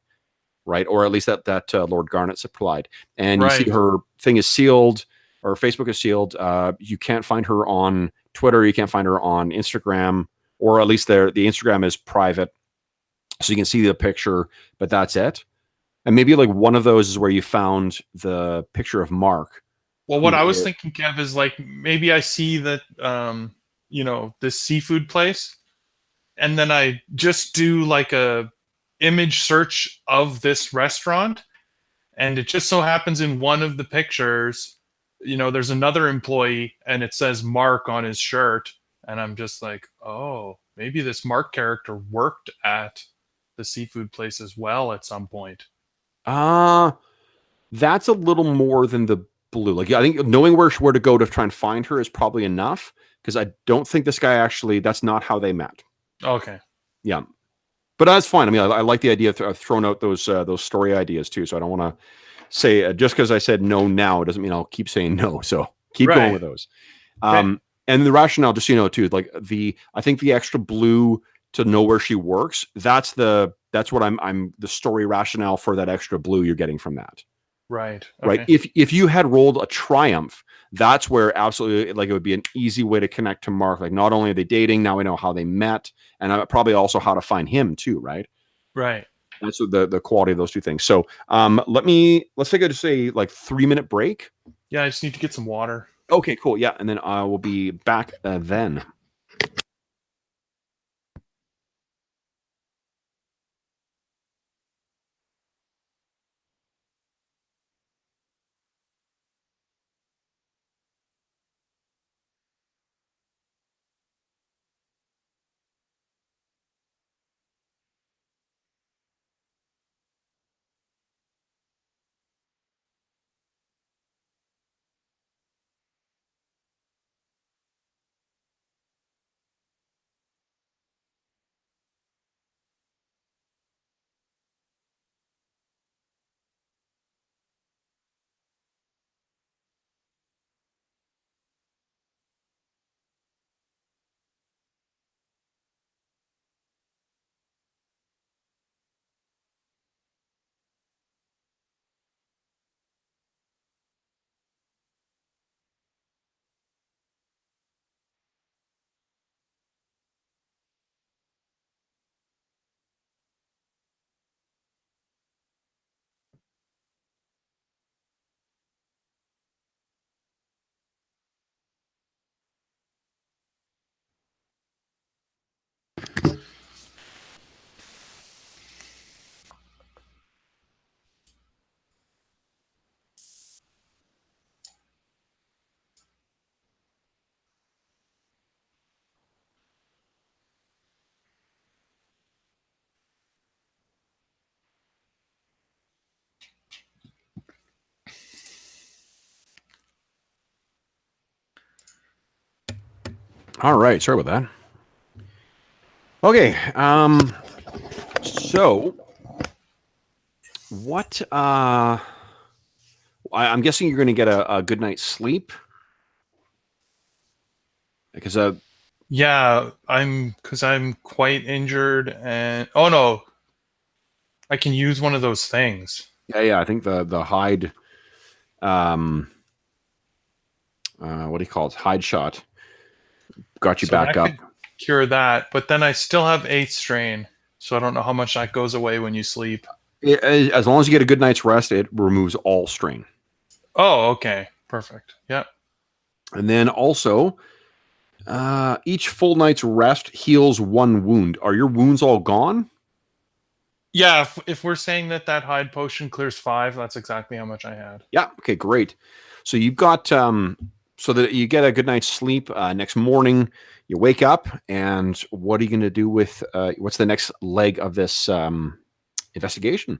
right? Or at least that Lord Garnet supplied. And you see her thing is sealed, or Facebook is sealed. You can't find her on Twitter. You can't find her on Instagram, or at least the Instagram is private. So you can see the picture, but that's it. And maybe like one of those is where you found the picture of Mark. Well, what I was thinking, Kev, is like maybe I see that, you know, this seafood place, and then I just do like a image search of this restaurant, and it just so happens in one of the pictures, there's another employee and it says Mark on his shirt, and I'm just like, oh, maybe this Mark character worked at the seafood place as well at some point. That's a little more than the blue. Like, I think knowing where to go to try and find her is probably enough, because I don't think this guy actually, that's not how they met. Okay. Yeah. But that's fine. I mean, I like the idea of throwing out those story ideas too. So I don't want to say just because I said no now, it doesn't mean I'll keep saying no. So keep going with those. Okay. And the rationale, just so you know, too, like I think the extra blue to know where she works, that's what I'm the story rationale for that extra blue you're getting from that. Right. Right. Okay. If you had rolled a triumph, that's where absolutely, like, it would be an easy way to connect to Mark. Like, not only are they dating, now we know how they met, and probably also how to find him too, right? Right. That's the quality of those two things. So let's take just a like 3-minute break. Yeah, I just need to get some water. Okay, cool. Yeah, and then I will be back then. All right, sorry about that. Okay, so what? I'm guessing you're going to get a good night's sleep, because Yeah, because I'm quite injured, and oh no, I can use one of those things. yeah, I think the hide, what do you call it? Hide shot got you So back that up. could cure that, but then I still have 8th strain, so I don't know how much that goes away when you sleep. As long as you get a good night's rest, it removes all strain. Oh, okay. Perfect. Yep. And then also, each full night's rest heals 1 wound. Are your wounds all gone? Yeah, if we're saying that hide potion clears 5, that's exactly how much I had. Yeah. Okay, great. So you've got so that you get a good night's sleep. Next morning, you wake up, and what are you going to do with what's the next leg of this investigation?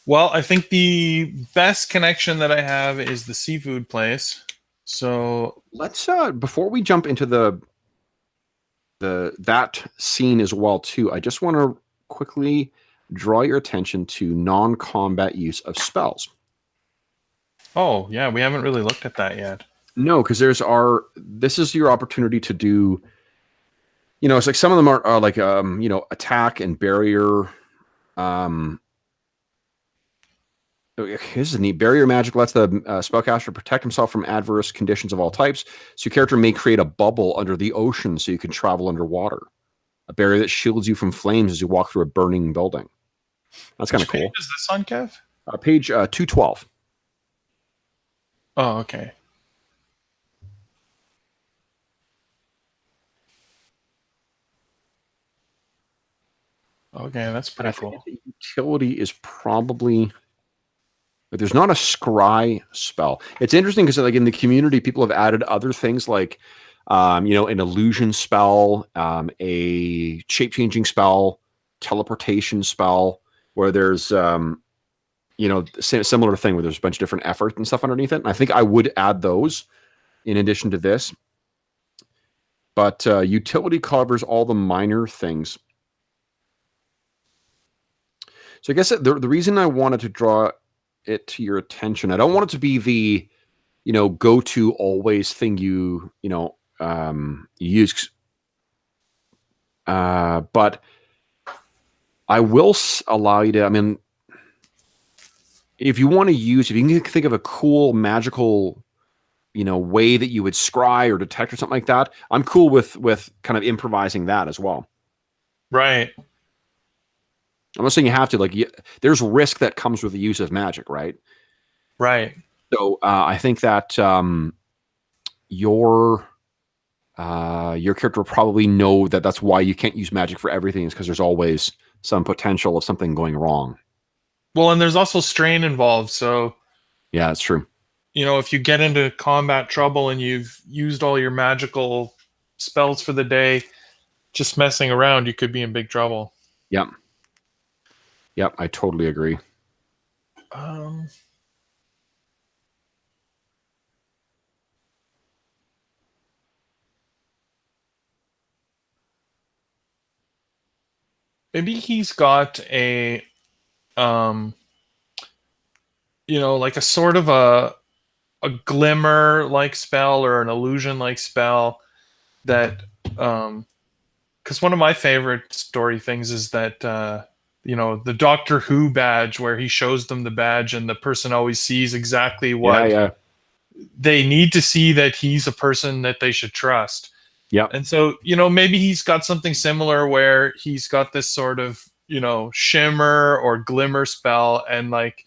Well, I think the best connection that I have is the seafood place. So Let's before we jump into that scene as well too, I just want to quickly draw your attention to non-combat use of spells. oh, yeah, we haven't really looked at that yet. No, because this is your opportunity to do, it's like some of them are like attack and barrier. This is neat. Barrier magic lets the spellcaster protect himself from adverse conditions of all types. So your character may create a bubble under the ocean so you can travel underwater. A barrier that shields you from flames as you walk through a burning building. That's kind of cool. Which page is this on, Kev? Page 212. Oh, okay. Okay, that's And I pretty think cool. the utility is probably, but there's not a scry spell. It's interesting because like in the community, people have added other things like, an illusion spell, a shape changing spell, teleportation spell, where there's, similar thing where there's a bunch of different effort and stuff underneath it. And I think I would add those in addition to this. But utility covers all the minor things. So I guess the reason I wanted to draw it to your attention, I don't want it to be the, go-to always thing you use. But I will allow you to, I mean, if you want to use, if you can think of a cool magical, way that you would scry or detect or something like that, I'm cool with kind of improvising that as well. Right. I'm not saying you have to, like, there's risk that comes with the use of magic, right? Right. So I think that your character will probably know that that's why you can't use magic for everything, is because there's always some potential of something going wrong. Well, and there's also strain involved. So, Yeah, that's true. if you get into combat trouble and you've used all your magical spells for the day, just messing around, you could be in big trouble. Yep. Yep, I totally agree. Maybe he's got a, like a sort of a glimmer like spell or an illusion like spell that, because one of my favorite story things is that, the Doctor Who badge, where he shows them the badge and the person always sees exactly what Yeah. they need to see, that he's a person that they should trust. Yep. And so, maybe he's got something similar where he's got this sort of, shimmer or glimmer spell, and like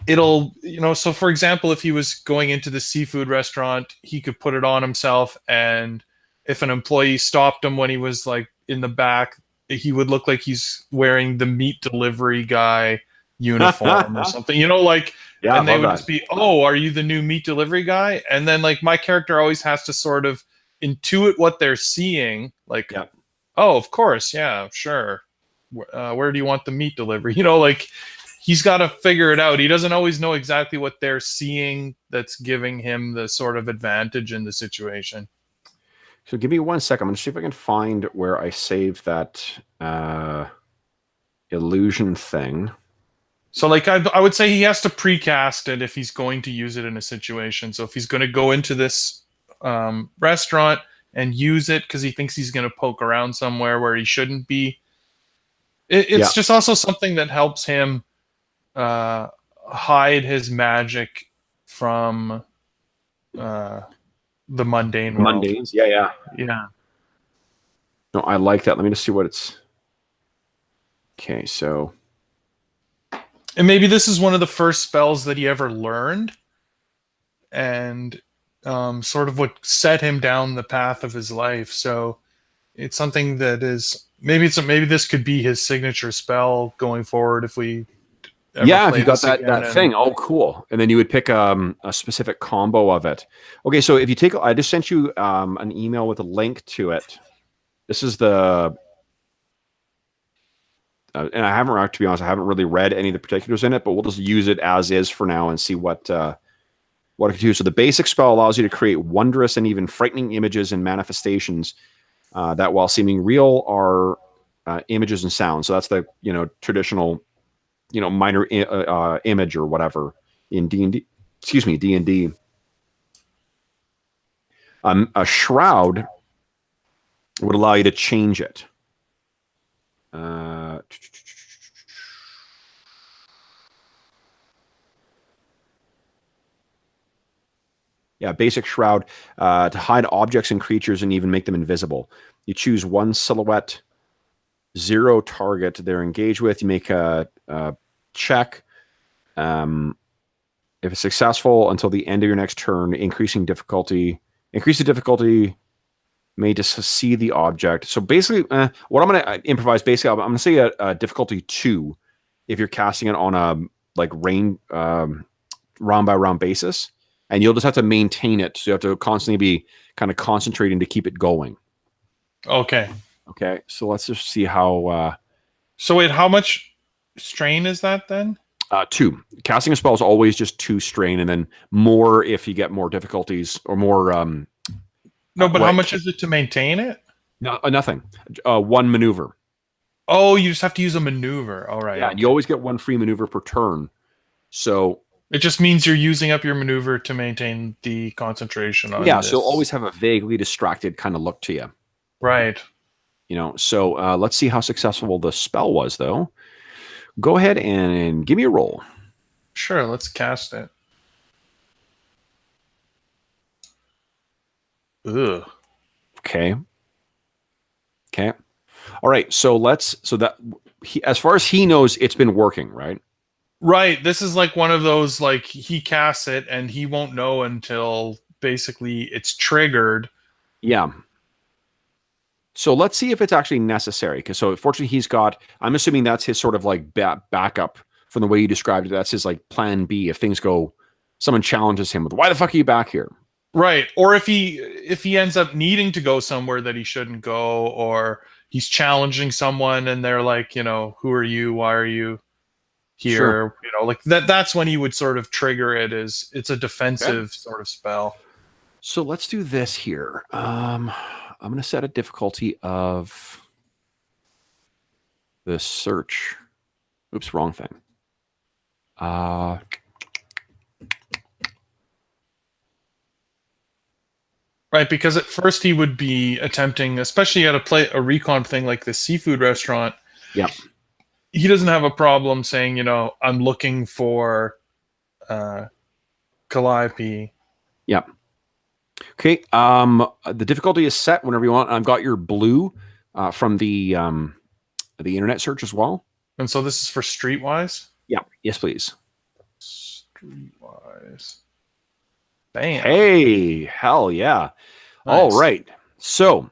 it'll, so for example, if he was going into the seafood restaurant, he could put it on himself, and if an employee stopped him when he was like in the back, he would look like he's wearing the meat delivery guy uniform or something, Yeah, and I they love would that. just be, oh, are you the new meat delivery guy? And then like my character always has to sort of intuit what they're seeing, like, Yep. oh, of course, yeah, sure. Where do you want the meat delivery? Like he's got to figure it out. He doesn't always know exactly what they're seeing that's giving him the sort of advantage in the situation. So give me 1 second. I'm going to see if I can find where I saved that illusion thing. So like I would say he has to precast it if he's going to use it in a situation. So if he's going to go into this restaurant and use it because he thinks he's going to poke around somewhere where he shouldn't be, it's just also something that helps him hide his magic from the mundane world. Mundanes. Yeah. No, I like that. Let me just see what it's. Okay, so. And maybe this is one of the first spells that he ever learned, and sort of what set him down the path of his life. So it's something that is maybe this could be his signature spell going forward if we ever If play you got this again. that thing, oh, cool. And then you would pick a specific combo of it. Okay, so if you take, I just sent you an email with a link to it. This is the, and I haven't, to be honest, I haven't really read any of the particulars in it, but we'll just use it as is for now and see what it can do. So the basic spell allows you to create wondrous and even frightening images and manifestations that, while seeming real, are images and sounds. So that's the traditional minor image or whatever in D&D. Excuse me, D&D. A shroud would allow you to change it. Basic shroud to hide objects and creatures and even make them invisible. You choose one silhouette, 0 target they're engaged with. You make a check. If it's successful, until the end of your next turn, increase the difficulty may just see the object. So basically, what I'm going to improvise, basically, I'm going to say a difficulty 2 if you're casting it on a like round by round basis, and you'll just have to maintain it. So you have to constantly be kind of concentrating to keep it going. Okay. Okay. So let's just see how. So wait, how much strain is that then? 2. Casting a spell is always just 2 strain, and then more if you get more difficulties or more. No, but how much is it to maintain it? No, nothing. 1 maneuver. Oh, you just have to use a maneuver. All right. Yeah, okay. and you always get 1 free maneuver per turn. So it just means you're using up your maneuver to maintain the concentration on this. So you'll always have a vaguely distracted kind of look to you. Right. So let's see how successful the spell was, though. Go ahead and give me a roll. Sure, let's cast it. Ugh. Okay. All right. So as far as he knows, it's been working, right? Right. This is like one of those, like, he casts it and he won't know until basically it's triggered. Yeah. So let's see if it's actually necessary. Because fortunately I'm assuming that's his sort of like backup from the way you described it. That's his like plan B. If someone challenges him with, why the fuck are you back here? Right. Or if he ends up needing to go somewhere that he shouldn't go, or he's challenging someone and they're like, who are you? Why are you here? Sure. Like that's when he would sort of trigger it. It's a defensive sort of spell. So let's do this here. I'm going to set a difficulty of the search. Oops, wrong thing. Right, because at first he would be attempting, especially at a recon thing like the seafood restaurant. Yeah. He doesn't have a problem saying, I'm looking for Calliope. Yeah. Okay. The difficulty is set whenever you want. I've got your blue from the internet search as well. And so this is for Streetwise? Yeah. Yes, please. Streetwise. Bam. Hey, hell yeah. Nice. All right. So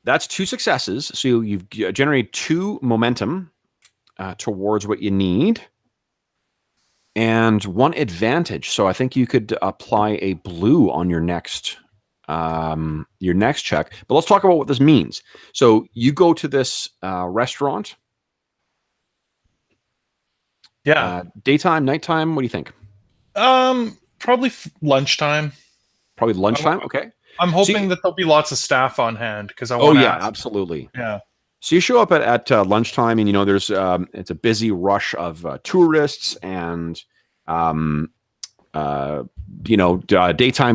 that's 2 successes. So you've generated 2 momentum towards what you need, and 1 advantage. So I think you could apply a blue on your next check. But let's talk about what this means. So you go to this restaurant. Yeah. Daytime, nighttime. What do you think? Probably lunchtime. Probably lunchtime. Okay. I'm hoping that there'll be lots of staff on hand because I want. Oh yeah, absolutely. Yeah. So you show up at lunchtime, and there's it's a busy rush of tourists and daytime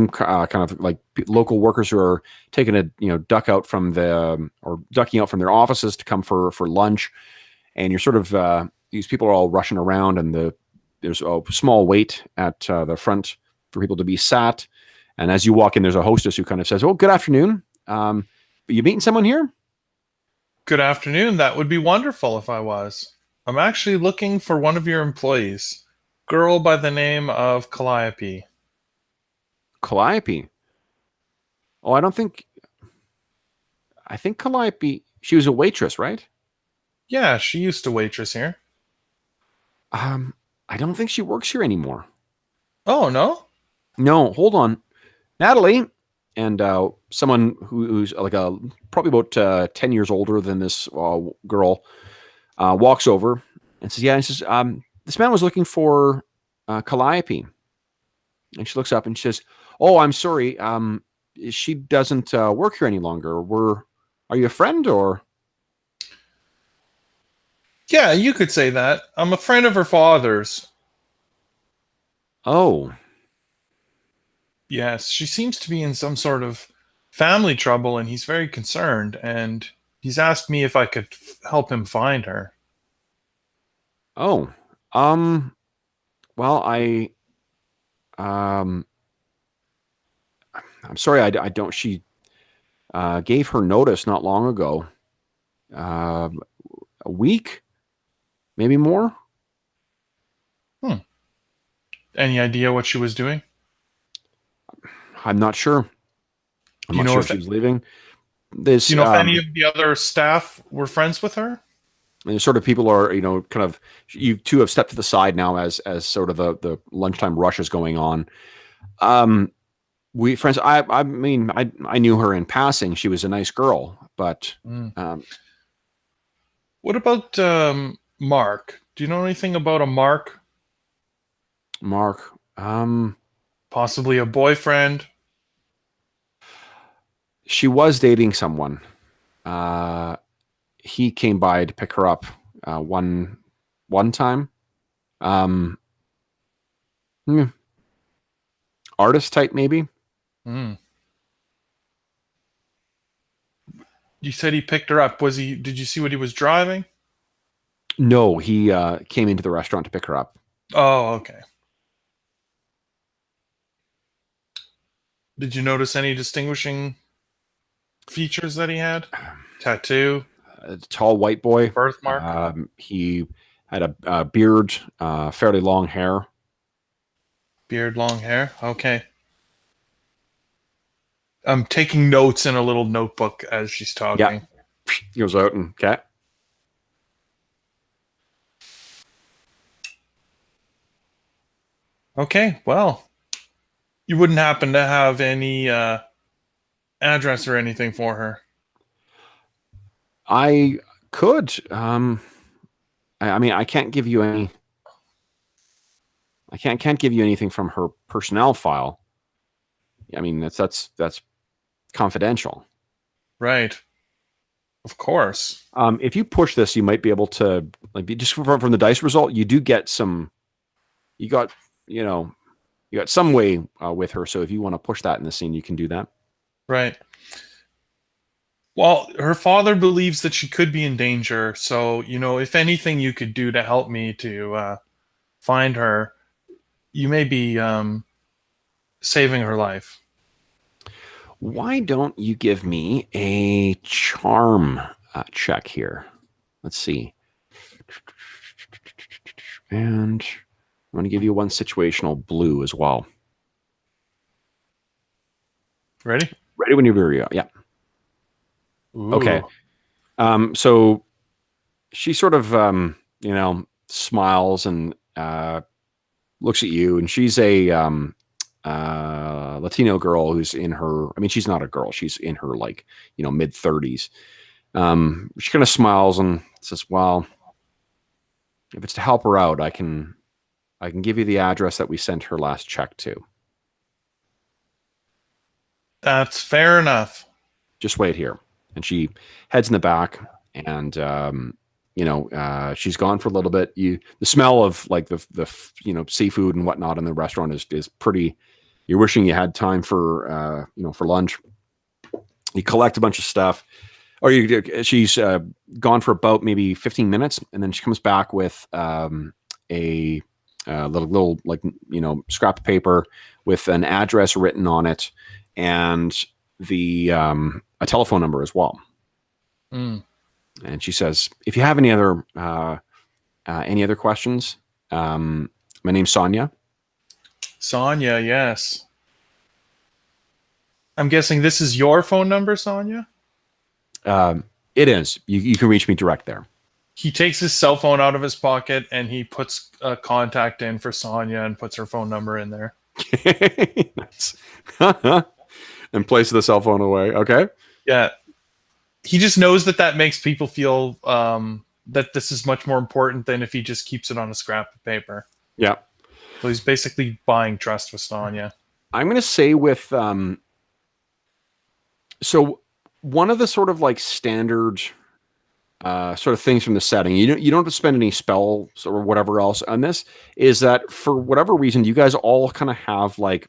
kind of like local workers who are taking a ducking out from their offices to come for lunch, and you're sort of these people are all rushing around, and there's a small wait at the front for people to be sat. And as you walk in, there's a hostess who kind of says, "Oh, good afternoon. Are you meeting someone here?" Good afternoon. That would be wonderful if I was. I'm actually looking for one of your employees. Girl by the name of Calliope. Calliope? Oh, I think Calliope, she was a waitress, right? Yeah, she used to waitress here. I don't think she works here anymore. Oh, no? No, hold on. Natalie, and someone who's like probably about 10 years older than this girl walks over and says, "Yeah," and says, "This man was looking for Calliope." And she looks up and she says, "Oh, I'm sorry. She doesn't work here any longer. Are you a friend or?" Yeah, you could say that. I'm a friend of her father's. Oh. Yes, she seems to be in some sort of family trouble, and he's very concerned, and he's asked me if I could help him find her. Oh. Well, I'm sorry, I don't. She gave her notice not long ago. A week, maybe more. Any idea what she was doing? I'm not sure. I'm Do you not know sure if if she was leaving. do you know if any of the other staff were friends with her? And sort of people are, kind of, you two have stepped to the side now as sort of the lunchtime rush is going on. We friends. I mean, I knew her in passing. She was a nice girl, but Mm. um, What about Mark? Do you know anything about a Mark? Mark, Possibly a boyfriend? she was dating someone. Uh, he came by to pick her up one time. Um, hmm, artist type maybe. Mm. You said he picked her up. Was he? Did you see what he was driving? No, he came into the restaurant to pick her up. Oh, okay. Did you notice any distinguishing features that he had? Tattoo, A tall white boy. birthmark, He had a beard, fairly long hair. beard, long hair. Okay. I'm taking notes in a little notebook as she's Yeah, talking. he goes out and okay. Okay, well, you wouldn't happen to have any address or anything for her. I could. I mean, I can't give you any. I can't give you anything from her personnel file. I mean, that's confidential. Right. Of course. If you push this, you might be able to just from the dice result. You do get some. You got you got some way with her. So if you want to push that in the scene, you can do that. Right. Well, her father believes that she could be in danger. So, if anything you could do to help me to find her, you may be saving her life. Why don't you give me a charm check here? Let's see. And I'm going to give you one situational blue as well. Ready? Ready when you're yeah. Ooh. Okay. So she sort of, smiles and looks at you, and she's a Latino girl who's in her. I mean, she's not a girl; she's in her mid 30s. She kind of smiles and says, "Well, if it's to help her out, I can give you the address that we sent her last check to. That's fair enough. Just wait here." And she heads in the back, and she's gone for a little bit. The smell of like the seafood and whatnot in the restaurant is pretty. You're wishing you had time for for lunch. You collect a bunch of stuff, or she's gone for about maybe 15 minutes, and then she comes back with a little scrap of paper with an address written on it, and the a telephone number as well. Mm. And she says, "If you have any other questions, my name's Sonia." Sonia, yes. I'm guessing this is your phone number, Sonia? It is. You can reach me direct there. He takes his cell phone out of his pocket and he puts a contact in for Sonia and puts her phone number in there. Nice. And places the cell phone away. Okay. Yeah. He just knows that makes people feel that this is much more important than if he just keeps it on a scrap of paper. Yeah. So he's basically buying trust with Sonia. I'm going to say with so one of the sort of like standard sort of things from the setting, you don't have to spend any spells or whatever else on this, is that for whatever reason, you guys all kind of have like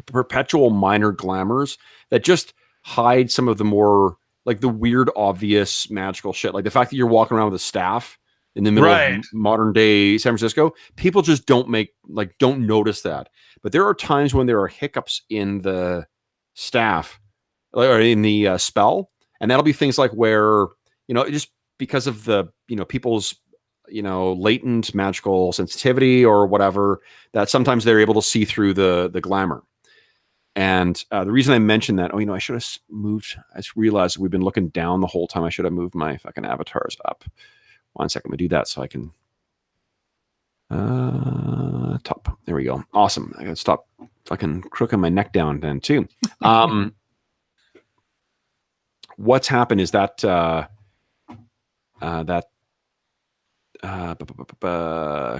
perpetual minor glamours that just hide some of the more like the weird, obvious magical shit. Like the fact that you're walking around with a staff in the middle of modern day San Francisco, people just don't notice that. But there are times when there are hiccups in the staff or in the spell. And that'll be things like where, just because of the, people's, latent magical sensitivity or whatever, that sometimes they're able to see through the glamour. And the reason I mentioned that, I should have moved. I just realized we've been looking down the whole time. I should have moved my fucking avatars up. 1 second, I'm gonna do that so I can. Top. There we go. Awesome. I gotta stop fucking crooking my neck down then too. What's happened is that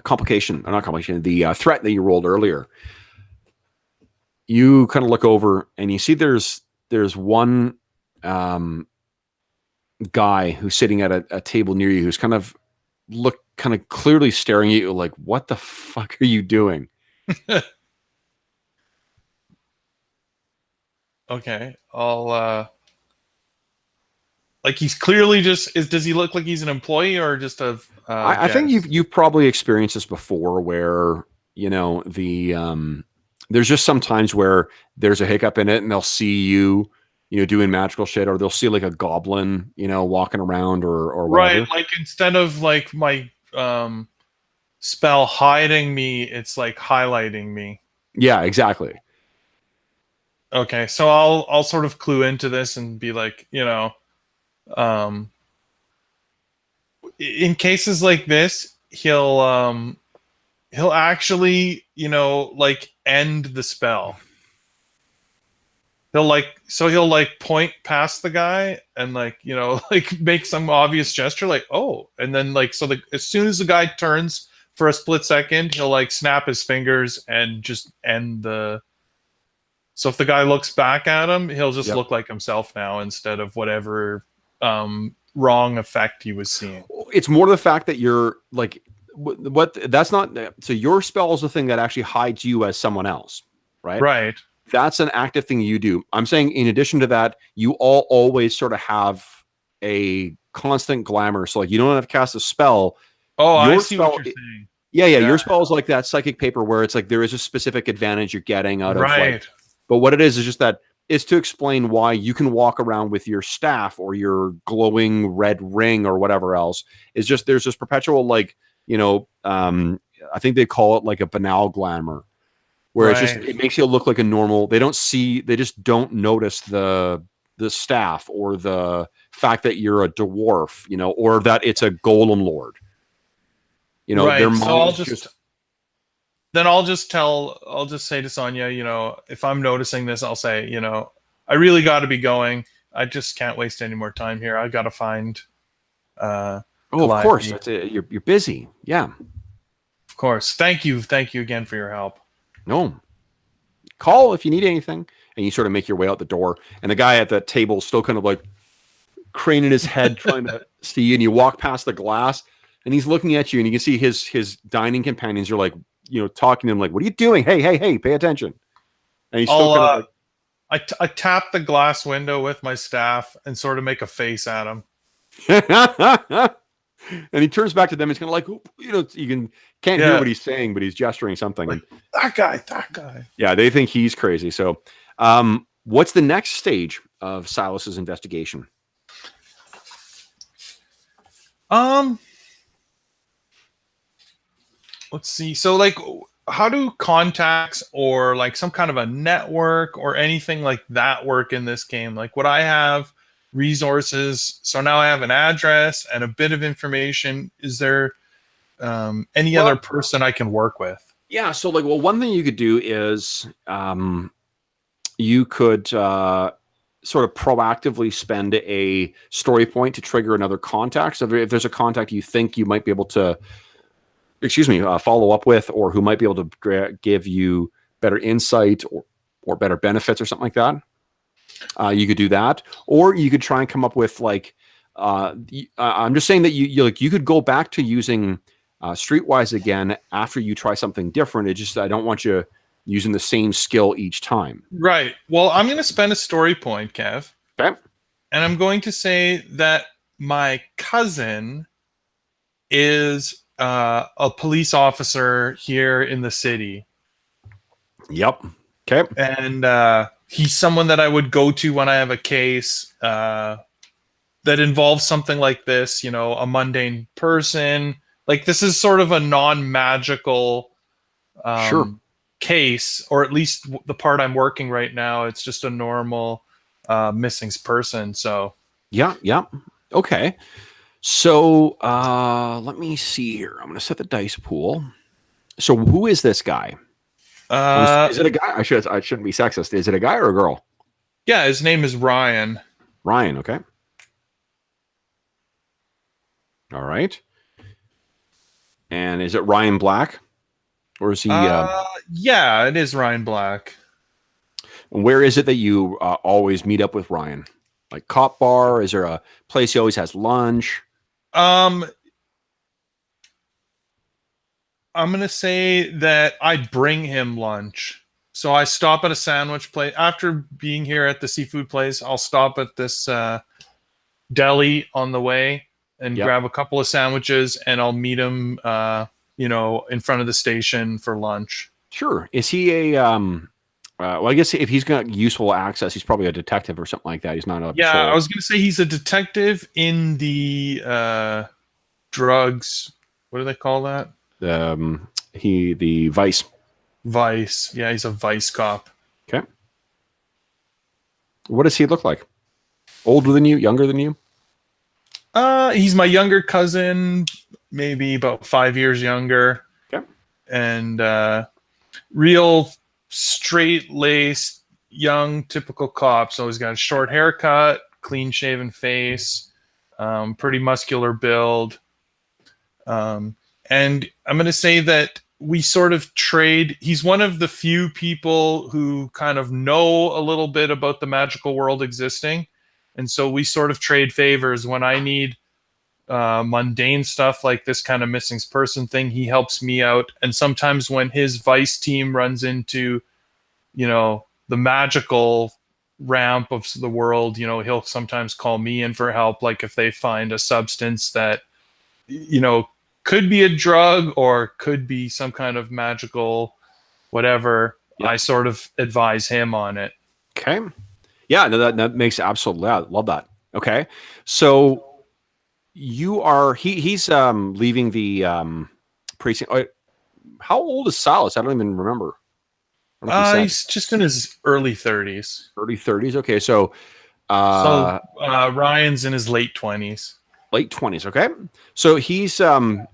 complication, or not complication, the threat that you rolled earlier. You kind of look over and you see there's one guy who's sitting at a table near you who's kind of clearly staring at you like, what the fuck are you doing? Okay, I'll like, he's clearly just does he look like he's an employee or just a I think you've probably experienced this before where there's just some times where there's a hiccup in it and they'll see you doing magical shit, or they'll see like a goblin walking around or whatever. Right, like instead of like my spell hiding me, it's like highlighting me. Yeah, exactly. Okay, so I'll sort of clue into this and be like, in cases like this, he'll actually, like end the spell. He'll point past the guy and like make some obvious gesture like, oh, and then as soon as the guy turns for a split second, he'll like snap his fingers and just end the. So if the guy looks back at him, he'll just look like himself now instead of whatever wrong effect he was seeing. It's more the fact that you're like, what that's not. So your spell is the thing that actually hides you as someone else, right? Right. That's an active thing you do. I'm saying in addition to that, you always sort of have a constant glamour. So like you don't have to cast a spell. Oh, I see what you're saying. Yeah. Your spell is like that psychic paper where it's like there is a specific advantage you're getting out of right. But what it is just that it's to explain why you can walk around with your staff or your glowing red ring or whatever else. Is just there's this perpetual I think they call it like a banal glamour, where it's just it makes you look like a normal. They just don't notice the staff or the fact that you're a dwarf, or that it's a golem lord. Right. Their so I'll just say to Sonia, if I'm noticing this, I'll say, I really got to be going. I just can't waste any more time here. I got to find. Of course, that's it. You're busy. Yeah. Of course. Thank you again for your help. No. Call if you need anything, and you sort of make your way out the door. And the guy at the table still kind of like craning his head, trying to see you. And you walk past the glass, and he's looking at you, and you can see his dining companions are like, talking to him like, "What are you doing? Hey, pay attention." And he's still kind of like, I tap the glass window with my staff and sort of make a face at him. And he turns back to them. It's kind of like, you can't hear what he's saying, but he's gesturing something. Like, that guy. Yeah, they think he's crazy. So, what's the next stage of Silas's investigation? Let's see. So, like, how do contacts or like some kind of a network or anything like that work in this game? Like, would I have resources? So now I have an address and a bit of information. Is there any other person I can work with? Yeah. So one thing you could do is you could sort of proactively spend a story point to trigger another contact. So if there's a contact you think you might be able to, follow up with, or who might be able to give you better insight or better benefits or something like that. You could do that, or you could try and come up with I'm just saying that you could go back to using Streetwise again after you try something different. I don't want you using the same skill each time. Right. Well, I'm going to spend a story point, Kev. Okay. And I'm going to say that my cousin is a police officer here in the city. Yep. Okay. And he's someone that I would go to when I have a case that involves something like this, a mundane person. Like, this is sort of a non-magical case, or at least the part I'm working right now, it's just a normal missing person. So Yeah. Okay. So let me see here. I'm going to set the dice pool. So who is this guy? Is it a guy? I shouldn't be sexist. Is it a guy or a girl? yeah, his name is Ryan. Ryan. Okay. All right. And is it Ryan Black, or is he? Yeah, it is Ryan Black. Where is it that you always meet up with Ryan? Like cop bar? Is there a place he always has lunch? I'm gonna say that I bring him lunch. So I stop at a sandwich place after being here at the seafood place. I'll stop at this deli on the way and grab a couple of sandwiches, and I'll meet him, in front of the station for lunch. Sure. Is he a well, I guess if he's got useful access, he's probably a detective or something like that. He's not a Yeah, patrol. I was gonna say he's a detective in the drugs. What do they call that? The vice. Vice. Yeah, he's a vice cop. Okay. What does he look like? Older than you? Younger than you? He's my younger cousin, maybe about 5 years younger. Okay. And real straight-laced, young, typical cop. So he's got a short haircut, clean-shaven face, pretty muscular build. And I'm going to say that we sort of trade. He's one of the few people who kind of know a little bit about the magical world existing. And so we sort of trade favors. When I need mundane stuff like this kind of missing person thing, he helps me out. And sometimes when his vice team runs into, the magical ramp of the world, he'll sometimes call me in for help. Like if they find a substance that, could be a drug or could be some kind of magical whatever, I sort of advise him on it. Okay. Yeah, no, that makes absolutely. I love that. Okay. So you are he's leaving the precinct. How old is Silas? I don't even remember. He's just in his early 30s. Early 30s. Okay, so Ryan's in his late 20s. Late 20s. Okay, so he's fairly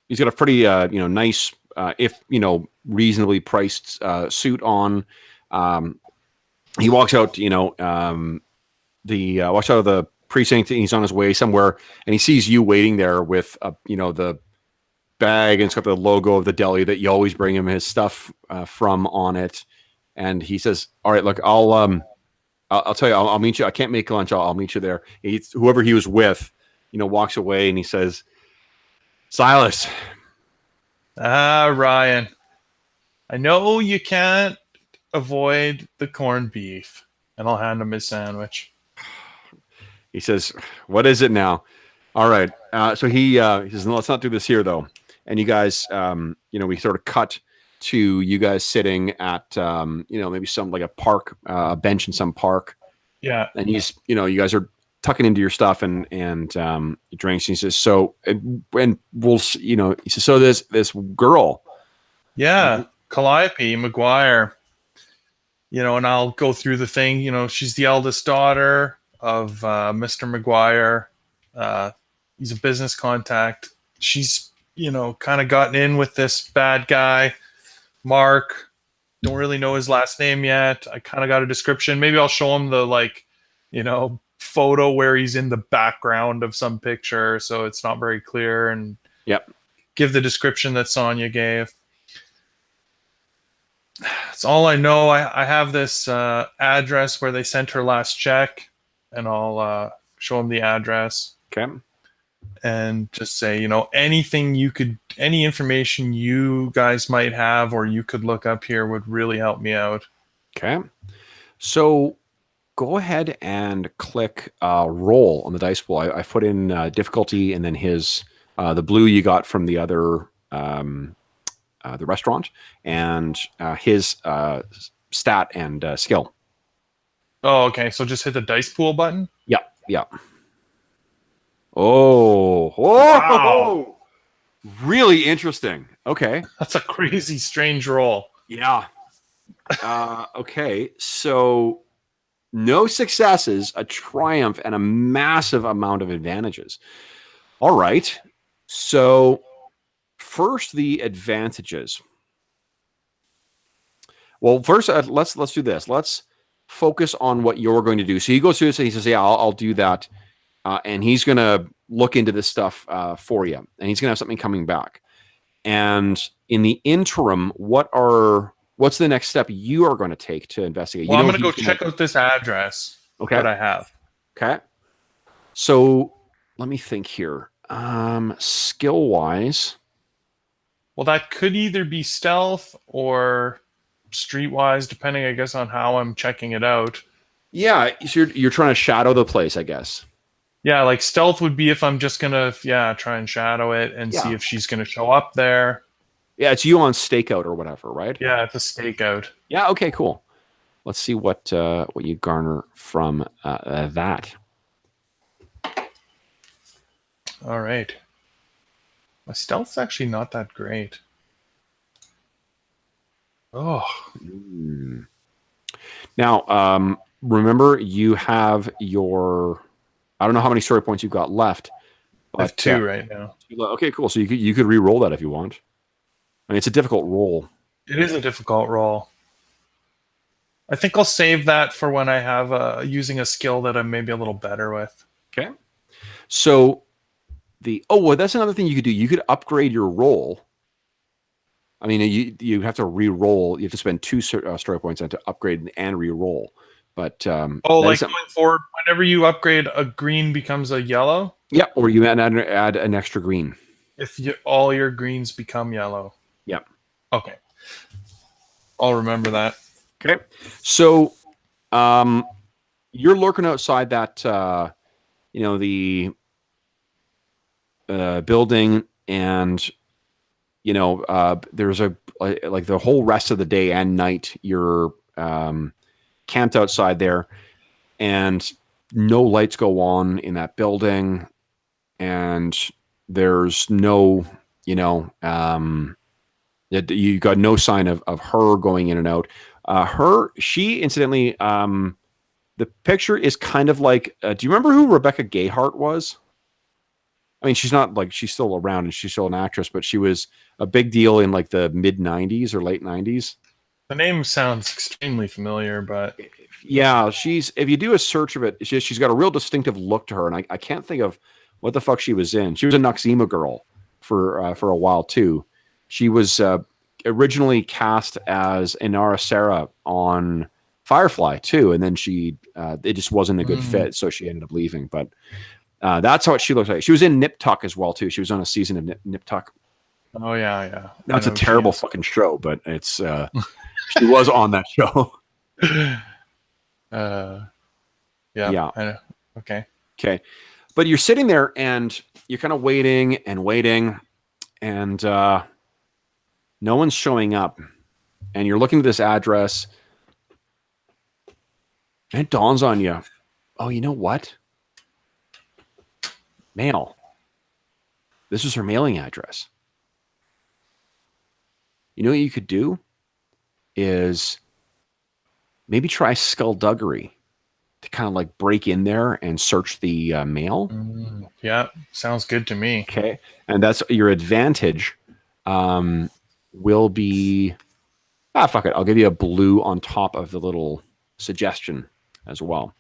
he's got a pretty nice if reasonably priced suit on. He walks out walks out of the precinct, and he's on his way somewhere, and he sees you waiting there with the bag, and it's got the logo of the deli that you always bring him his stuff from on it. And he says, "All right, look, I'll tell you, I'll meet you. I can't make lunch. I'll meet you there." Whoever he was with, walks away, and he says, "Silas." Ryan, I know you can't avoid the corned beef. And I'll hand him his sandwich. He says, "What is it now?" All right. So he says, "No, let's not do this here, though." And you guys, we sort of cut to you guys sitting at, maybe some like a park, a bench in some park. Yeah. And he's, you guys are tucking into your stuff and he drinks. And he says, "So, and we'll, he says, so this girl." Yeah. Calliope McGuire. And I'll go through the thing. She's the eldest daughter of Mr. McGuire. He's a business contact. She's, kind of gotten in with this bad guy, Mark. Don't really know his last name yet. I kind of got a description. Maybe I'll show him the, photo where he's in the background of some picture, so it's not very clear, and give the description that Sonia gave. That's all I know. I have this address where they sent her last check, and I'll show them the address. Okay. And just say, any information you guys might have or you could look up here would really help me out. Okay. So go ahead and click roll on the dice pool. I put in difficulty and then the blue you got from the other the restaurant, and his stat and skill. Oh, okay. So just hit the dice pool button? Yeah. Oh, wow. Really interesting. Okay. That's a crazy, strange roll. Yeah. Okay. So no successes, a triumph, and a massive amount of advantages. All right. So first, the advantages. Well, first, let's do this. Let's focus on what you're going to do. So he goes through this and he says, "Yeah, I'll do that," and he's going to look into this stuff for you, and he's going to have something coming back. And in the interim, what's the next step you are going to take to investigate? Well, I'm going to go check out this address that I have. Okay. So let me think here. Skill wise. Well, that could either be stealth or streetwise, depending, I guess, on how I'm checking it out. Yeah, so you're trying to shadow the place, I guess. Yeah, like stealth would be if I'm just gonna try and shadow it and see if she's gonna show up there. Yeah, it's you on stakeout or whatever, right? Yeah, it's a stakeout. Yeah. Okay. Cool. Let's see what you garner from that. All right. My stealth's actually not that great. Oh. Now, remember you have your. I don't know how many story points you've got left. But, I have 2 right now. Okay, cool. So you could re-roll that if you want. I mean, it's a difficult roll. It is a difficult roll. I think I'll save that for when I have using a skill that I'm maybe a little better with. Okay. So well, that's another thing you could do. You could upgrade your roll. I mean, you have to re-roll. You have to spend 2 story points on to upgrade and re-roll. But like going forward, whenever you upgrade, a green becomes a yellow. Yeah, or you add an extra green. If all your greens become yellow. Yeah. Okay. I'll remember that. Okay. So, you're lurking outside that, the building, and there's like the whole rest of the day and night you're camped outside there, and no lights go on in that building, and there's no, you got no sign of her going in and out. She incidentally, the picture is kind of like, do you remember who Rebecca Gayheart was? I mean, she's not like, she's still around and she's still an actress, but she was a big deal in like the mid 90s or late 90s. The name sounds extremely familiar, but yeah, if you do a search of it, she's got a real distinctive look to her. And I can't think of what the fuck she was in. She was a Noxema girl for a while too. She was originally cast as Inara Sarah on Firefly too, and then it just wasn't a good fit, so she ended up leaving. But that's what she looks like. She was in Nip Tuck as well too. She was on a season of Nip Tuck. Oh yeah. That's a terrible fucking show, but it's she was on that show. Yeah. I know. Okay. But you're sitting there and you're kind of waiting, and no one's showing up, and you're looking at this address, and it dawns on you, oh, you know what? Mail. This is her mailing address. You know what you could do is maybe try skullduggery to kind of like break in there and search the mail. Yeah, sounds good to me. Okay, and that's your advantage. Will be fuck it. I'll give you a blue on top of the little suggestion as well.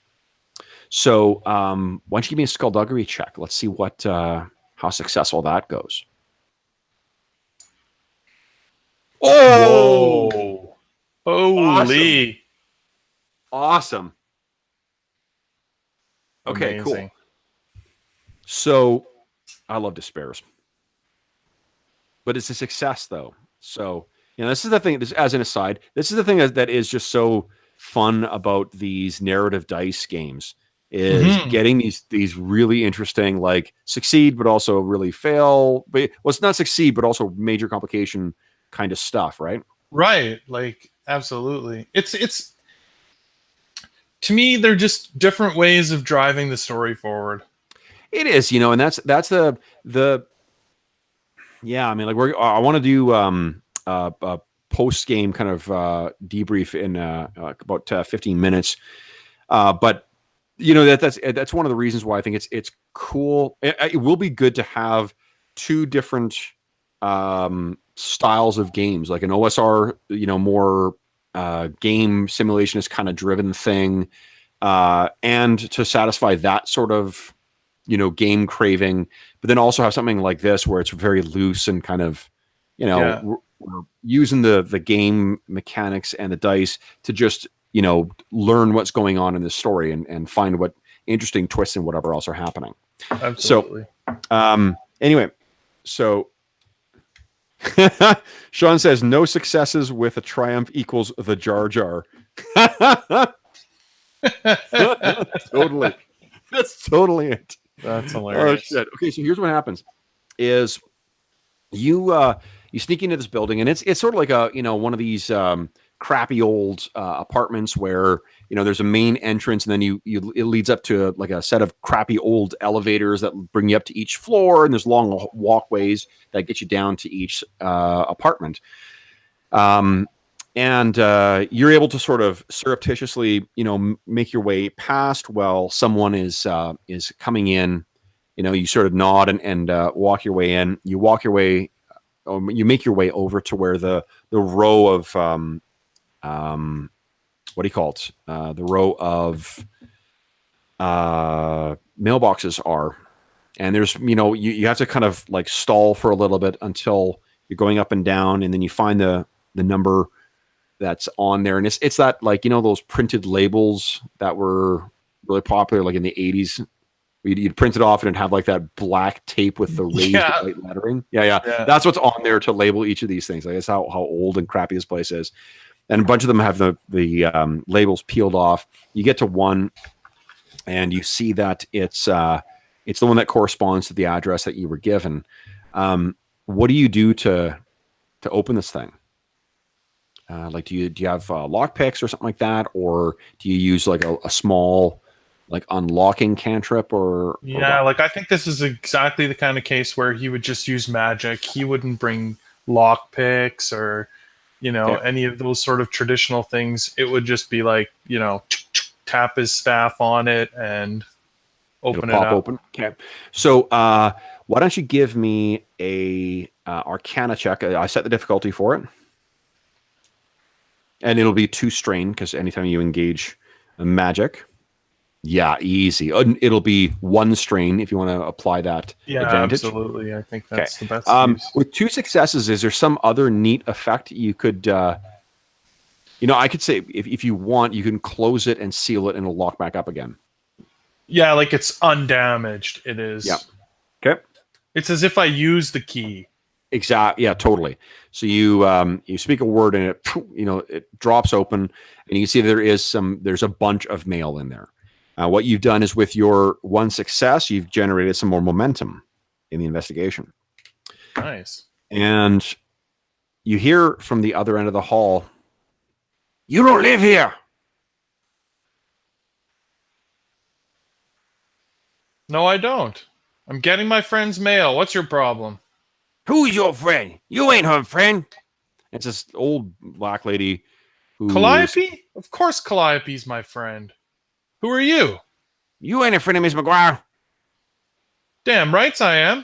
So why don't you give me a skullduggery check? Let's see what how successful that goes. Oh! Holy! Awesome. Okay, amazing. Cool. So I love despairs, but it's a success though. So this is the thing. As an aside, this is the thing that is just so fun about these narrative dice games is getting these really interesting, like succeed but also really fail. But it's not succeed but also major complication kind of stuff, right? Right, like absolutely. It's to me, they're just different ways of driving the story forward. It is, and that's the Yeah, I mean, like I want to do a post game kind of debrief in about 15 minutes. But that's one of the reasons why I think it's cool. It will be good to have two different styles of games, like an OSR, more game simulationist kind of driven thing, and to satisfy that sort of game craving, but then also have something like this where it's very loose and kind of Yeah. we're using the game mechanics and the dice to just learn what's going on in this story and find what interesting twists and whatever else are happening. Absolutely. So anyway, so Sean says no successes with a triumph equals the Jar Jar. Totally. That's totally it. That's hilarious. Oh shit. Okay, so here's what happens: is you sneak into this building, and it's sort of like a one of these crappy old apartments where there's a main entrance, and then it leads up to like a set of crappy old elevators that bring you up to each floor, and there's long walkways that get you down to each apartment. And you're able to sort of surreptitiously, make your way past while someone is coming in. You sort of nod and walk your way in. You walk your way, you make your way over to where the row of what do you call it? The row of mailboxes are, and there's you have to kind of like stall for a little bit until you're going up and down, and then you find the number that's on there, and it's that, like, those printed labels that were really popular like in the 80s. You'd print it off and it'd have like that black tape with the raised white lettering. Yeah. That's what's on there to label each of these things. Like, that's how old and crappy this place is. And a bunch of them have the labels peeled off. You get to one, and you see that it's the one that corresponds to the address that you were given. What do you do to open this thing? Like, do you have lock picks or something like that, or do you use like a small like unlocking cantrip or like I think this is exactly the kind of case where he would just use magic. He wouldn't bring lock picks or any of those sort of traditional things. It would just be like tap his staff on it and open it up. Open. Okay, so why don't you give me a Arcana check? I set the difficulty for it. And it'll be 2 strain, because anytime you engage magic. Yeah, easy. It'll be 1 strain if you want to apply that advantage. Absolutely. I think that's the best use. With 2 successes, is there some other neat effect you could... I could say, if you want, you can close it and seal it, and it'll lock back up again. Yeah, like it's undamaged. It is. Yeah. Okay. It's as if I use the key. Exactly. Yeah, totally. So you speak a word, and it drops open, and you can see there's a bunch of mail in there. What you've done is, with your 1 success, you've generated some more momentum in the investigation. Nice. And you hear from the other end of the hall, "You don't live here." No, I don't. I'm getting my friend's mail. What's your problem? "Who's your friend? You ain't her friend." It's this old black lady who... Calliope? Of course Calliope's my friend. Who are you? "You ain't a friend of Miss McGuire." Damn rights I am.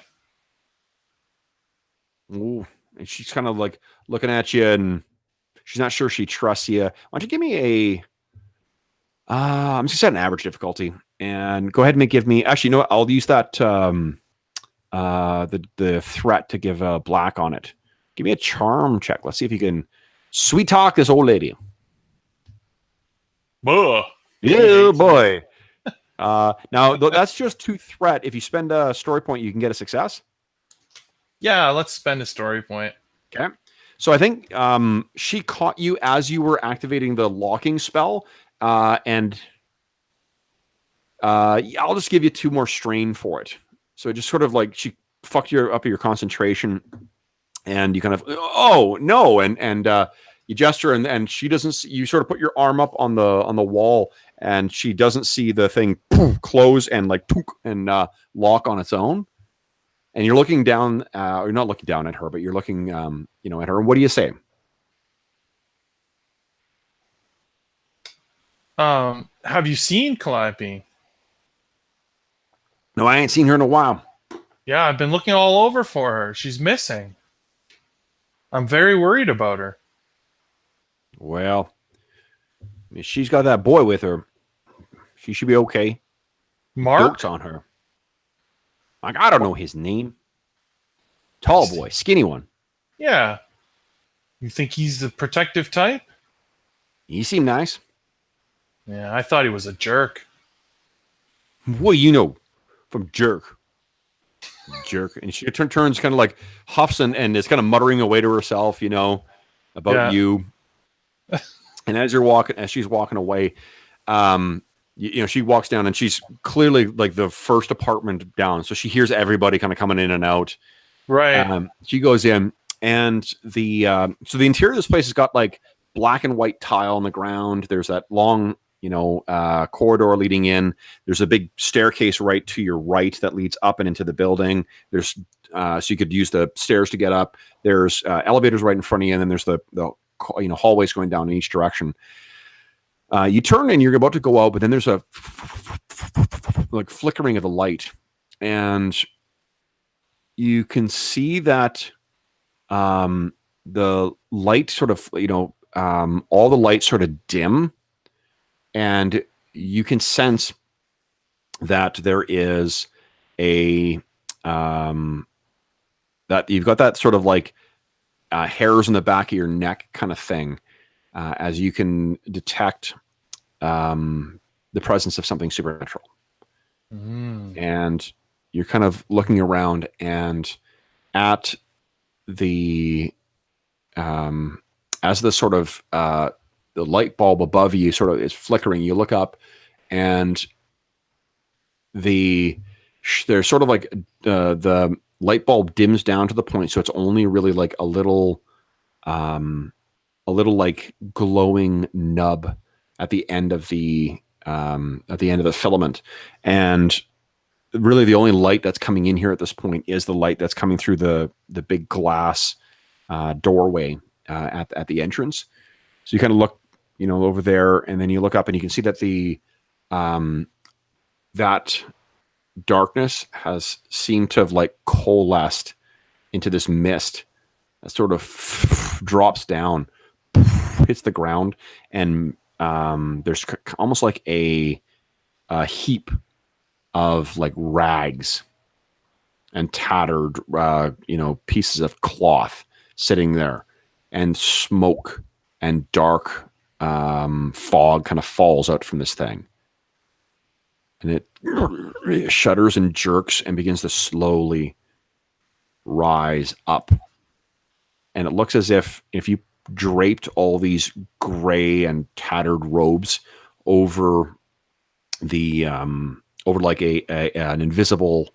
Ooh, and she's kind of like looking at you, and she's not sure she trusts you. Why don't you give me a... I'm just going to set an average difficulty, and go ahead and give me... Actually, you know what? I'll use that... the threat to give a black on it. Give me a charm check. Let's see if you can sweet talk this old lady. Buh. Yeah, boy. Now that's just 2 threat. If you spend a story point, you can get a success. Yeah, let's spend a story point. Okay. So I think she caught you as you were activating the locking spell, and I'll just give you 2 more strain for it. So just sort of like she fucked up your concentration, and you kind of, oh no, and you gesture, and she doesn't. You sort of put your arm up on the wall, and she doesn't see the thing close and like and lock on its own. and you're looking down. You're not looking down at her, but you're looking, at her. And what do you say? Have you seen Calliope? No, I ain't seen her in a while. Yeah, I've been looking all over for her. She's missing. I'm very worried about her. Well, she's got that boy with her. She should be okay. Mark? Dotes on her. Like, I don't know his name. Tall boy, skinny one. Yeah. You think he's the protective type? He seemed nice. Yeah, I thought he was a jerk. What do you know from jerk? Jerk. And she turns kind of like huffs and is kind of muttering away to herself, about you. And as she's walking away, she walks down and she's clearly like the first apartment down. So she hears everybody kind of coming in and out. Right. She goes in and the interior of this place has got like black and white tile on the ground. There's that long, corridor leading in. There's a big staircase right to your right that leads up and into the building. There's so you could use the stairs to get up. There's elevators right in front of you, and then there's the hallways going down in each direction. You turn and you're about to go out, but then there's a like flickering of the light, and you can see that the light sort of, all the lights sort of dim, and you can sense that there is that you've got that sort of like hairs in the back of your neck kind of thing, as you can detect the presence of something supernatural. And you're kind of looking around, and at the as the sort of the light bulb above you sort of is flickering, you look up, and there's sort of like the light bulb dims down to the point, so it's only really like a little like glowing nub at the end of the filament, and really the only light that's coming in here at this point is the light that's coming through the big glass doorway at the entrance. So you kind of look, over there, and then you look up and you can see that that darkness has seemed to have like coalesced into this mist that sort of drops down, hits the ground, and there's almost like a heap of like rags and tattered, pieces of cloth sitting there, and smoke and dark fog kind of falls out from this thing, and it shudders and jerks and begins to slowly rise up, and it looks as if you draped all these gray and tattered robes over the over like an invisible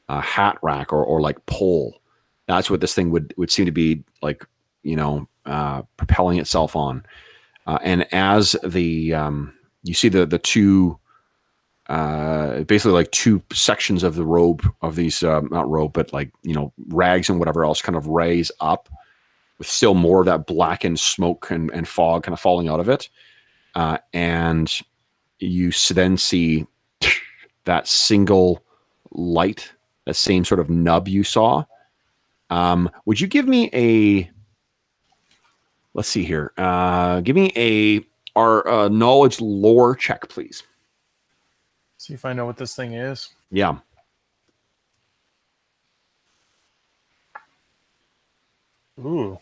hat rack or like pole. That's what this thing would seem to be like, propelling itself on. And as you see the two, basically like two sections of the robe of these, not robe, but like, rags and whatever else kind of raise up with still more of that blackened smoke and fog kind of falling out of it. And you then see that single light, that same sort of nub you saw. Would you give me let's see here. Give me our knowledge lore check, please. See if I know what this thing is. Yeah. Ooh.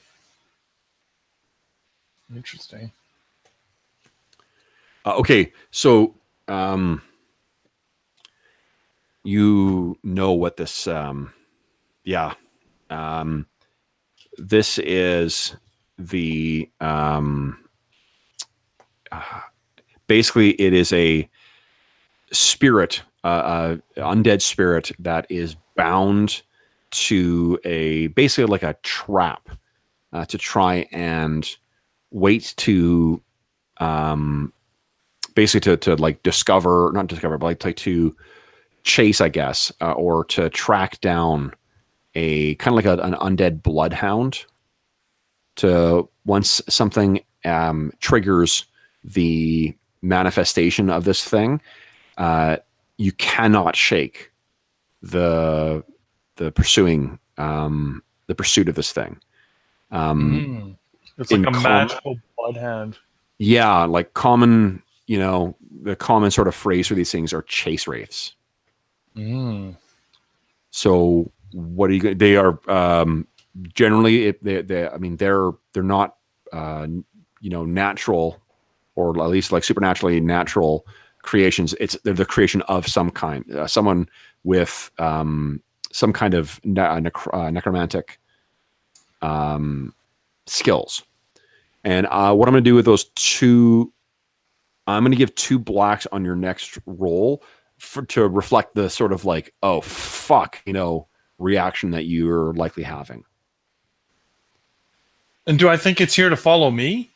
Interesting. Okay, so you know what this this is the basically it is a spirit, undead spirit that is bound to basically like a trap, to try and wait to basically to like not discover, but like to chase, I guess, or to track down a kind of like an undead bloodhound. To once something triggers the manifestation of this thing, you cannot shake the pursuit of this thing. It's like a magical bloodhound. Yeah, like common, the common sort of phrase for these things are chase wraiths. So what are you? They are generally, they're not natural, or at least like supernaturally natural creations. They're the creation of some kind, someone with some kind of necromantic skills. And what I'm going to do with those two, I'm going to give 2 blacks on your next roll to reflect the sort of like, oh fuck, reaction that you're likely having. And do I think it's here to follow me?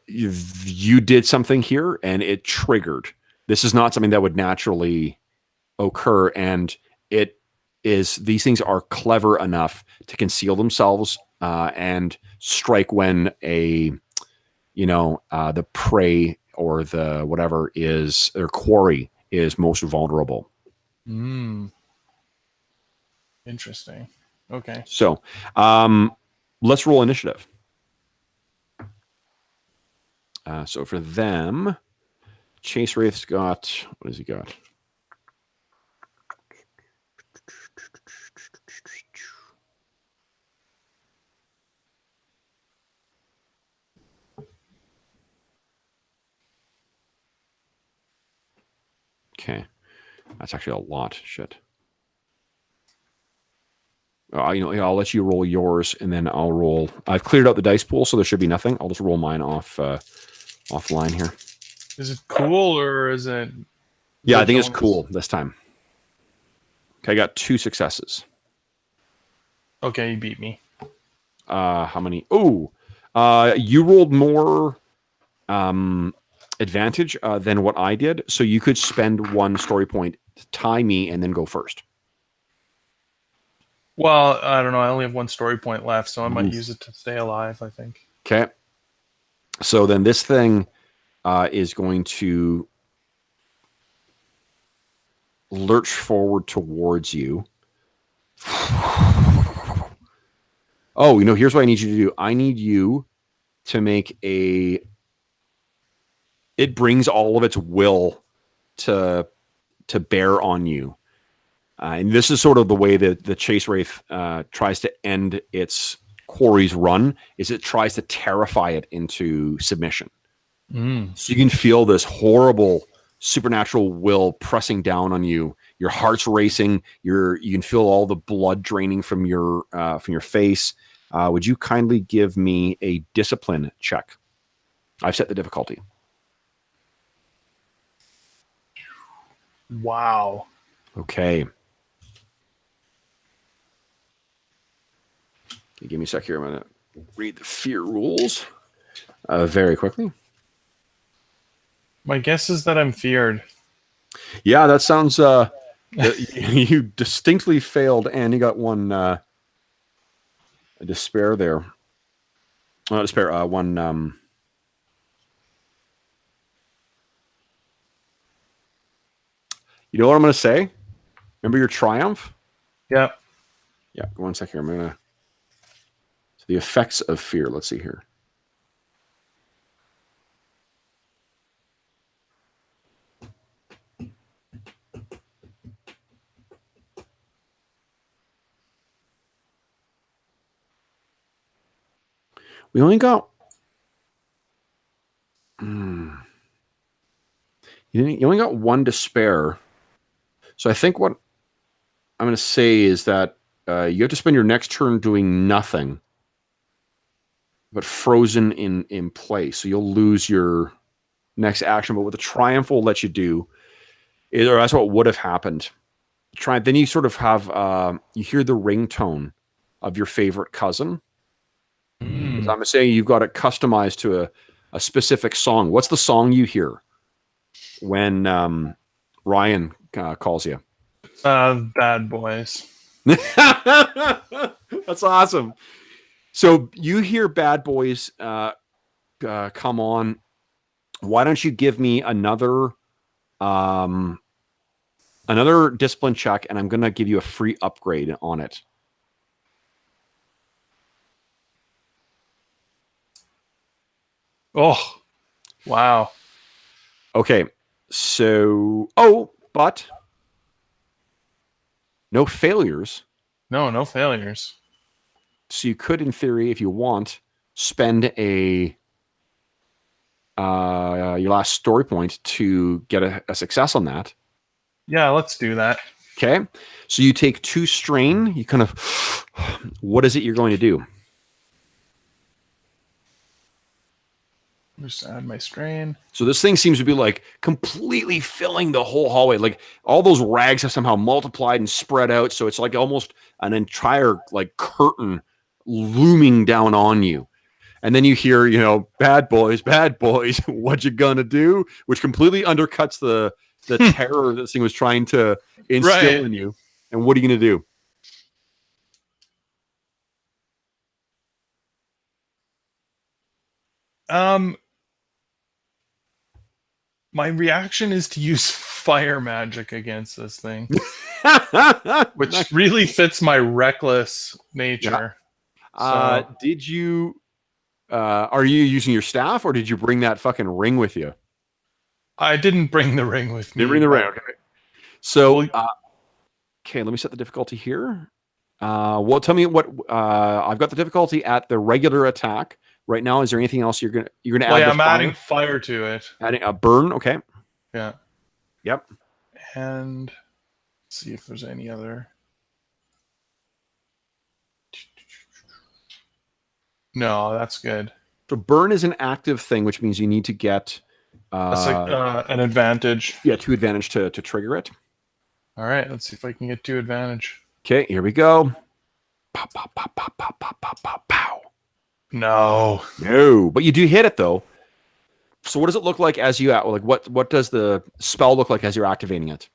You did something here and it triggered. This is not something that would naturally occur, and these things are clever enough to conceal themselves and strike when the prey or the whatever is their quarry is most vulnerable. Interesting. Okay. So let's roll initiative. So for them, Chase Wraith's got, what has he got? Okay. That's actually a lot. Shit. I'll let you roll yours, and then I'll roll. I've cleared out the dice pool, so there should be nothing. I'll just roll mine offline here. Is it cool, or is it? Yeah, I think it's cool this time. Okay, I got 2 successes. Okay, you beat me. How many? Oh, you rolled more advantage than what I did, so you could spend 1 story point to tie me and then go first. Well, I don't know. I only have 1 story point left, so I might use it to stay alive, I think. Okay. So then this thing is going to lurch forward towards you. Oh, here's what I need you to do. I need you to make it brings all of its will to bear on you. And this is sort of the way that the Chase Wraith tries to end its quarry's run, is it tries to terrify it into submission. So you can feel this horrible supernatural will pressing down on you. Your heart's racing. You can feel all the blood draining from your face. Would you kindly give me a discipline check? I've set the difficulty. Wow. Okay. Give me a sec here. I'm going to read the fear rules very quickly. My guess is that I'm feared. Yeah, that sounds... you distinctly failed, and you got 1 a despair there. Not despair, 1... You know what I'm going to say? Remember your triumph? Yeah. Yeah, 1 sec here. I'm going to... So the effects of fear. Let's see here. We only got... You only got 1 despair. So I think what I'm going to say is that you have to spend your next turn doing nothing, but frozen in place. So you'll lose your next action. But what the triumph will let you do, or that's what would have happened. Then you sort of have, you hear the ringtone of your favorite cousin. I'm saying you've got it customized to a specific song. What's the song you hear when Ryan calls you? Bad Boys. That's awesome. So you hear bad boys come on. Why don't you give me another discipline check, and I'm going to give you a free upgrade on it. Oh, wow. Okay. So, but no failures. No failures. So you could, in theory, if you want, spend your last story point to get a success on that. Yeah, let's do that. Okay. So you take 2 strain. You kind of, what is it you're going to do? Just add my strain. So this thing seems to be like completely filling the whole hallway. Like all those rags have somehow multiplied and spread out. So it's like almost an entire like curtain looming down on you. And then you hear, bad boys, what you gonna do? Which completely undercuts the terror this thing was trying to instill in you. And what are you gonna do? My reaction is to use fire magic against this thing, which really fits my reckless nature. Yeah. Did you? Are you using your staff, or did you bring that fucking ring with you? I didn't bring the ring with me. Didn't bring the ring. Okay. So, okay, let me set the difficulty here. Well, tell me what I've got the difficulty at the regular attack right now. Is there anything else you're gonna add? Yeah, I'm adding fire to it. Adding a burn. Okay. Yeah. Yep. And see if there's any other. No, that's good. So burn is an active thing, which means you need to get that's like an advantage. Yeah, 2 advantage to trigger it. All right, let's see if I can get 2 advantage. Okay, here we go. Pow, pow, pow, pow, pow, pow, pow, pow, pow. No, but you do hit it though. So what does it look like as you like? What does the spell look like as you're activating it?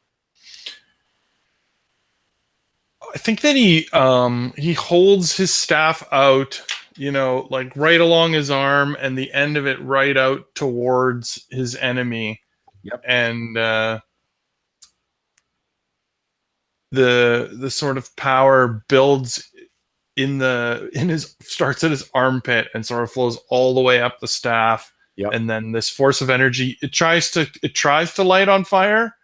I think that he holds his staff out, like right along his arm, and the end of it right out towards his enemy. Yep. And the sort of power builds starts at his armpit and sort of flows all the way up the staff. Yep. And then this force of energy, it tries to light on fire.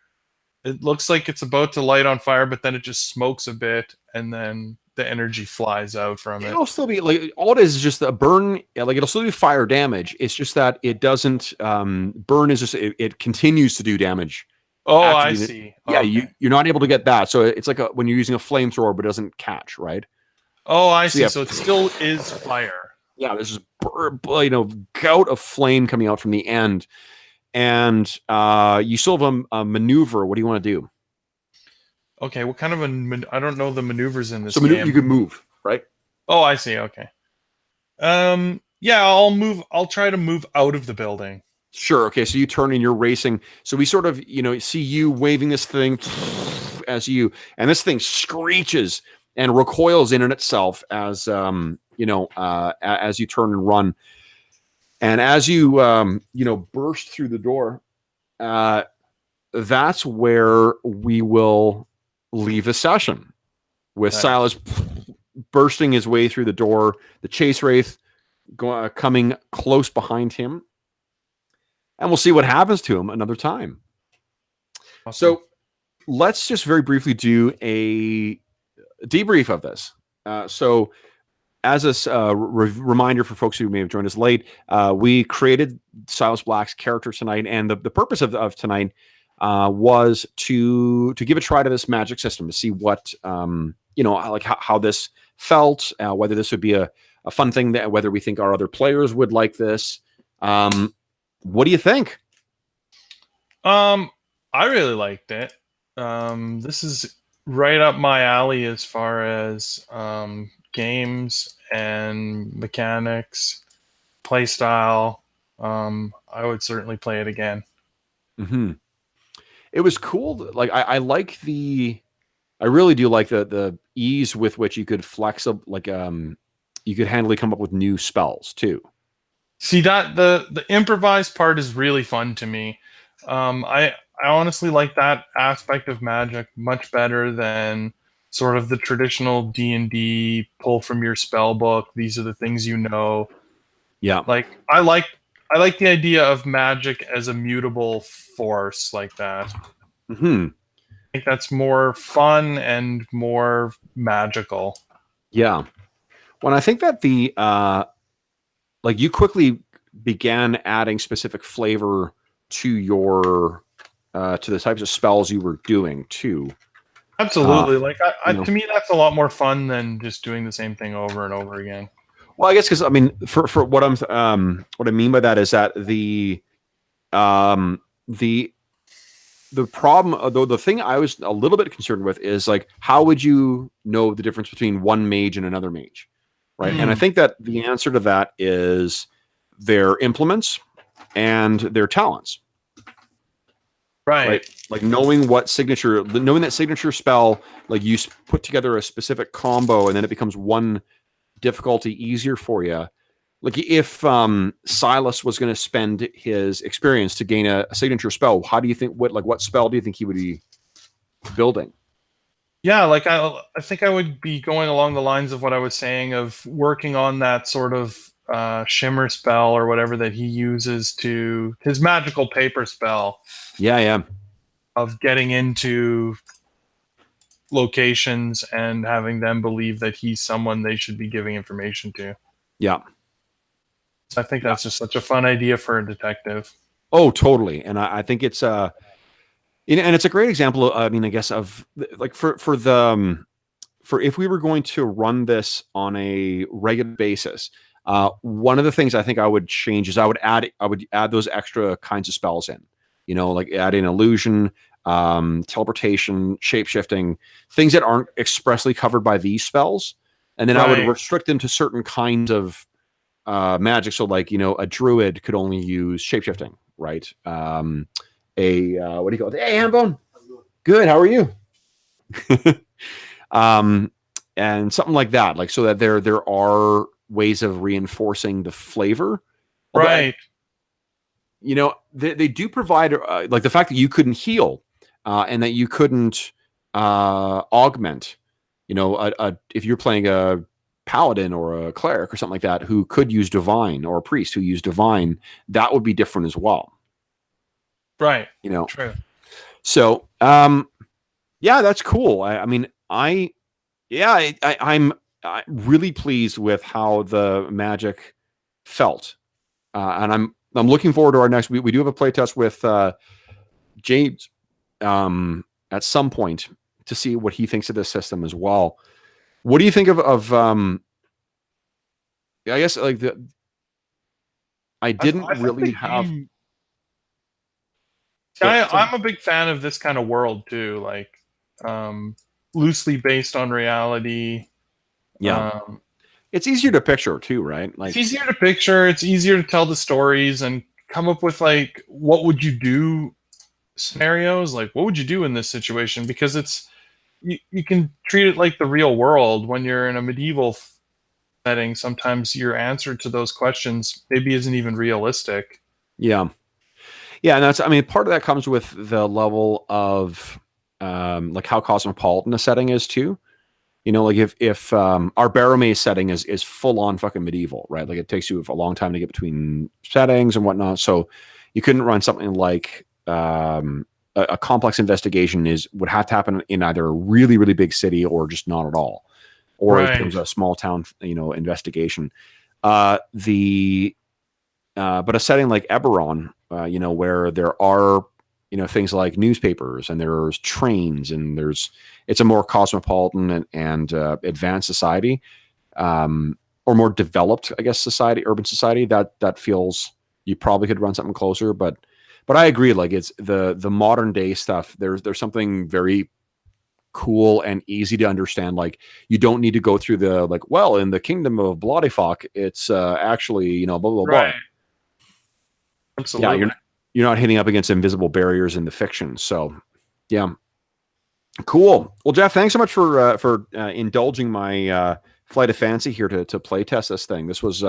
It looks like it's about to light on fire, but then it just smokes a bit, and then the energy flies out from it. It'll still be like all it is just a burn. Like it'll still do fire damage. It's just that it doesn't burn. Is just it continues to do damage. Oh, I see. Yeah, okay. You're not able to get that. So it's like when you're using a flamethrower, but it doesn't catch, right? Oh, I see. So it still is fire. Yeah, there's this gout of flame coming out from the end. And you still have a maneuver. What do you want to do? Okay, what kind of I don't know the maneuvers in this game. So you can move, right? Oh, I see. Okay. Yeah, I'll move. I'll try to move out of the building. Sure. Okay, so you turn and you're racing. So we sort of, see you waving this thing and this thing screeches and recoils in itself as, as you turn and run. And as you, burst through the door, that's where we will leave the session with Silas bursting his way through the door, the chase wraith coming close behind him. And we'll see what happens to him another time. Awesome. So let's just very briefly do a debrief of this. So as a reminder for folks who may have joined us late, we created Silas Black's character tonight, and the purpose of tonight was to give a try to this magic system to see what like how this felt, whether this would be a fun thing, that whether we think our other players would like this. What do you think? I really liked it. This is right up my alley as far as games and mechanics, play style. I would certainly play it again. Mm-hmm. It was cool. Like I like the I really do like the ease with which you could flex up, like you could handily come up with new spells too. See that the improvised part is really fun to me. I honestly like that aspect of Magic much better than sort of the traditional D&D pull from your spell book. These are the things you know. Yeah. Like I like the idea of Magic as a mutable force like that. Hmm. I think that's more fun and more magical. Yeah. When I think that the like you quickly began adding specific flavor to your to the types of spells you were doing too. Absolutely. Like You know, to me that's a lot more fun than just doing the same thing over and over again. well, I guess because I mean, for what I mean by that is that um the problem, though, the thing I was a little bit concerned with is like, how would you know the difference between one mage and another mage, right? And I think that the answer to that is their implements and their talents, right? Right. Like knowing knowing that signature spell, like you put together a specific combo, and then it becomes one difficulty easier for you. Like if Silas was going to spend his experience to gain a signature spell, how do you think what spell do you think he would be building? Yeah, like I think I would be going along the lines of what I was saying of working on that sort of shimmer spell or whatever that he uses to his magical paper spell Yeah, yeah, of getting into locations and having them believe that he's someone they should be giving information to. yeah. So I think that's just such a fun idea for a detective. Oh, totally. And I think it's and it's a great example. I mean, I guess of like for the for if we were going to run this on a regular basis, one of the things I think I would change is I would add those extra kinds of spells in. You know, like add in illusion, teleportation, shape shifting, things that aren't expressly covered by these spells, and then I would Right. restrict them to certain kinds of magic. So, like a druid could only use shape shifting, right? What do you call it? Hey, Hambone. Good. How are you? um, and something like that, like so that there are ways of reinforcing the flavor. Although, Right. they do provide like the fact that you couldn't heal and that you couldn't augment. If you're playing a paladin or a cleric or something like that who could use divine, or a priest who used divine, that would be different as well. Right. You know, True. so yeah, that's cool. I'm really pleased with how the magic felt, and I'm looking forward to our next. We do have a playtest with James at some point to see what he thinks of this system as well. What do you think of I guess like I didn't I think really the have. game. Go ahead. I'm a big fan of this kind of world too, like loosely based on reality. Yeah, Um, it's easier to picture too, right? Like, it's easier to picture. It's easier to tell the stories and come up with like what would you do scenarios. Like what would you do in this situation? Because you can treat it like the real world. When you're in a medieval setting, sometimes your answer to those questions maybe isn't even realistic. yeah. Yeah, and I mean, part of that comes with the level of like how cosmopolitan the setting is too. Like if our Barrow Maze setting is full on fucking medieval, right? Like it takes you a long time to get between settings and whatnot. So you couldn't run something like a complex investigation would have to happen in either a really, really big city or just not at all, or it becomes Right. a small town, investigation. The But a setting like Eberron, where there are, things like newspapers and there's trains and it's a more cosmopolitan and advanced society, or more developed, I guess, urban society that feels you probably could run something closer. But I agree. Like it's the modern day stuff. There's something very cool and easy to understand. Like you don't need to go through the in the kingdom of Bloodyfock, it's actually blah blah blah. Right. Yeah, Absolutely. you're not hitting up against invisible barriers in the fiction. So, yeah. Cool. Well, Jeff, thanks so much for indulging my flight of fancy here to play test this thing. This was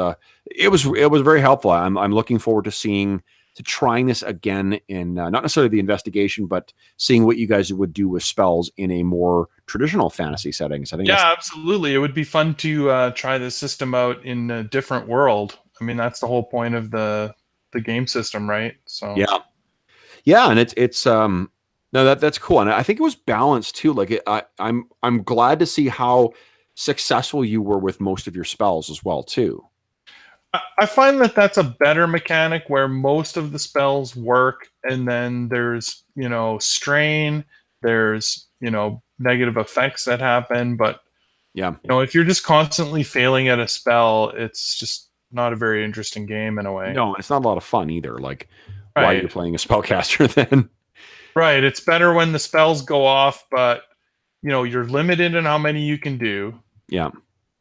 it was very helpful. I'm looking forward to trying this again in not necessarily the investigation, but seeing what you guys would do with spells in a more traditional fantasy settings. I think Yeah, absolutely. It would be fun to try this system out in a different world. I mean, that's the whole point of the game system, right? So yeah, yeah, and it's no that's cool, and I think it was balanced too. Like I'm glad to see how successful you were with most of your spells as well too. I find that that's a better mechanic where most of the spells work, and then there's strain, there's negative effects that happen, but Yeah. if you're just constantly failing at a spell, it's just not a very interesting game in a way. No, it's not a lot of fun either. Like, why you're Right. playing a spellcaster then? Right. It's better when the spells go off, but you're limited in how many you can do Yeah,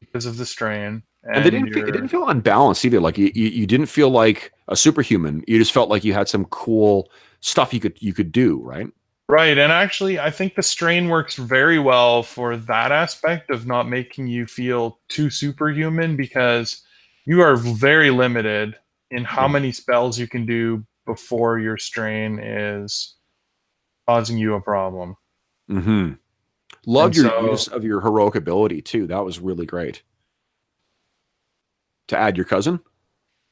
because of the strain, and they and it didn't you're feel unbalanced either. Like you didn't feel like a superhuman. You just felt like you had some cool stuff you could do. Right. right. And actually, I think the strain works very well for that aspect of not making you feel too superhuman, because you are very limited in how Yeah. many spells you can do before your strain is causing you a problem. Mm-hmm. And Loved your use so, of your heroic ability too. That was really great. To add your cousin.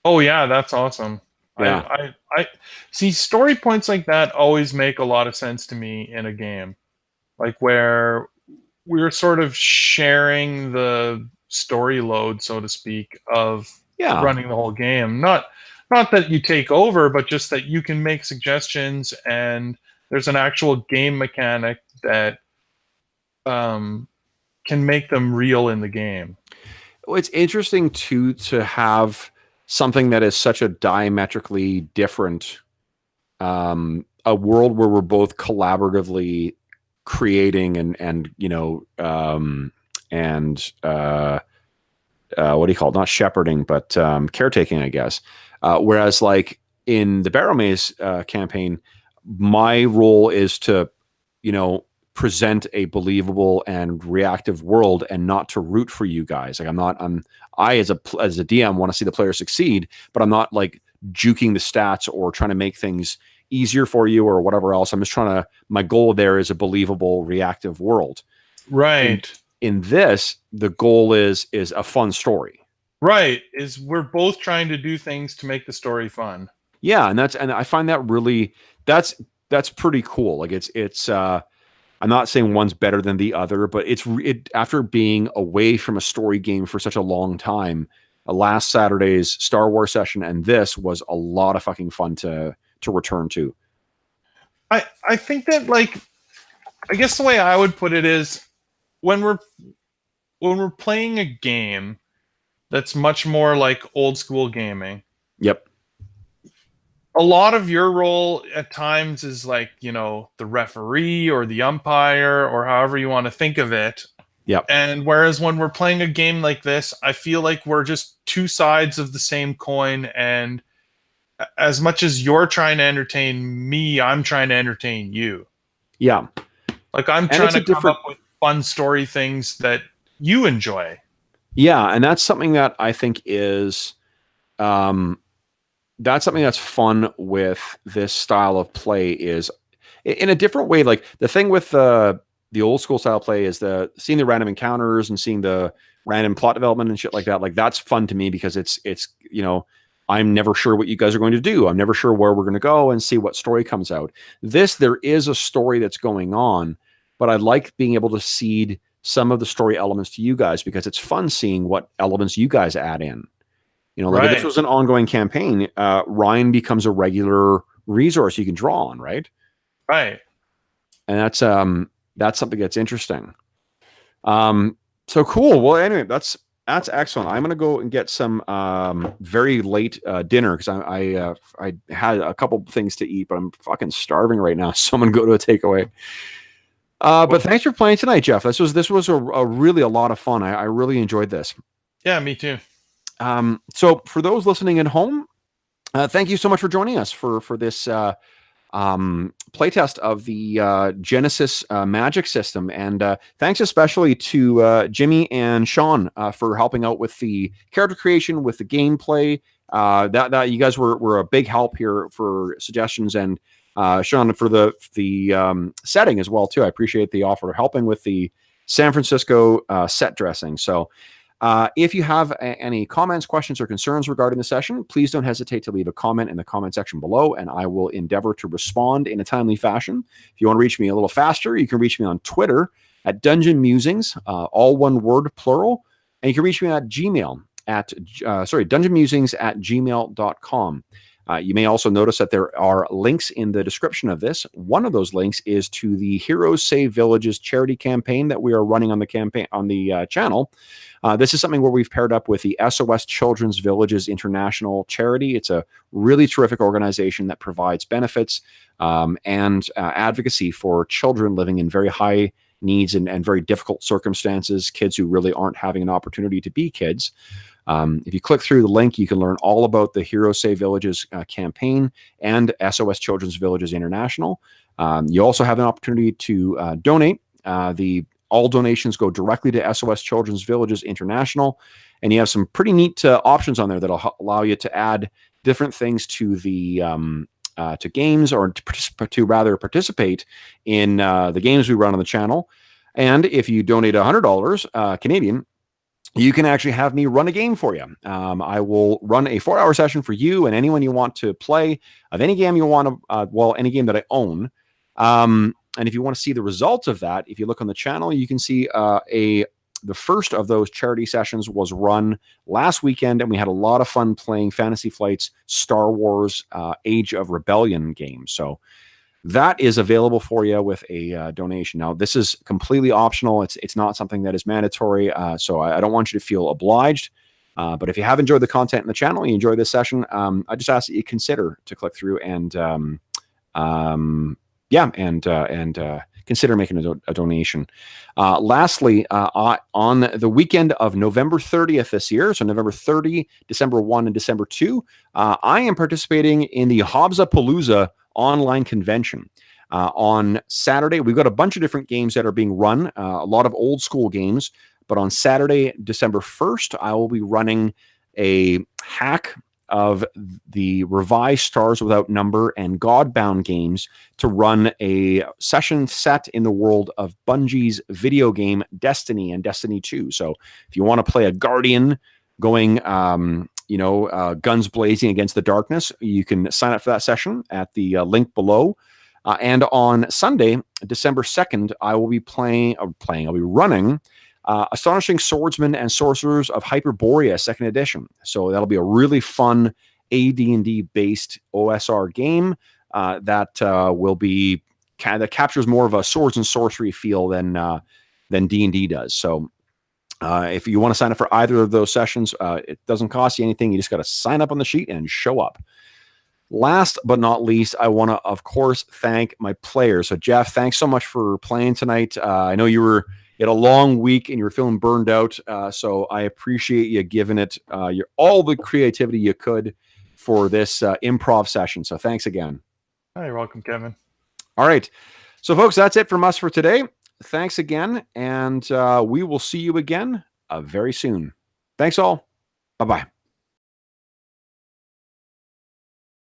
oh yeah, that's awesome. Yeah. I see story points like that always make a lot of sense to me in a game, like where we're sort of sharing the story load, so to speak, of Yeah. running the whole game. Not that you take over, but just that you can make suggestions, and there's an actual game mechanic that um, can make them real in the game. Well, it's interesting too to have something that is such a diametrically different a world where we're both collaboratively creating and and what do you call it? Not shepherding, but caretaking, I guess. Whereas, like in the Barrow Maze campaign, my role is to, present a believable and reactive world, and not to root for you guys. Like I as a DM want to see the player succeed, but I'm not like juking the stats or trying to make things easier for you or whatever else. I'm just trying to. My goal there is a believable, reactive world. In Right. in this, the goal is a fun story. Right. Is we're both trying to do things to make the story fun. Yeah, and I find that really that's that's pretty cool. Like it's I'm not saying one's better than the other, but it after being away from a story game for such a long time. Last Saturday's Star Wars session and this was a lot of fucking fun to return to. I think that, like, I guess the way I would put it is when we're playing a game that's much more like old school gaming, Yep. a lot of your role at times is like, the referee or the umpire or however you want to think of it. Yep. And whereas when we're playing a game like this, I feel like we're just two sides of the same coin. And as much as you're trying to entertain me, I'm trying to entertain you. Yeah. Like, I'm And trying it's a to come different up with fun story things that you enjoy. yeah, and that's something that I think is um that's something that's fun with this style of play is in a different way. Like the thing with the old school style play is the seeing the random encounters and seeing the random plot development and shit like that. Like that's fun to me because it's I'm never sure what you guys are going to do. I'm never sure where we're going to go and see what story comes out. This there is a story that's going on, but I like being able to seed some of the story elements to you guys because it's fun seeing what elements you guys add in. Like if this Right. was an ongoing campaign, Ryan becomes a regular resource you can draw on, right? Right. And that's something that's interesting. So cool. Well, anyway, that's excellent. I'm gonna go and get some very late dinner because I had a couple things to eat, but I'm fucking starving right now. So I'm gonna go to a takeaway. But thanks for playing tonight, Jeff. This was a really a lot of fun. I really enjoyed this. Yeah, me too. So for those listening at home, thank you so much for joining us for this playtest of the Genesys magic system. And thanks especially to Jimmy and Sean for helping out with the character creation, with the gameplay. That you guys were a big help here for suggestions, and Sean for the setting as well too. I appreciate the offer of helping with the San Francisco set dressing. So if you have any comments, questions, or concerns regarding the session, please don't hesitate to leave a comment in the comment section below, and I will endeavor to respond in a timely fashion. If you want to reach me a little faster, you can reach me on Twitter at Dungeon Musings, all one word, plural, and you can reach me at Gmail at dungeonmusings@gmail.com. You may also notice that there are links in the description of this. One of those links is to the Heroes Save Villages charity campaign that we are running on the channel. This is something where we've paired up with the SOS Children's Villages International charity. It's a really terrific organization that provides benefits and advocacy for children living in very high needs and very difficult circumstances, kids who really aren't having an opportunity to be kids. If you click through the link, you can learn all about the Heroes Save Villages campaign and SOS Children's Villages International. You also have an opportunity to donate. All donations go directly to SOS Children's Villages International, and you have some pretty neat options on there that'll allow you to add different things to the to games, or to rather participate in the games we run on the channel. And if you donate $100 Canadian, you can actually have me run a game for you. I will run a 4-hour session for you and anyone you want to play of any game you want to, any game that I own. And if you want to see the results of that, if you look on the channel, you can see the first of those charity sessions was run last weekend, and we had a lot of fun playing Fantasy Flight's Star Wars Age of Rebellion game. So that is available for you with a donation. Now, this is completely optional. It's not something that is mandatory, so I don't want you to feel obliged. But if you have enjoyed the content in the channel, you enjoy this session, I just ask that you consider to click through and consider making a donation. Lastly, on the weekend of November 30th this year, so November 30, December 1, and December 2, I am participating in the Hobbsapalooza online convention. On Saturday, we've got a bunch of different games that are being run, a lot of old school games, but on Saturday, December 1st, I will be running a hack of the revised Stars Without Number and Godbound games to run a session set in the world of Bungie's video game Destiny and Destiny 2. So if you want to play a Guardian going, guns blazing against the darkness, you can sign up for that session at the link below. And on Sunday, December 2nd, I will be I'll be running Astonishing Swordsmen and Sorcerers of Hyperborea 2nd edition. So that'll be a really fun AD&D based OSR game that captures more of a swords and sorcery feel than D&D does. So if you want to sign up for either of those sessions, it doesn't cost you anything. You just got to sign up on the sheet and show up. Last but not least, I want to, of course, thank my players. So Jeff, thanks so much for playing tonight. I know you had a long week and you were feeling burned out. So I appreciate you giving it all the creativity you could for this improv session. So thanks again. Oh, you're welcome, Kevin. All right. So folks, that's it from us for today. Thanks again. And we will see you again very soon. Thanks all. Bye-bye.